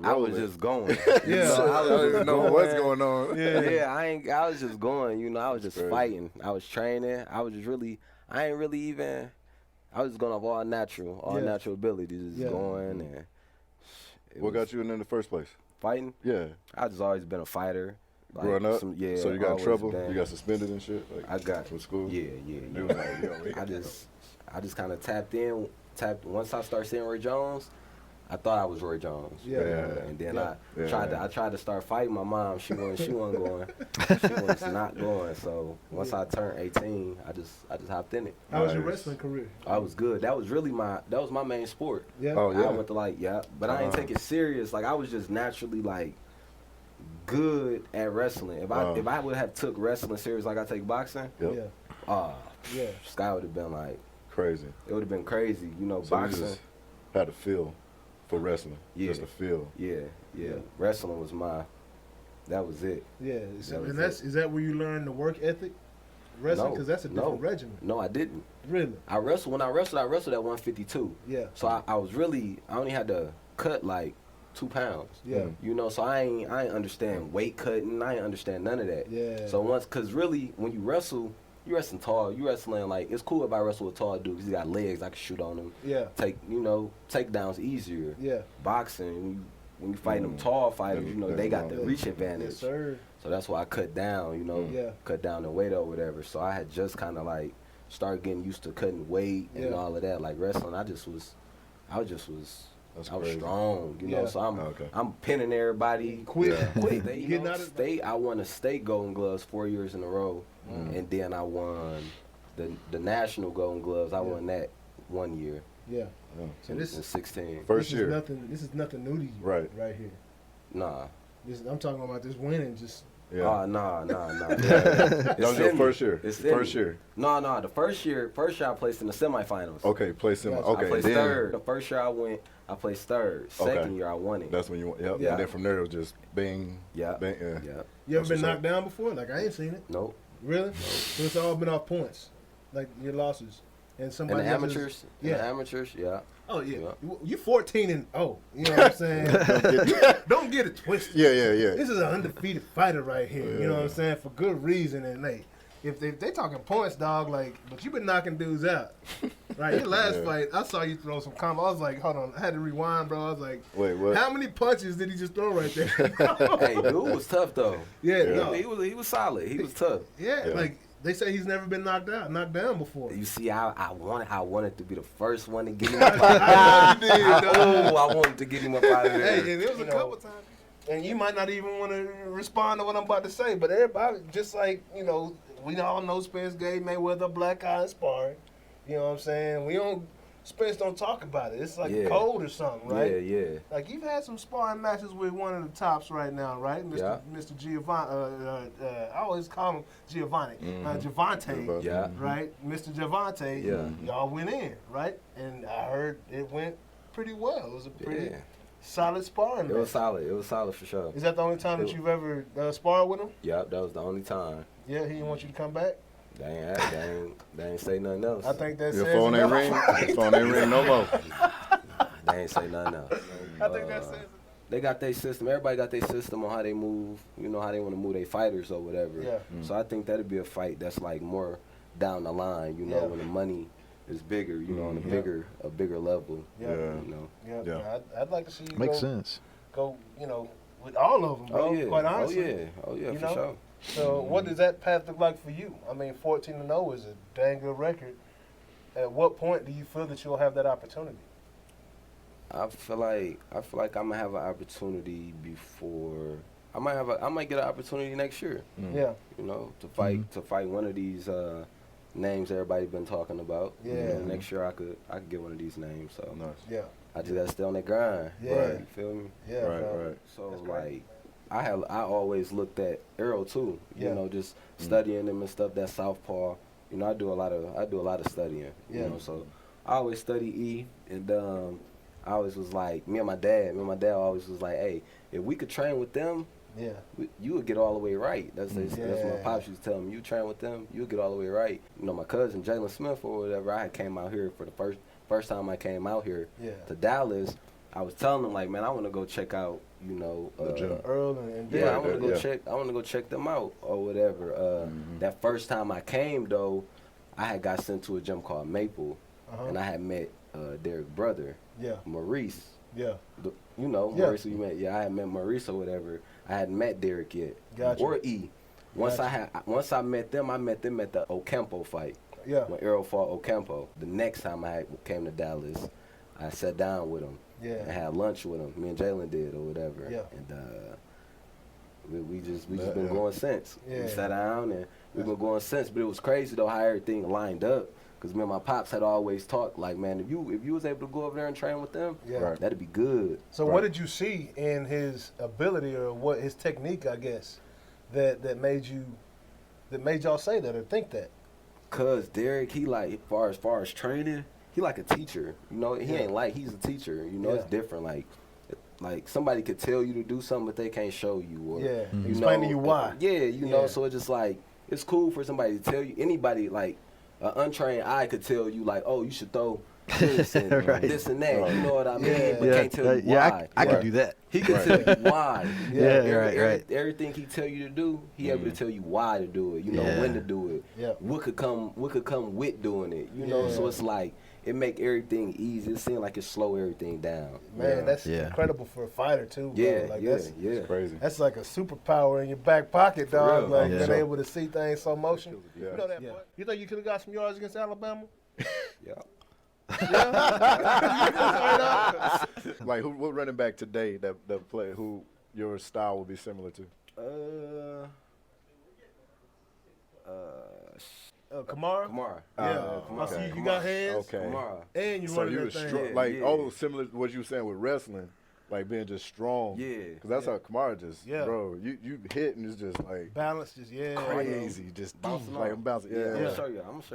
Speaker 22: I was just going.
Speaker 6: I don't even know what's going on.
Speaker 22: I was just going. I was just fighting. I was training. I was just really. I ain't really even. I was just going off all natural abilities, just going and.
Speaker 6: What got you in the first place?
Speaker 22: Fighting?
Speaker 6: Yeah.
Speaker 22: I just always been a fighter.
Speaker 6: Growing up? So you got in trouble? You got suspended and shit?
Speaker 22: I got
Speaker 6: from school?
Speaker 22: Yeah. I just kind of tapped in. Once I started seeing Roy Jones, I thought I was Roy Jones. And then I tried to start fighting my mom. She wasn't going. She was not going. So once I turned 18, I just hopped in it.
Speaker 2: How was your wrestling career?
Speaker 22: I was good. That was really my main sport.
Speaker 2: Yeah.
Speaker 22: Oh yeah. I went to but I didn't take it serious. I was just naturally good at wrestling. If I would have took wrestling serious like I take boxing, Sky would have been
Speaker 6: crazy.
Speaker 22: It would have been crazy,
Speaker 6: So
Speaker 22: boxing.
Speaker 6: You just had a feel for wrestling.
Speaker 22: Yeah.
Speaker 6: Just a feel.
Speaker 22: Yeah. Wrestling was that was it.
Speaker 2: Yeah. Is that where you learned the work ethic?
Speaker 19: wrestling? Because that's a different regimen.
Speaker 22: No, I didn't.
Speaker 19: Really?
Speaker 22: I wrestled at 152.
Speaker 19: Yeah.
Speaker 22: So I only had to cut like 2 pounds.
Speaker 19: Yeah.
Speaker 22: You know, so I ain't understand weight cutting. I ain't understand none of that.
Speaker 19: Yeah.
Speaker 22: So cause really when you wrestling tall. You wrestling like, it's cool if I wrestle with tall dude because he got legs. I can shoot on him.
Speaker 19: Yeah.
Speaker 22: Takedowns easier.
Speaker 19: Yeah.
Speaker 22: Boxing, when you fight them tall fighters, they got the reach advantage.
Speaker 19: Yes, sir.
Speaker 22: So that's why I cut down, cut down the weight or whatever. So I had just kind of like started getting used to cutting weight and all of that. Like wrestling, I was strong, So I'm pinning everybody.
Speaker 19: Quick.
Speaker 22: I won a state Golden Gloves 4 years in a row, and then I won the national Golden Gloves. I won that 1 year.
Speaker 19: Yeah.
Speaker 22: So in 16.
Speaker 19: This is nothing new to you, right here.
Speaker 22: Nah.
Speaker 19: I'm talking about this winning. Just
Speaker 22: Nah.
Speaker 6: That was your first year. First year.
Speaker 22: No. The first year I placed in the semifinals.
Speaker 6: Okay, placed in. Okay,
Speaker 22: I placed third. The first year I placed third. Second year I won it.
Speaker 6: That's when you won. Yep. Yeah. And then from there it was just bang.
Speaker 22: Yeah.
Speaker 6: Bang. Yeah.
Speaker 19: You ever been knocked down before? Like I ain't seen it.
Speaker 22: Nope.
Speaker 19: Really? Nope. So it's all been off points, like your losses. And somebody
Speaker 22: in the amateurs. In the amateurs, yeah.
Speaker 19: Oh yeah. You 14-0. You know what I'm saying? Don't get it twisted.
Speaker 6: Yeah.
Speaker 19: This is an undefeated fighter right here. You know what I'm saying? For good reason. And if they talking points, dog, but you been knocking dudes out. Right? Your last fight, I saw you throw some combo. I was like, hold on, I had to rewind, bro. I was like,
Speaker 6: wait, what?
Speaker 19: How many punches did he just throw right there?
Speaker 22: Hey, dude was tough though.
Speaker 19: Yeah.
Speaker 22: No. He was solid. He was tough.
Speaker 19: Yeah. Like they say he's never been knocked down before.
Speaker 22: You see, I wanted to be the first one to get him up out of there. I wanted to get him up out of there.
Speaker 19: Hey, and it was a couple times. And you might not even want to respond to what I'm about to say, but everybody, just like, we all know Spence gave Mayweather a black eye in sparring. You know what I'm saying? Spence don't talk about it. It's like a code or something, right?
Speaker 22: Yeah.
Speaker 19: Like you've had some sparring matches with one of the tops right now, right? Mr. Giovanni. I always call him Giovanni. Javante.
Speaker 22: Yeah.
Speaker 19: Right? Mr. Javante.
Speaker 22: Yeah.
Speaker 19: Y'all went in, right? And I heard it went pretty well. It was a pretty solid sparring match.
Speaker 22: It was solid for sure.
Speaker 19: Is that the only time that you've ever sparred with him?
Speaker 22: Yep, that was the only time.
Speaker 19: Yeah, he didn't want you to come back?
Speaker 22: They ain't say nothing else.
Speaker 19: I think that
Speaker 6: your phone ain't ring. Your phone ain't ring no more.
Speaker 22: They ain't say nothing else.
Speaker 19: I think that says
Speaker 22: they got their system. Everybody got their system on how they move. How they want to move their fighters or whatever.
Speaker 19: Yeah.
Speaker 22: So I think that'd be a fight that's like more down the line. When the money is bigger. On a bigger level.
Speaker 19: Yeah. I'd like to see you
Speaker 3: Makes sense.
Speaker 19: Go. With all of them. Bro, quite honestly.
Speaker 22: Oh yeah. For sure.
Speaker 19: So what does that path look like for you? I mean, 14-0 is a dang good record. At what point do you feel that you'll have that opportunity?
Speaker 22: I feel like I'm gonna have an opportunity before. I might get an opportunity next year.
Speaker 19: Yeah.
Speaker 22: To fight one of these names everybody been talking about.
Speaker 19: Yeah.
Speaker 22: Next year I could get one of these names. So
Speaker 6: nice.
Speaker 19: Yeah.
Speaker 22: I just gotta stay on that grind.
Speaker 19: Yeah.
Speaker 22: Right. You feel me?
Speaker 19: Yeah.
Speaker 6: Right.
Speaker 22: So I always looked at Errol too. Just studying him and stuff. That southpaw. I do a lot of studying. So I always study E, and I always was like, me and my dad always was like, hey, if we could train with them, you would get all the way right. That's what my pops used to tell me. You train with them, you'll get all the way right. My cousin Jalen Smith or whatever, I had came out here for the first time I came out here to Dallas. I was telling him like, man, I want to go check out,
Speaker 19: Earl and
Speaker 22: I want to go check. I want to go check them out or whatever. That first time I came though, I had got sent to a gym called Maple, and I had met Derrick's brother, Maurice.
Speaker 19: Yeah.
Speaker 22: Maurice who you met. Yeah, I had met Maurice or whatever. I hadn't met Derrick yet.
Speaker 19: Gotcha.
Speaker 22: Or E. Once I met them at the Ocampo fight.
Speaker 19: Yeah.
Speaker 22: When Errol fought Ocampo. The next time I came to Dallas, I sat down with him.
Speaker 19: Yeah.
Speaker 22: And had lunch with him. Me and Jalen did or whatever.
Speaker 19: Yeah.
Speaker 22: And we just been going since.
Speaker 19: Yeah.
Speaker 22: We sat down and we've been going since. But it was crazy though how everything lined up. Because me and my pops had always talked like, man, if you was able to go over there and train with them, that'd be good.
Speaker 19: So what did you see in his ability or what his technique, I guess, that made y'all say that or think that?
Speaker 22: Cause Derrick, he like as far as training, he like a teacher. He ain't like he's a teacher. It's different. Like somebody could tell you to do something, but they can't show you. Or,
Speaker 19: explain to you why.
Speaker 22: So it's just like it's cool for somebody to tell you. Anybody like an untrained eye could tell you like, oh, you should throw this and this and that. You know what I mean? But can't tell you why.
Speaker 20: Yeah, I could do that.
Speaker 22: He can tell you why.
Speaker 20: Right.
Speaker 22: Everything he tell you to do, he able to tell you why to do it. You know when to do it.
Speaker 19: Yeah.
Speaker 22: What could come with doing it. You know, so it's like it make everything easy. It seems like it slow everything down.
Speaker 19: Man, that's incredible for a fighter too, bro.
Speaker 22: Yeah,
Speaker 19: Like
Speaker 22: that's
Speaker 10: crazy.
Speaker 19: That's like a superpower in your back pocket, dog.
Speaker 22: real.
Speaker 19: Like being able to see things slow motion.
Speaker 10: Yeah.
Speaker 19: You know that, boy? You think you could have got some yards against Alabama?
Speaker 22: Yeah.
Speaker 10: Like what running back today that play who your style would be similar to?
Speaker 19: Kamara? Yeah. I see you got hands.
Speaker 10: Okay.
Speaker 22: Kamara.
Speaker 19: And you
Speaker 10: So
Speaker 19: running
Speaker 10: you
Speaker 19: that
Speaker 10: were
Speaker 19: thing.
Speaker 10: like similar to what you were saying with wrestling, like being just strong.
Speaker 22: Yeah.
Speaker 10: Because that's how Kamara just, bro. You hit and it's just like
Speaker 19: balance, just
Speaker 10: crazy, just
Speaker 22: bouncing
Speaker 10: like
Speaker 22: off.
Speaker 10: bouncing.
Speaker 22: I'm
Speaker 10: Yeah.
Speaker 22: gonna show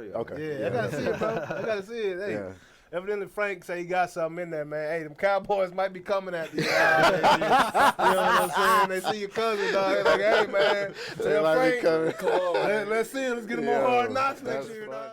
Speaker 22: you.
Speaker 10: Okay.
Speaker 19: Yeah, I gotta see it, bro. I gotta see it. Hey, evidently Frank say he got something in there, man. Hey, them Cowboys might be coming at you. You know what I'm saying? They see your cousin, dog. They're like, hey, man, tell Frank, come on, let's see him. Let's get him on Hard Knocks next year, dog.